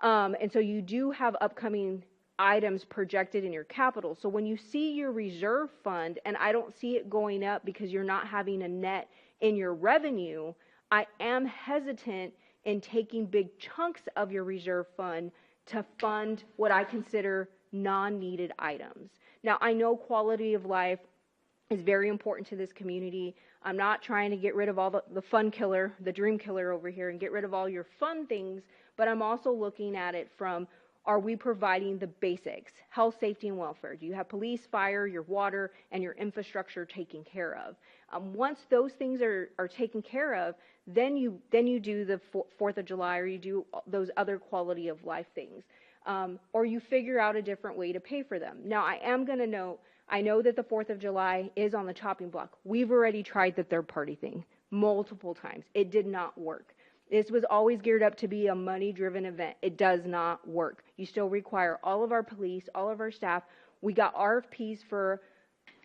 And so you do have upcoming items projected in your capital. So when you see your reserve fund, and I don't see it going up because you're not having a net in your revenue, I am hesitant in taking big chunks of your reserve fund to fund what I consider non-needed items. Now, I know quality of life is very important to this community. I'm not trying to get rid of all the fun killer, the dream killer over here, and get rid of all your fun things, but I'm also looking at it from, are we providing the basics, health, safety, and welfare? Do you have police, fire, your water, and your infrastructure taken care of? Once those things are taken care of, then you do the 4th of July, or you do those other quality of life things. Or you figure out a different way to pay for them. Now, I am going to note, I know that the 4th of July is on the chopping block. We've already tried the third-party thing multiple times. It did not work. This was always geared up to be a money-driven event. It does not work. You still require all of our police, all of our staff. We got RFPs for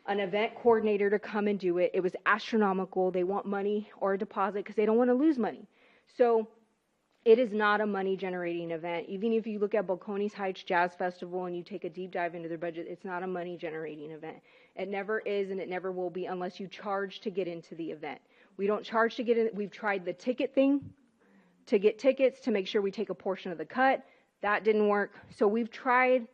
an event coordinator to come and do it. It was astronomical. They want money or a deposit because they don't want to lose money. So it is not a money-generating event. Even if you look at Balcones Heights Jazz Festival and you take a deep dive into their budget, it's not a money-generating event. It never is, and it never will be unless you charge to get into the event. We don't charge to get in. We've tried the ticket thing to get tickets to make sure we take a portion of the cut. That didn't work. So we've tried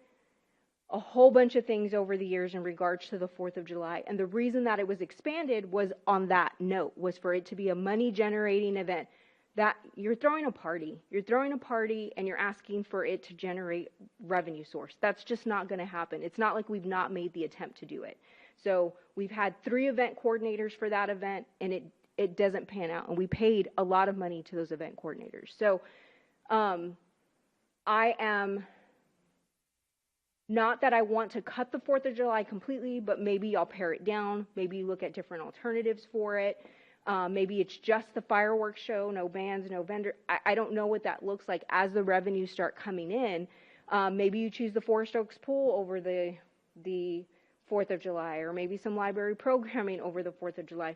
a whole bunch of things over the years in regards to the 4th of July. And the reason that it was expanded was on that note, was for it to be a money-generating event. That you're throwing a party. You're throwing a party and you're asking for it to generate revenue source. That's just not going to happen. It's not like we've not made the attempt to do it. So we've had 3 event coordinators for that event, and it doesn't pan out. And we paid a lot of money to those event coordinators. So I am not that I want to cut the 4th of July completely, but maybe I'll pare it down. Maybe you look at different alternatives for it. Maybe it's just the fireworks show, no bands, no vendor. I don't know what that looks like as the revenues start coming in. Maybe you choose the Forest Oaks pool over the 4th of July, or maybe some library programming over the 4th of July.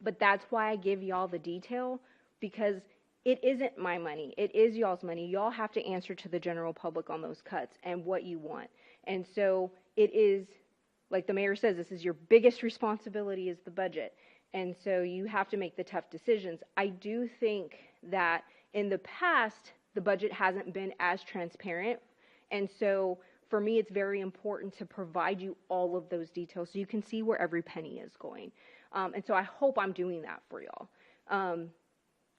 But that's why I give y'all the detail, because it isn't my money. It is y'all's money. Y'all have to answer to the general public on those cuts and what you want. And so it is, like the mayor says, this is your biggest responsibility is the budget. And so you have to make the tough decisions. I do think that in the past, the budget hasn't been as transparent. And so for me, it's very important to provide you all of those details so you can see where every penny is going. And so I hope I'm doing that for y'all.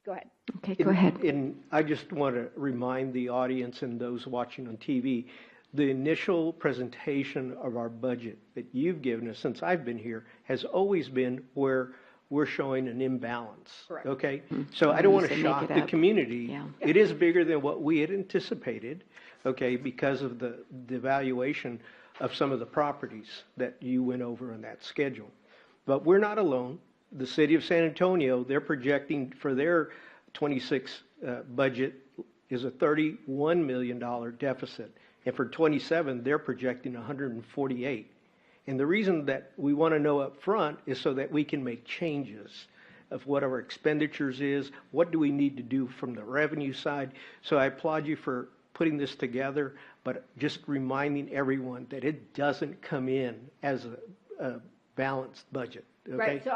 Go ahead. Okay, go ahead. And I just want to remind the audience and those watching on TV, the initial presentation of our budget that you've given us since I've been here has always been where we're showing an imbalance. Correct. Okay? So I don't want to shock the community. Yeah. It is bigger than what we had anticipated, okay, because of the valuation of some of the properties that you went over on that schedule. But we're not alone. The city of San Antonio, they're projecting for their 26 budget is a $31 million deficit. And for 27, they're projecting 148. And the reason that we want to know up front is so that we can make changes of what our expenditures is, what do we need to do from the revenue side. So I applaud you for putting this together, but just reminding everyone that it doesn't come in as a balanced budget, okay? Right, so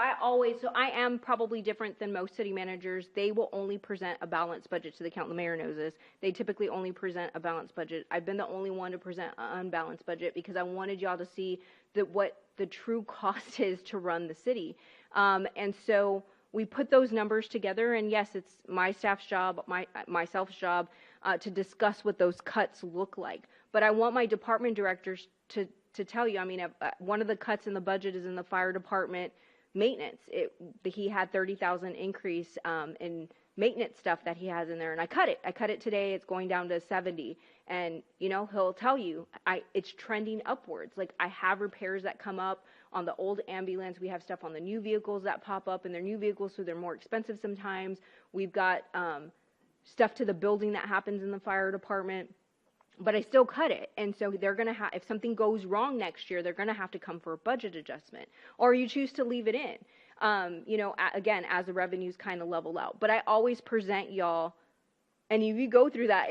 I am probably different than most city managers. They will only present a balanced budget to the council. The mayor knows this. They typically only present a balanced budget. I've been the only one to present an unbalanced budget because I wanted y'all to see what the true cost is to run the city. And so we put those numbers together, and yes, it's my staff's job, myself's job, to discuss what those cuts look like. But I want my department directors to tell you, I mean, one of the cuts in the budget is in the fire department maintenance. He had 30,000 increase in maintenance stuff that he has in there, and I cut it today. It's going down to 70, and he'll tell you it's trending upwards. Like, I have repairs that come up on the old ambulance. We have stuff on the new vehicles that pop up, and they're new vehicles, so they're more expensive sometimes. We've got stuff to the building that happens in the fire department. But I still cut it, and so they're going to have, if something goes wrong next year, they're going to have to come for a budget adjustment, or you choose to leave it in, again, as the revenues kind of level out. But I always present y'all, and if you go through that,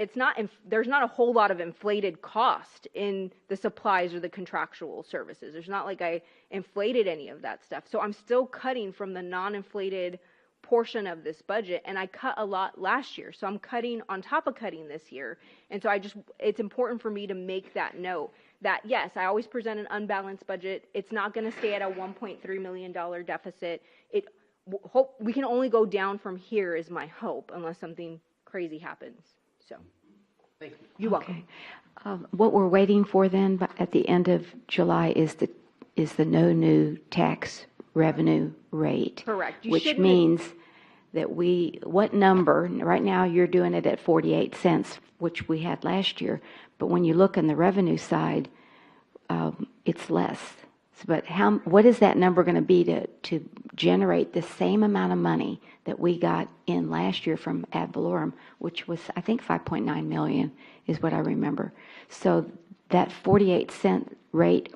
there's not a whole lot of inflated cost in the supplies or the contractual services. There's not like I inflated any of that stuff. So I'm still cutting from the non-inflated portion of this budget, and I cut a lot last year, so I'm cutting on top of cutting this year. And so it's important for me to make that note that yes, I always present an unbalanced budget. It's not going to stay at a $1.3 million deficit. We can only go down from here is my hope, unless something crazy happens. So thank you. You're welcome. What we're waiting for then at the end of July is the no new tax revenue rate. Correct. Which means that what number, right now you're doing it at 48 cents, which we had last year, but when you look on the revenue side, it's less. But what is that number going to be to generate the same amount of money that we got in last year from ad valorem, which was, I think, 5.9 million is what I remember. So that 48 cent rate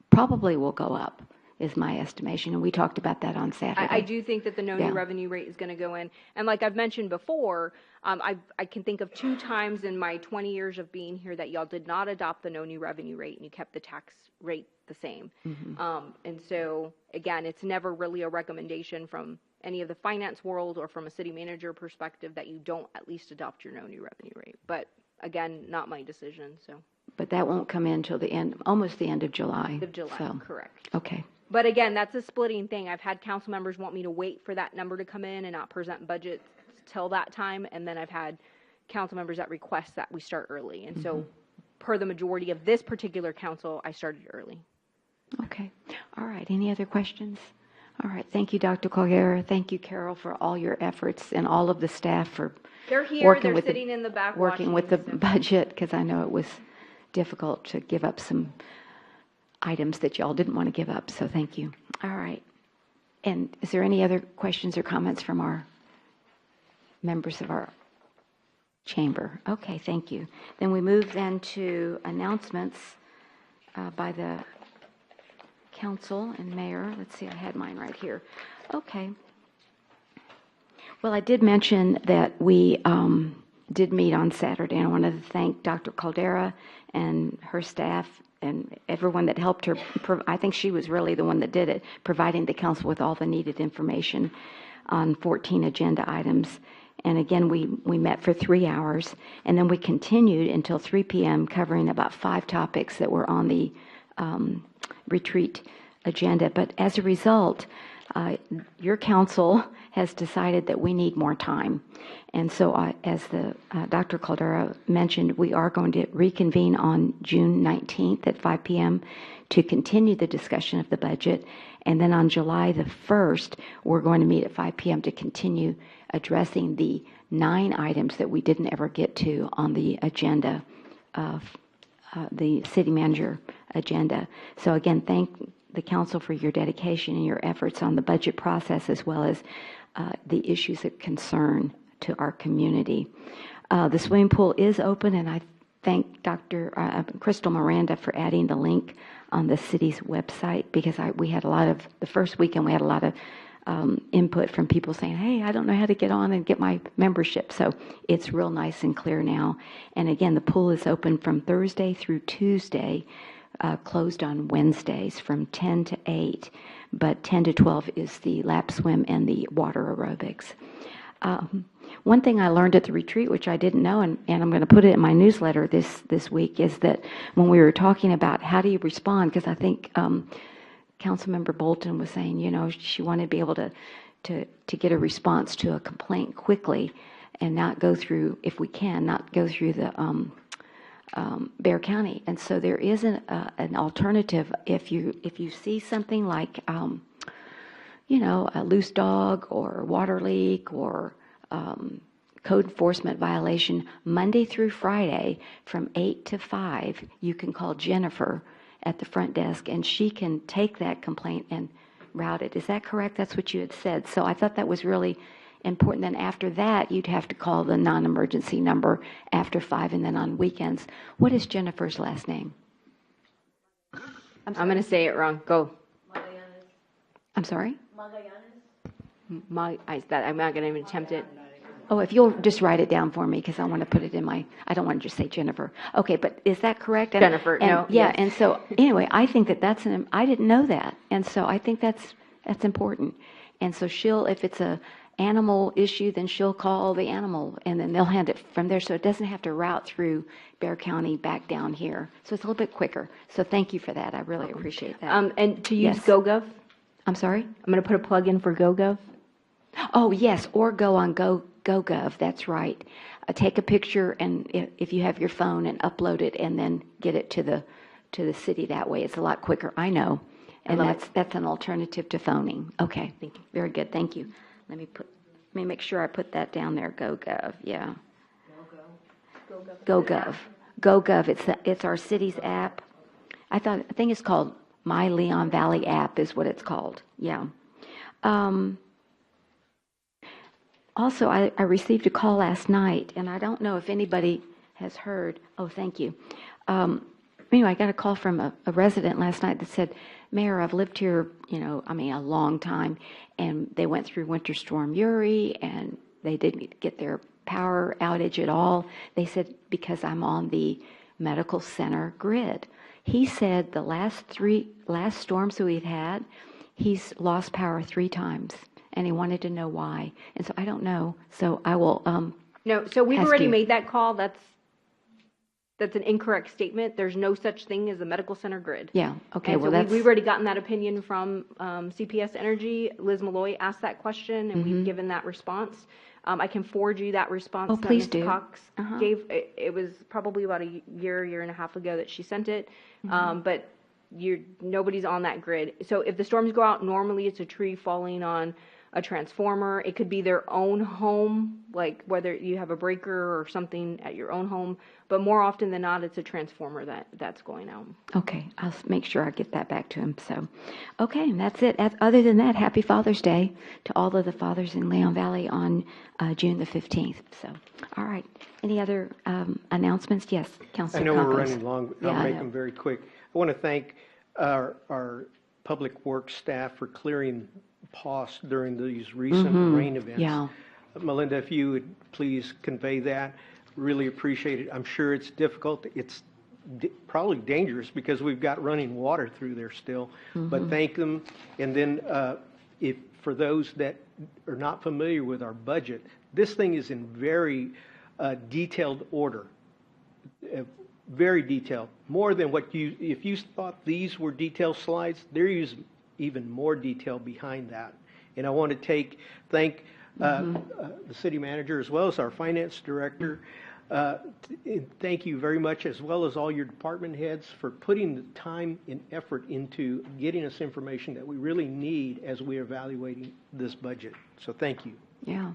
probably will go up, is my estimation, and we talked about that on Saturday. I do think that the no new revenue rate is going to go in, and like I've mentioned before, I can think of 2 times in my 20 years of being here that y'all did not adopt the no new revenue rate, and you kept the tax rate the same. Mm-hmm. And so again, it's never really a recommendation from any of the finance world or from a city manager perspective that you don't at least adopt your no new revenue rate. But again, not my decision. So. But that won't come in till almost the end of July. End of July, so. Correct. Okay. But again, that's a splitting thing. I've had council members want me to wait for that number to come in and not present budgets till that time. And then I've had council members that request that we start early. And so per the majority of this particular council, I started early. Okay. All right. Any other questions? All right. Thank you, Dr. Colguera. Thank you, Carol, for all your efforts, and all of the staff for they're here. They're sitting in the back working with the budget, because I know it was difficult to give up some items that y'all didn't want to give up. So thank you. All right. And is there any other questions or comments from our members of our chamber? Okay. Thank you. Then we move then to announcements by the council and mayor. Let's see, I had mine right here. Okay. Well, I did mention that we did meet on Saturday, and I wanted to thank Dr. Caldera and her staff and everyone that helped her. I think she was really the one that did it, providing the council with all the needed information on 14 agenda items. And again, we met for 3 hours, and then we continued until 3 p.m. covering about 5 topics that were on the retreat agenda. But as a result, your council has decided that we need more time. And so as Dr. Caldera mentioned, we are going to reconvene on June 19th at 5 p.m. to continue the discussion of the budget. And then on July the 1st, we're going to meet at 5 p.m. to continue addressing the 9 items that we didn't ever get to on the agenda of the city manager agenda. So again, thank the council for your dedication and your efforts on the budget process, as well as the issues of concern to our community. The swimming pool is open, and I thank Dr. Crystal Miranda for adding the link on the city's website, because we had the first weekend we had a lot of input from people saying, hey, I don't know how to get on and get my membership. So it's real nice and clear now. And again, the pool is open from Thursday through Tuesday closed on Wednesdays from 10 to 8, but 10 to 12 is the lap swim and the water aerobics. One thing I learned at the retreat, which I didn't know, and I'm going to put it in my newsletter this week, is that when we were talking about how do you respond, because I think Councilmember Bolton was saying, you know, she wanted to be able to get a response to a complaint quickly and not go through, if we can, not go through the Bexar County. And so there is an alternative. If you see something like, you know, a loose dog or water leak or code enforcement violation, Monday through Friday from 8 to 5, you can call Jennifer at the front desk, and she can take that complaint and route it. Is that correct? That's what you had said. So I thought that was really important. Then after that, you'd have to call the non-emergency number after 5, and then on weekends. What is Jennifer's last name? I'm going to say it wrong. Go. I'm sorry? I'm not going to even attempt it. Oh, if you'll just write it down for me, because I want to put it in my, I don't want to just say Jennifer. Okay, but is that correct? Jennifer, no. Yeah, yes. and so anyway, I think that's I didn't know that. And so I think that's important. And so she'll, if it's a animal issue, then she'll call the animal, and then they'll hand it from there, so it doesn't have to route through Bexar County back down here. So it's a little bit quicker. So thank you for that. I really appreciate that. And to use Yes. GoGov, I'm sorry? I'm going to put a plug in for GoGov. Oh, yes, or go on GoGov, that's right. Take a picture, and if you have your phone, and upload it, and then get it to the city that way. It's a lot quicker, I know. And that's an alternative to phoning. Okay, thank you. Very good, thank you. Let me make sure I put that down there, GoGov, yeah. GoGov. GoGov, it's our city's app. I think it's called My Leon Valley app is what it's called, yeah. Also, I received a call last night, and I don't know if anybody has heard. Oh, thank you. Anyway, I got a call from a resident last night that said, Mayor, I've lived here, a long time, and they went through Winter Storm Uri, and they didn't get their power outage at all. They said, because I'm on the medical center grid. He said the last storms that we've had, he's lost power 3 times. And he wanted to know why. And so I don't know. So I will No, so we've already you. made that call. That's an incorrect statement. There's no such thing as a medical center grid. Yeah, okay, And well, so that's... we've already gotten that opinion from CPS Energy. Liz Malloy asked that question, and we've given that response. I can forward you that response Oh, that please Ms. do. Cox Uh-huh. gave. It was probably about a year and a half ago that she sent it. But nobody's on that grid. So if the storms go out, normally it's a tree falling on a transformer. It could be their own home, like whether you have a breaker or something at your own home, but more often than not, it's a transformer that's going out. Okay, I'll make sure I get that back to him. So, okay, and that's it. Other than that, happy Father's Day to all of the fathers in Leon Valley on June the 15th. So, all right. Any other announcements? Yes, Councilor I know Campos. we're running long. Yeah, I'll I make know. them very quick. I want to thank our public works staff for clearing POS during these recent rain events. Yeah. Melinda, if you would please convey that, really appreciate it. I'm sure it's difficult. It's probably dangerous because we've got running water through there still, but thank them. And then if for those that are not familiar with our budget, this thing is in very detailed order. Very detailed, more than if you thought these were detailed slides, there's even more detail behind that. And I want to thank the city manager as well as our finance director. Thank you very much, as well as all your department heads, for putting the time and effort into getting us information that we really need as we're evaluating this budget. So thank you. Yeah.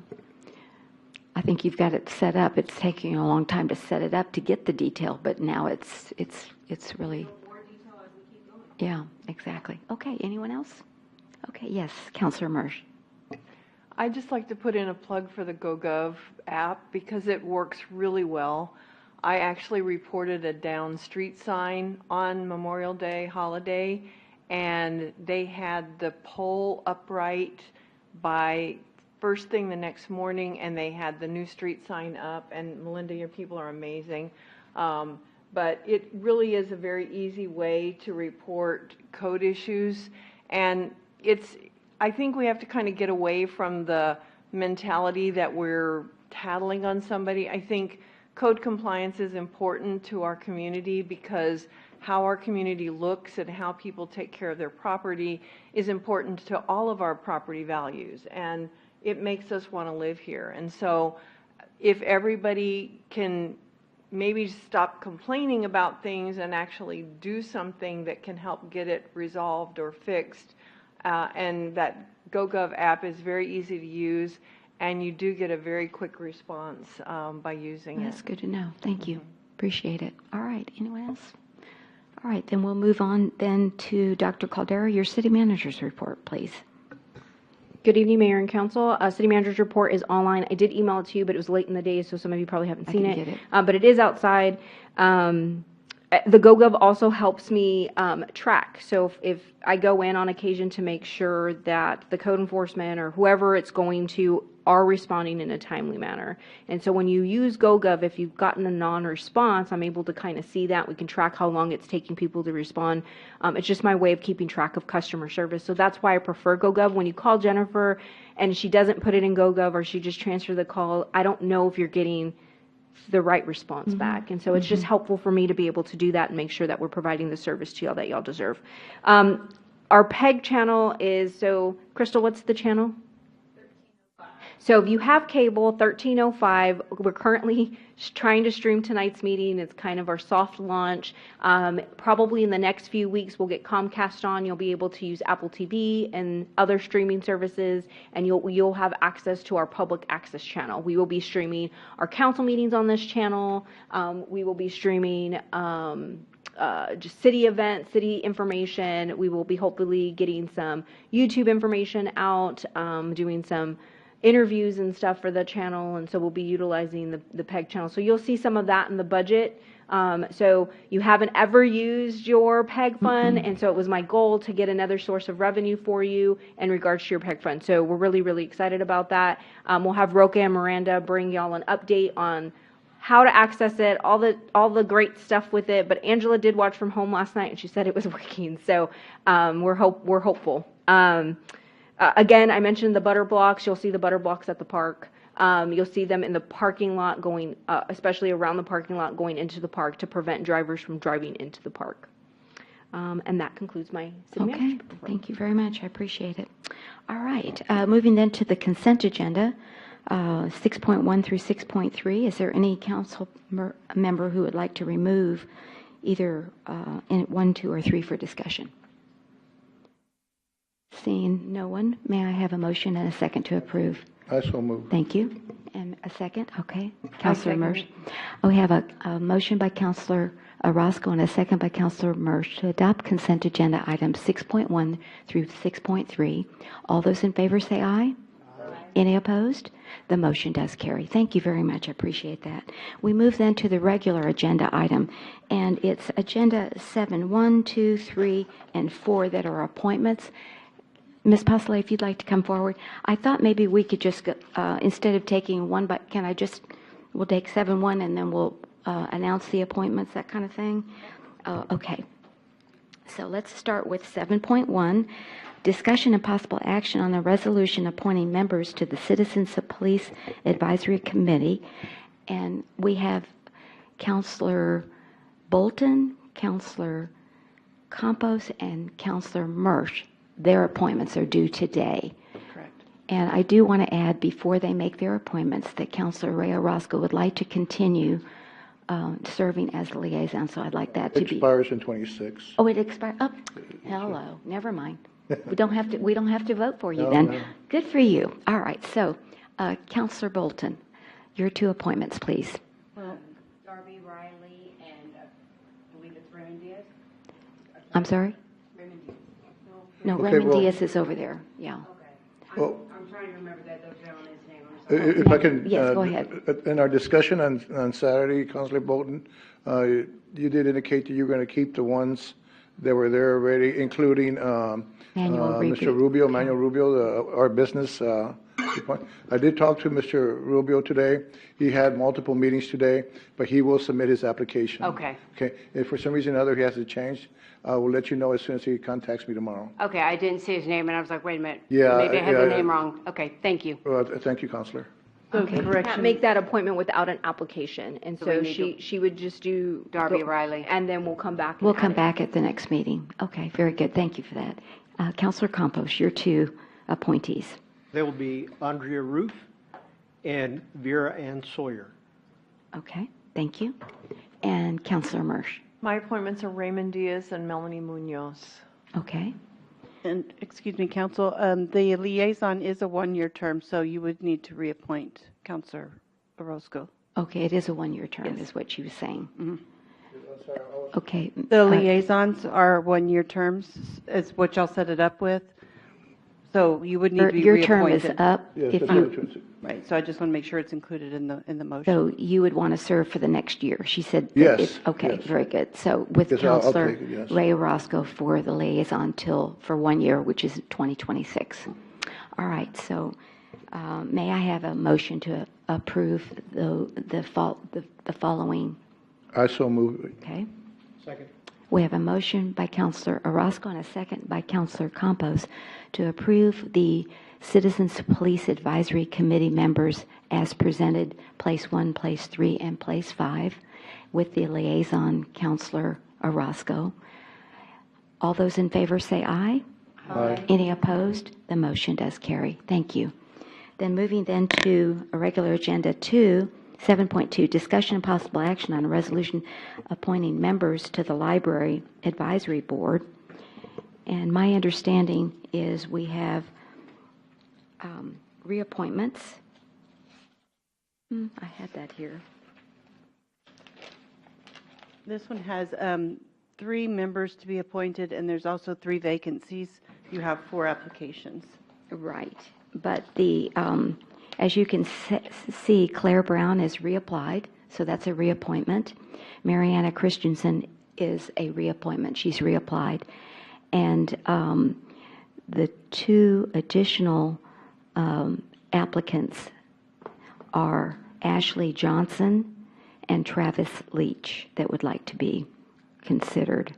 I think you've got it set up. It's taking a long time to set it up to get the detail, but now it's really... Yeah, exactly. Okay, anyone else? Okay, yes, Councilor Mersch. I'd just like to put in a plug for the GoGov app because it works really well. I actually reported a down street sign on Memorial Day holiday, and they had the pole upright by first thing the next morning, and they had the new street sign up. And Melinda, your people are amazing. but it really is a very easy way to report code issues. And I think we have to kind of get away from the mentality that we're tattling on somebody. I think code compliance is important to our community because how our community looks and how people take care of their property is important to all of our property values, and it makes us want to live here. And so if everybody can maybe stop complaining about things and actually do something that can help get it resolved or fixed, and that GoGov app is very easy to use, and you do get a very quick response by using it. That's good to know. Thank you. Appreciate it. All right. Anyone else? All right. Then we'll move on then to Dr. Caldera, your city manager's report, please. Good evening, Mayor and Council. City Manager's report is online. I did email it to you, but it was late in the day, so some of you probably haven't seen it. But it is outside. The GoGov also helps me track. So if I go in on occasion to make sure that the code enforcement or whoever it's going to are responding in a timely manner. And so when you use GoGov, if you've gotten a non-response, I'm able to kind of see that. We can track how long it's taking people to respond. It's just my way of keeping track of customer service. So that's why I prefer GoGov. When you call Jennifer and she doesn't put it in GoGov or she just transfers the call, I don't know if you're getting the right response back. And so it's just helpful for me to be able to do that and make sure that we're providing the service to y'all that y'all deserve. Our PEG channel is, so Crystal, what's the channel? So if you have cable, 1305, we're currently trying to stream tonight's meeting. It's kind of our soft launch. Probably in the next few weeks, we'll get Comcast on. You'll be able to use Apple TV and other streaming services, and you'll have access to our public access channel. We will be streaming our council meetings on this channel. We will be streaming just city events, city information. We will be hopefully getting some YouTube information out, doing some interviews and stuff for the channel, and so we'll be utilizing the PEG channel. So you'll see some of that in the budget. So you haven't ever used your PEG fund, and so it was my goal to get another source of revenue for you in regards to your PEG fund. So we're really, really excited about that. We'll have Roca and Miranda bring y'all an update on how to access it, all the great stuff with it. But Angela did watch from home last night, and she said it was working. So we're hopeful. Again, I mentioned the butter blocks. You'll see the butter blocks at the park. You'll see them in the parking lot going, especially around the parking lot going into the park to prevent drivers from driving into the park. And that concludes my city manager's report. Thank you very much. I appreciate it. All right. Moving then to the consent agenda, 6.1 through 6.3. Is there any council member who would like to remove either in 1, 2, or 3 for discussion? Seeing no one, may I have a motion and a second to approve? I so move. Thank you. And a second? Okay. Councilor Mersch. We have a motion by Councilor Roscoe and a second by Councilor Mersch to adopt consent agenda items 6.1 through 6.3. All those in favor say aye. Any opposed? The motion does carry. Thank you very much. I appreciate that. We move then to the regular agenda item, and it's agenda 7, 1, 2, 3, and 4 that are appointments. Ms. Pusley, if you'd like to come forward. I thought maybe we could just, instead of taking one, but we'll take 7-1 and then we'll announce the appointments, that kind of thing? Okay. So let's start with 7.1, discussion and possible action on the resolution appointing members to the Citizens Police Advisory Committee. And we have Councilor Bolton, Councilor Campos, and Councilor Mersch. Their appointments are due today. Correct. And I do want to add, before they make their appointments, that Councilor Ray Orozco would like to continue serving as the liaison, so I'd like that to be. Expires in 26. Oh, it expires. Oh, hello. Never mind. We don't have to vote for you then. No. Good for you. All right. So, Councilor Bolton, your 2 appointments, please. Well, Darby Riley and I believe it's Raymond Diaz. I'm sorry? Raymond Diaz. No, Okay, Raymond well, Diaz is over there. Yeah. Okay. Well, I'm trying to remember that gentleman's name. if I can, Yes, go ahead. In our discussion on Saturday, Councilor Bolton, you did indicate that you're going to keep the ones that were there already, including Mr. Rubio, Manuel Rubio, our business I did talk to Mr. Rubio today. He had multiple meetings today, but he will submit his application. Okay. Okay, if for some reason or other he has to change, I will let you know as soon as he contacts me tomorrow. Okay, I didn't see his name, and I was like, wait a minute. Yeah, Maybe I had the yeah. name wrong. Okay, thank you. Thank you, Counselor. Okay, you can't make that appointment without an application, and So we so need she would just do. Darby Riley. And then we'll come back. and We'll add come it. back at the next meeting. Okay, very good. Thank you for that. Counselor Campos, your two appointees. They will be Andrea Roof and Vera Ann Sawyer. Okay, thank you. And Counselor Mersch. My appointments are Raymond Diaz and Melanie Munoz. Okay. And, excuse me, Counsel, the liaison is a one-year term, so you would need to reappoint Counselor Orozco. Okay, it is a one-year term, is what she was saying. Okay. The liaisons are one-year terms, is what y'all set it up with. So you would need to be Your reappointed. term is up. If you, Right, so I just want to make sure it's included in the motion. so you would want to serve for the next year. She said. that Yes, if- Okay, yes. very good. So with Yes, I'll Counselor take it, yes. Ray Orozco for the liaison for 1 year, which is 2026. All right, so may I have a motion to approve the following? I so move. Okay. Second. We have a motion by Counselor Orozco and a second by Counselor Campos to approve the Citizens Police Advisory Committee members as presented, place 1, place 3, and place 5, with the liaison, Counselor Orozco. All those in favor say aye. Aye. Any opposed? The motion does carry. Thank you. Then moving then to a regular agenda 7.2, discussion and possible action on a resolution appointing members to the Library Advisory Board. And my understanding is we have reappointments. I had that here. This one has 3 members to be appointed, and there's also 3 vacancies. You have 4 applications. Right. But as you can see, Claire Brown is reapplied, so that's a reappointment. Mariana Christensen is a reappointment. She's reapplied. And the 2 additional applicants are Ashley Johnson and Travis Leach that would like to be considered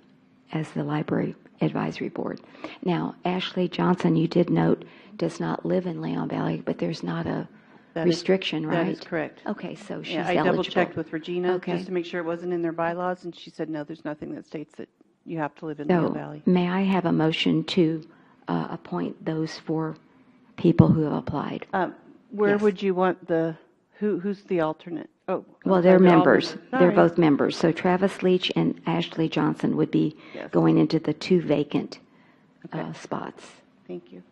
as the Library Advisory Board. Now, Ashley Johnson, you did note, does not live in Leon Valley, but there's not a restriction, right? That is correct. Okay, so she's Yeah, I eligible. double-checked with Regina Okay. just to make sure it wasn't in their bylaws, and she said, no, there's nothing that states that you have to live in Leon So, Valley. may I have a motion to appoint those 4 people who have applied? Where Yes. would you want who's the alternate? Oh, I'm Well, sorry, they're all members. members. They're Sorry. both members. So Travis Leach and Ashley Johnson would be going into the 2 vacant spots. Thank you.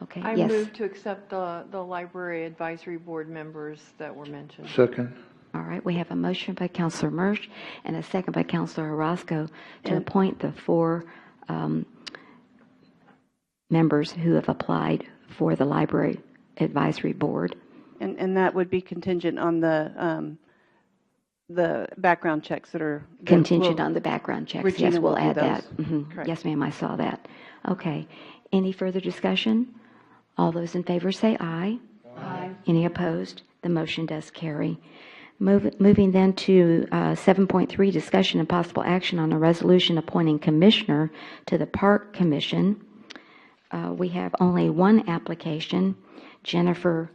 Okay, I yes. move to accept the Library Advisory Board members that were mentioned. Second. All right, we have a motion by Counselor Mersch and a second by Counselor Orozco to appoint the 4 members who have applied for the Library Advisory Board. And that would be contingent on the background checks that are. Contingent on the background checks. Regina Yes, we'll will do add that. those. Mhm. Correct. Yes, ma'am, I saw that. Okay. Any further discussion? All those in favor say aye. Aye. Any opposed? The motion does carry. Moving then to 7.3, discussion and possible action on a resolution appointing commissioner to the Park Commission. We have only 1 application, Jennifer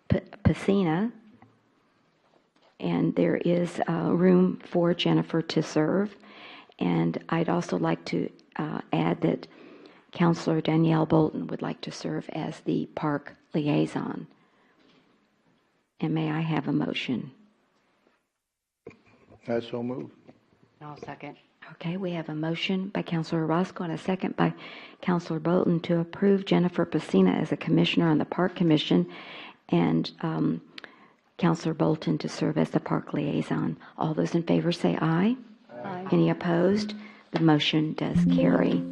Pacina, and there is room for Jennifer to serve. And I'd also like to add that Counselor Danielle Bolton would like to serve as the park liaison. And may I have a motion? I so move. I'll second. Okay, we have a motion by Counselor Orozco and a second by Counselor Bolton to approve Jennifer Pacina as a commissioner on the Park Commission and Counselor Bolton to serve as the park liaison. All those in favor say aye. Aye. Any opposed? The motion does carry.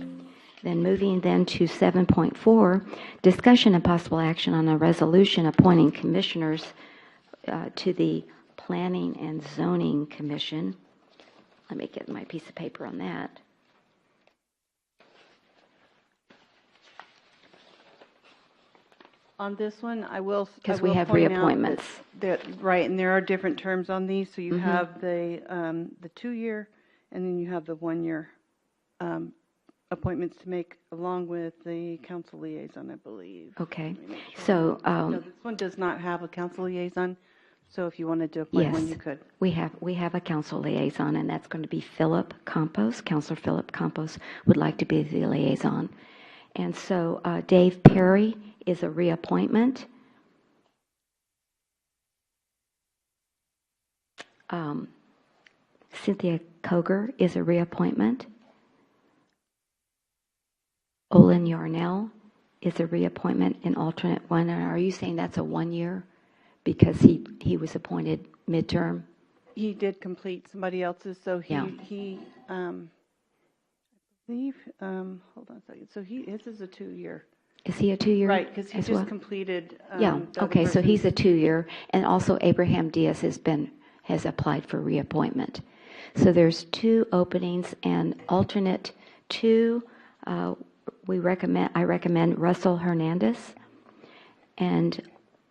Then moving then to 7.4, discussion and possible action on a resolution appointing commissioners to the Planning and Zoning Commission. Let me get my piece of paper on that. On this one, I will. 'Cause I we will have point out reappointments. right, and there are different terms on these. So you Mhm. have the 2-year, and then you have the 1-year appointments to make, along with the council liaison, I believe. Okay. Let me make sure. So, No, this one does not have a council liaison. So if you wanted to appoint one, yes, you could. we have a council liaison, and that's going to be Philip Campos. Councilor Philip Campos would like to be the liaison. And so Dave Perry is a reappointment. Cynthia Koger is a reappointment. Olin Yarnell is a reappointment in alternate 1. And are you saying that's a 1-year because he was appointed midterm? He did complete somebody else's, so Yeah. he I believe, hold on a second. So his is a 2-year. Is he a 2-year? Right, because he as just well? completed. Yeah, the other okay, so he's a person's- 2-year, and also Abraham Diaz has applied for reappointment. So there's 2 openings, and alternate 2, I recommend Russell Hernandez, and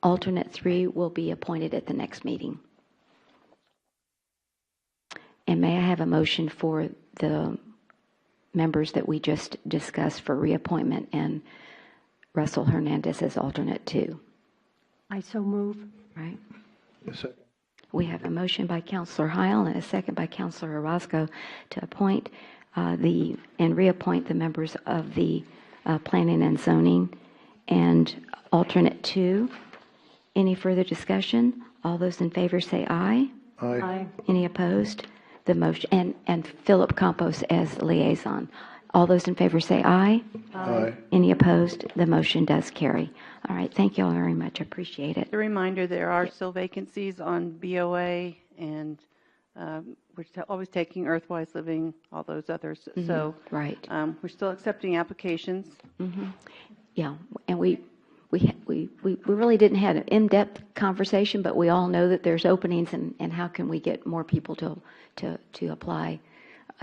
alternate 3 will be appointed at the next meeting. And may I have a motion for the members that we just discussed for reappointment and Russell Hernandez as alternate 2? I so move. Right? Yes, sir. We have a motion by Councilor Heil and a second by Councilor Orozco to appoint and reappoint the members of the Planning and Zoning and alternate 2. Any further discussion? All those in favor say aye. Aye. Any opposed? The motion, and Philip Campos as liaison. All those in favor say aye. Aye. Any opposed? The motion does carry. All right, thank you all very much. I appreciate it. A reminder, there are still vacancies on BOA, and we're always taking Earthwise Living, all those others. Mhm, So right. We're still accepting applications. Mhm. Yeah, and we really didn't have an in-depth conversation, but we all know that there's openings, and how can we get more people to apply,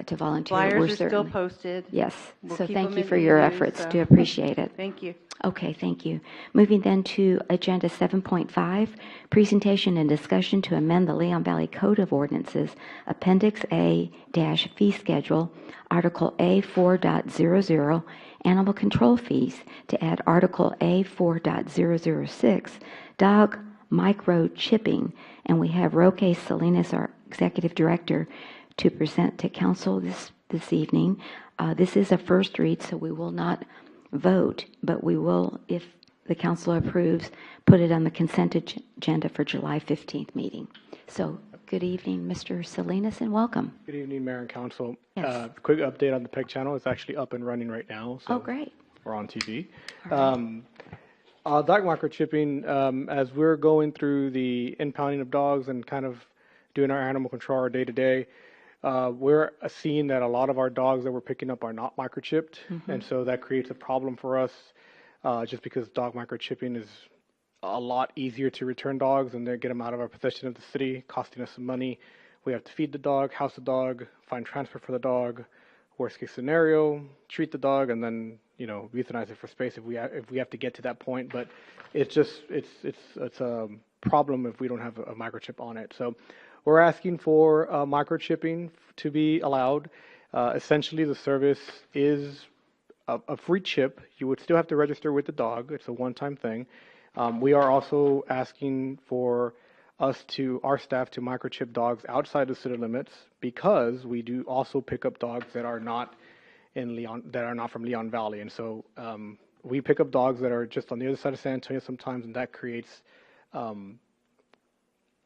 to volunteer? Flyers We're are still certainly- posted. Yes, We'll so keep thank them you in for the your news, efforts. so- Do appreciate it. Thank you. Okay, thank you. Moving then to Agenda 7.5, presentation and discussion to amend the Leon Valley Code of Ordinances, Appendix A-Fee Schedule, Article A4.00, Animal Control Fees, to add Article A4.006, Dog Microchipping. And we have Roque Salinas, our Executive Director, to present to Council this evening. This is a first read, so we will not vote, but we will, if the council approves, put it on the consent agenda for July 15th meeting. So, good evening, Mr. Salinas, and welcome. Good evening, Mayor and Council. Yes. Quick update on the PEG channel. It's actually up and running right now. So Oh, great. We're on TV. All right. Dog microchipping, as we're going through the impounding of dogs and kind of doing our animal control our day-to-day, we're seeing that a lot of our dogs that we're picking up are not microchipped, and so that creates a problem for us, just because dog microchipping is a lot easier to return dogs and then get them out of our possession of the city, costing us some money. We have to feed the dog, house the dog, find transfer for the dog, worst case scenario, treat the dog, and then euthanize it for space if we have to get to that point. But it's just it's a problem if we don't have a microchip on it. So we're asking for microchipping to be allowed. Essentially, the service is a free chip. You would still have to register with the dog. It's a one-time thing. We are also asking for our staff to microchip dogs outside the city limits, because we do also pick up dogs that are not from Leon Valley. And so we pick up dogs that are just on the other side of San Antonio sometimes, and that creates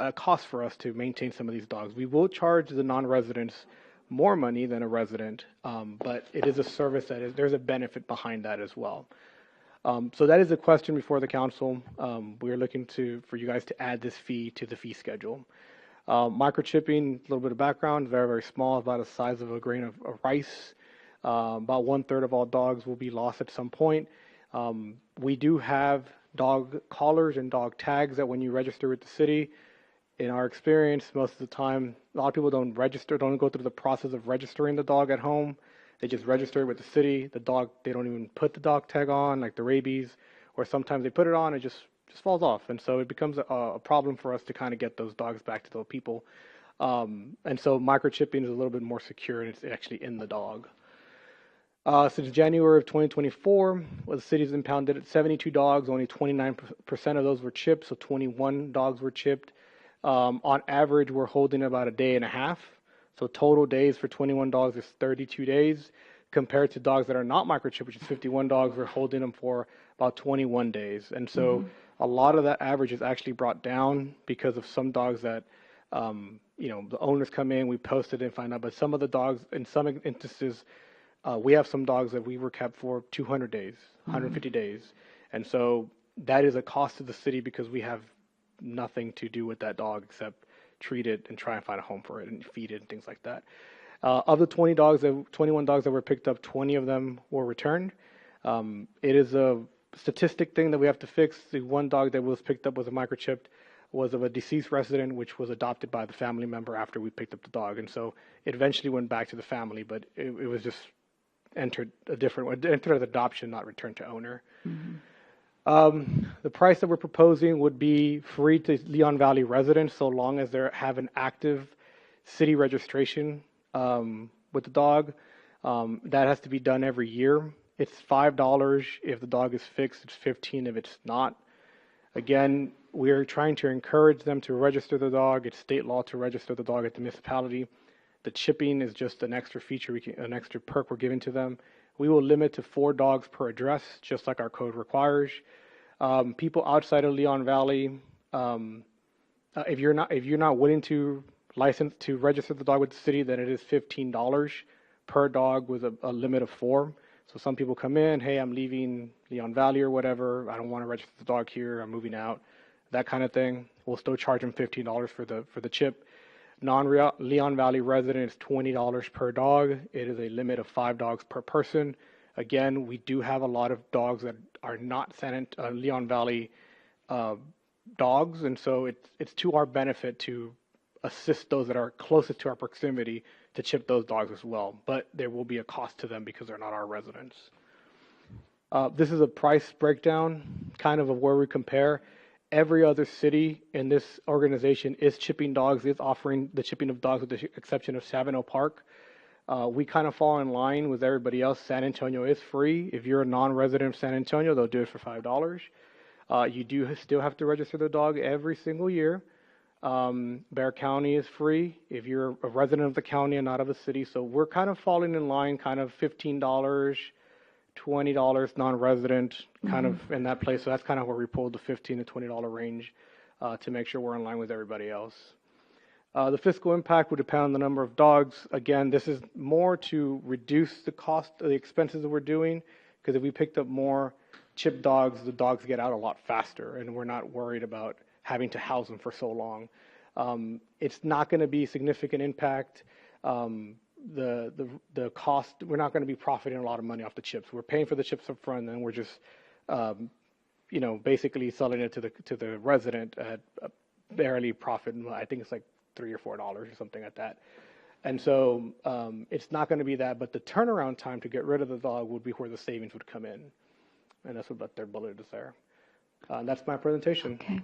a cost for us to maintain some of these dogs. We will charge the non-residents more money than a resident, but it is a service there's a benefit behind that as well. So that is a question before the council. We're looking for you guys to add this fee to the fee schedule. Microchipping, a little bit of background, very, very small, about the size of a grain of rice. About 1/3 of all dogs will be lost at some point. We do have dog collars and dog tags that when you register with the city, in our experience, most of the time, a lot of people don't go through the process of registering the dog at home. They just register it with the city. The dog, they don't even put the dog tag on, like the rabies. or sometimes they put it on and just falls off. And so it becomes a problem for us to kind of get those dogs back to those people. And so microchipping is a little bit more secure, and it's actually in the dog. Since January of 2024, well, the city's impounded 72 dogs. Only 29% of those were chipped, so 21 dogs were chipped. On average, we're holding about a day and a half. So total days for 21 dogs is 32 days. Compared to dogs that are not microchipped, which is 51 dogs, we're holding them for about 21 days. And so a lot of that average is actually brought down because of some dogs that, the owners come in, we post it and find out. But some of the dogs, in some instances, we have some dogs that we were kept for 200 days, 150 days. And so that is a cost to the city because we have nothing to do with that dog except treat it and try and find a home for it and feed it and things like that. Of the 21 dogs that were picked up, 20 of them were returned. It is a statistic thing that we have to fix. The one dog that was picked up was a microchipped, was of a deceased resident, which was adopted by the family member after we picked up the dog. And so it eventually went back to the family, but it was just entered as adoption, not returned to owner. The price that we're proposing would be free to Leon Valley residents so long as they have an active city registration with the dog. That has to be done every year. It's $5 if the dog is fixed. It's $15 if it's not. Again, we're trying to encourage them to register the dog. It's state law to register the dog at the municipality. The chipping is just an extra feature, an extra perk we're giving to them. We will limit to 4 dogs per address, just like our code requires. People outside of Leon Valley, if you're not willing to register the dog with the city, then it is $15 per dog with a limit of 4. So some people come in, hey, I'm leaving Leon Valley or whatever. I don't want to register the dog here. I'm moving out, that kind of thing. We'll still charge them $15 for the chip. Non-Leon Valley resident is $20 per dog. It is a limit of 5 dogs per person. Again, we do have a lot of dogs that are not Leon Valley dogs, and so it's to our benefit to assist those that are closest to our proximity to chip those dogs as well. But there will be a cost to them because they're not our residents. This is a price breakdown, kind of where we compare. Every other city in this organization is chipping dogs, is offering the chipping of dogs with the exception of Sabino Park. We kind of fall in line with everybody else. San Antonio is free. If you're a non-resident of San Antonio, they'll do it for $5. You do still have to register the dog every single year. Bexar County is free if you're a resident of the county and not of the city. So we're kind of falling in line, kind of $15, $20 non-resident, kind of in that place. So that's kind of where we pulled the $15 to $20 range to make sure we're in line with everybody else. The fiscal impact would depend on the number of dogs. Again, this is more to reduce the cost of the expenses that we're doing, because if we picked up more chipped dogs, the dogs get out a lot faster, and we're not worried about having to house them for so long. It's not going to be significant impact. The cost, we're not going to be profiting a lot of money off the chips. We're paying for the chips up front, and then we're just, basically selling it to the resident at a barely profit. I think it's like $3 or $4 or something like that. And so it's not going to be that, but the turnaround time to get rid of the dog would be where the savings would come in. And that's what their bullet is there. That's my presentation. Okay.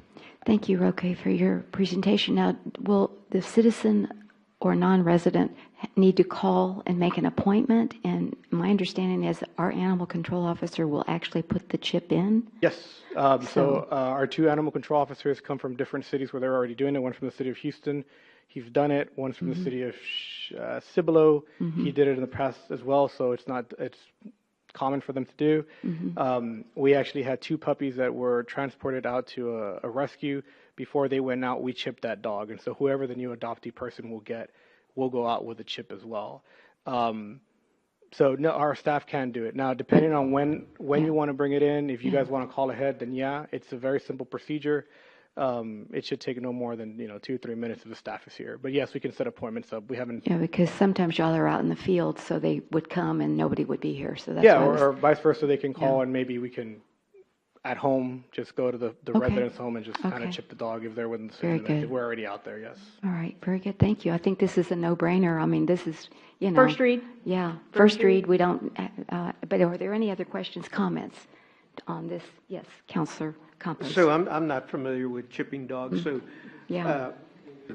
Thank you, Roque, for your presentation. Now, will the citizen or non-resident need to call and make an appointment? And my understanding is our animal control officer will actually put the chip in? Yes. So our 2 animal control officers come from different cities where they're already doing it. One from the city of Houston. He's done it. One's from the city of Cibolo. He did it in the past as well. So it's common for them to do. We actually had 2 puppies that were transported out to a rescue. Before they went out, we chipped that dog. And so whoever the new adoptee person will go out with a chip as well. So no, our staff can do it. Now, depending on when you want to bring it in, if you guys want to call ahead, then yeah, it's a very simple procedure. It should take no more than 2 or 3 minutes if the staff is here. But yes, we can set appointments up. We haven't. Yeah, because sometimes y'all are out in the field, so they would come and nobody would be here. So that's or vice versa. They can call and maybe we can at home just go to the resident's home and just kind of chip the dog if they're within the city. Very good. We're already out there. Yes. All right. Very good. Thank you. I think this is a no-brainer. I mean, this is First read. Yeah. First read. We don't. But are there any other questions, comments? on this. Yes, Counselor Campos. So I'm not familiar with chipping dogs, so. Yeah.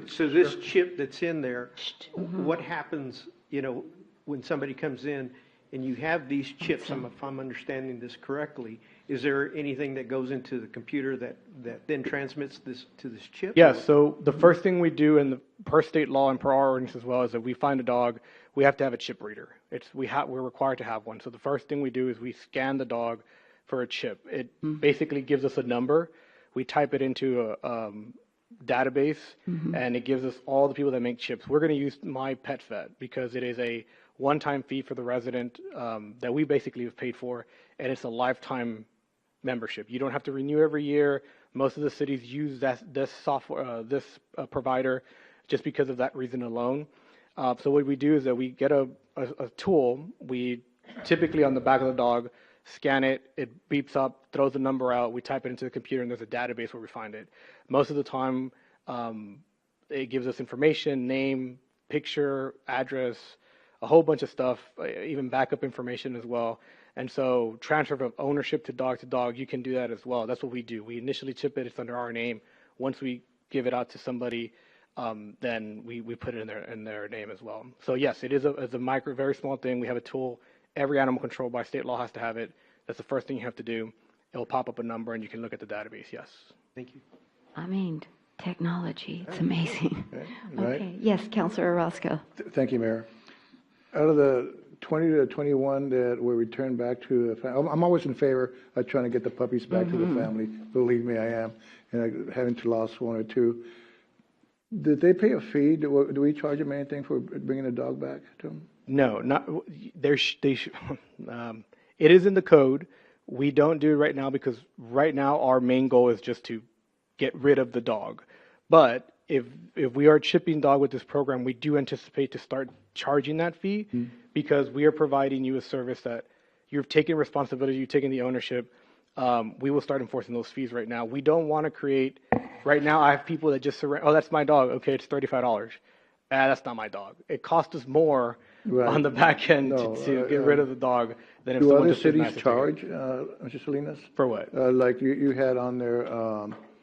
So this chip that's in there, what happens, when somebody comes in and you have these chips, if I'm understanding this correctly, is there anything that goes into the computer that then transmits this to this chip? Yes, so the first thing we do per state law and per our ordinance as well is that we find a dog, we have to have a chip reader. We're required to have one. So the first thing we do is we scan the dog for a chip. It basically gives us a number. We type it into a database, and it gives us all the people that make chips. We're going to use My Pet Vet because it is a one-time fee for the resident that we basically have paid for, and it's a lifetime membership. You don't have to renew every year. Most of the cities use this software, this provider, just because of that reason alone. So what we do is that we get a tool. We typically on the back of the dog scan it, it beeps up, throws the number out, we type it into the computer, and there's a database where we find it. Most of the time, it gives us information, name, picture, address, a whole bunch of stuff, even backup information as well. And so transfer of ownership to dog, you can do that as well. That's what we do. We initially chip it, it's under our name. Once we give it out to somebody, then we put it in their name as well. So yes, it is a very small thing. We have a tool. Every animal control by state law has to have it. That's the first thing you have to do. It'll pop up a number and you can look at the database, yes. Thank you. I mean, technology, it's amazing. Right. Okay, yes, Councilor Orozco. Thank you, Mayor. Out of the 20 to 21 that were returned back to the family, I'm always in favor of trying to get the puppies back to the family. Believe me, I am. And having to lost one or two. Did they pay a fee? Do we charge them anything for bringing a dog back to them? No, not it is in the code. We don't do it right now because right now our main goal is just to get rid of the dog. But if we are chipping dog with this program, we do anticipate to start charging that fee because we are providing you a service that you've taken responsibility, you've taken the ownership. We will start enforcing those fees right now. We don't want to create. Right now, I have people that just surrender. Oh, that's my dog. Okay, it's $35. That's not my dog. It costs us more on the back end to get rid of the dog than if someone just do other cities charge, Mr. Salinas? For what? Like you had on there.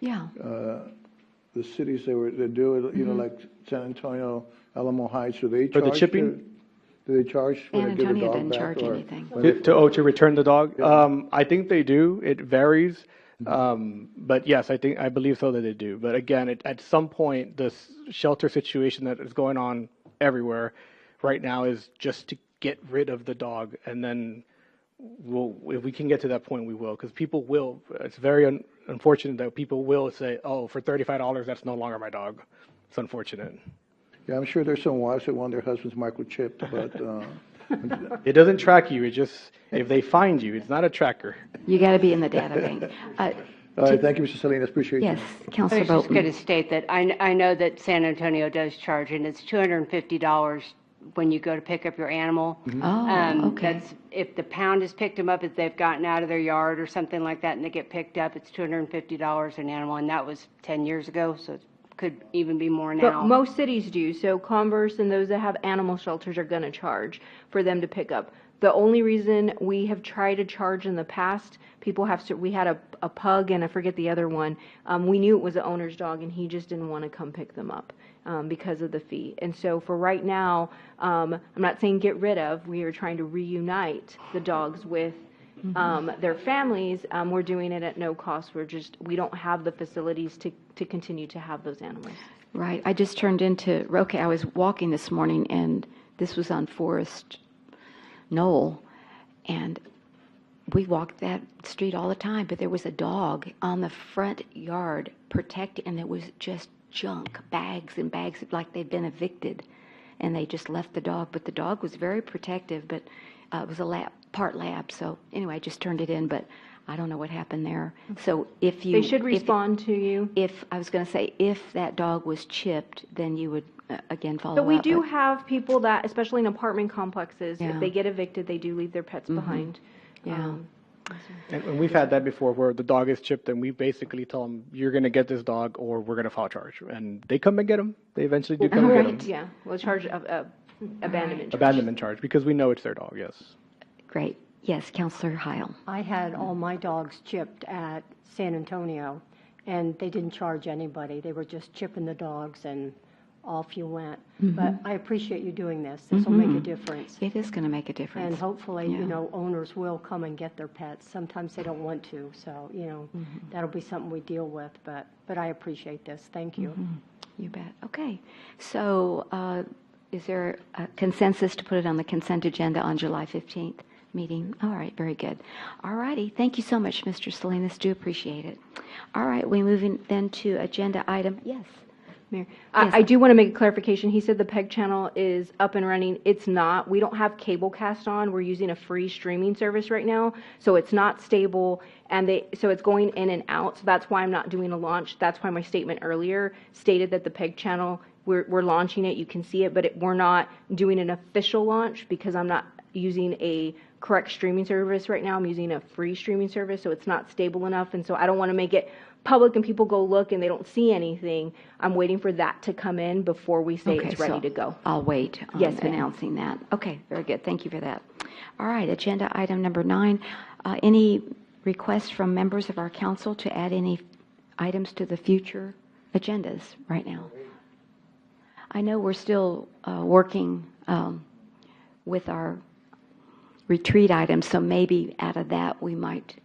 The cities that do it, like San Antonio, Alamo Heights, do they charge? For the chipping? Do they charge when they give the dog didn't back? charge anything. To return the dog? I think they do. It varies. But yes, I believe so that they do. But again, at some point, this shelter situation that is going on everywhere right now is just to get rid of the dog. And then if we can get to that point, we will. Because people will. It's very unfortunate that people will say, oh, for $35, that's no longer my dog. It's unfortunate. Yeah, I'm sure there's some wives that want their husbands microchipped, but... It doesn't track you. It just, if they find you, it's not a tracker. You got to be in the data bank. All right, thank you, Mr. Salinas. Appreciate you. Yes, I Councilor was just going Bolton. to state that I know that San Antonio does charge, and it's $250 when you go to pick up your animal. Oh, okay. That's if the pound has picked them up, if they've gotten out of their yard or something like that, and they get picked up, it's $250 an animal, and that was 10 years ago, so it could even be more now. But most cities do. So Converse and those that have animal shelters are going to charge for them to pick up. The only reason we have tried to charge in the past, we had a pug and I forget the other one. We knew it was the owner's dog and he just didn't want to come pick them up because of the fee. And so for right now, I'm not saying get rid of, we are trying to reunite the dogs with their families. We're doing it at no cost. We don't have the facilities to continue to have those animals. Right. I just turned into Roque. I was walking this morning, and this was on Forest Knoll, and we walked that street all the time, but there was a dog on the front yard protected, and it was just junk, bags and bags, like they'd been evicted, and they just left the dog. But the dog was very protective, but it was a part lab. So anyway, I just turned it in, but I don't know what happened there. So if you... They should respond to you. I was going to say, if that dog was chipped, then you would, again, follow up. So we do have people that, especially in apartment complexes, Yeah. if they get evicted, they do leave their pets behind. Yeah. And we've had that before where the dog is chipped and we basically tell them, you're going to get this dog or we're going to file charge. And they come and get them. They eventually do come and get them. Yeah, we'll charge abandonment charge. Abandonment charge because we know it's their dog, yes. Great. Yes, Counselor Heil. I had all my dogs chipped at San Antonio, and they didn't charge anybody. They were just chipping the dogs, and off you went. But I appreciate you doing this. This will make a difference. It is going to make a difference. And hopefully, Yeah. you know, owners will come and get their pets. Sometimes they don't want to, so, you know, that'll be something we deal with. But I appreciate this. Thank you. You bet. Okay. So is there a consensus to put it on the consent agenda on July 15th meeting? All right. Very good. All righty. Thank you so much, Mr. Salinas. Do appreciate it. All right. We move in then to agenda item. Yes. Mayor, Yes. I do want to make a clarification. He said the PEG channel is up and running. It's not. We don't have Cablecast on. We're using a free streaming service right now, so it's not stable, and so it's going in and out. So that's why I'm not doing a launch. That's why my statement earlier stated that the PEG channel, we're launching it. You can see it, but we're not doing an official launch because I'm not using a correct streaming service right now. I'm using a free streaming service, so it's not stable enough, and so I don't want to make it public and people go look and they don't see anything. I'm waiting for that to come in before we say Okay, it's ready so to go. I'll wait on Yes, ma'am. announcing that. Okay, very good. Thank you for that. All right, agenda item number 9. Any requests from members of our council to add any items to the future agendas right now? I know we're still working with our retreat items, so maybe out of that we might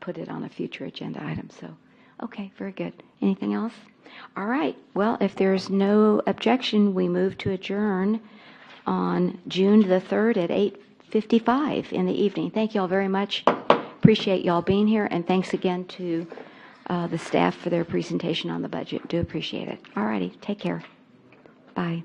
put it on a future agenda item. So, okay, very good. Anything else? All right. Well, if there's no objection, we move to adjourn on June the 3rd at 8:55 in the evening. Thank you all very much. Appreciate y'all being here, and thanks again to the staff for their presentation on the budget. Do appreciate it. All righty. Take care. Bye.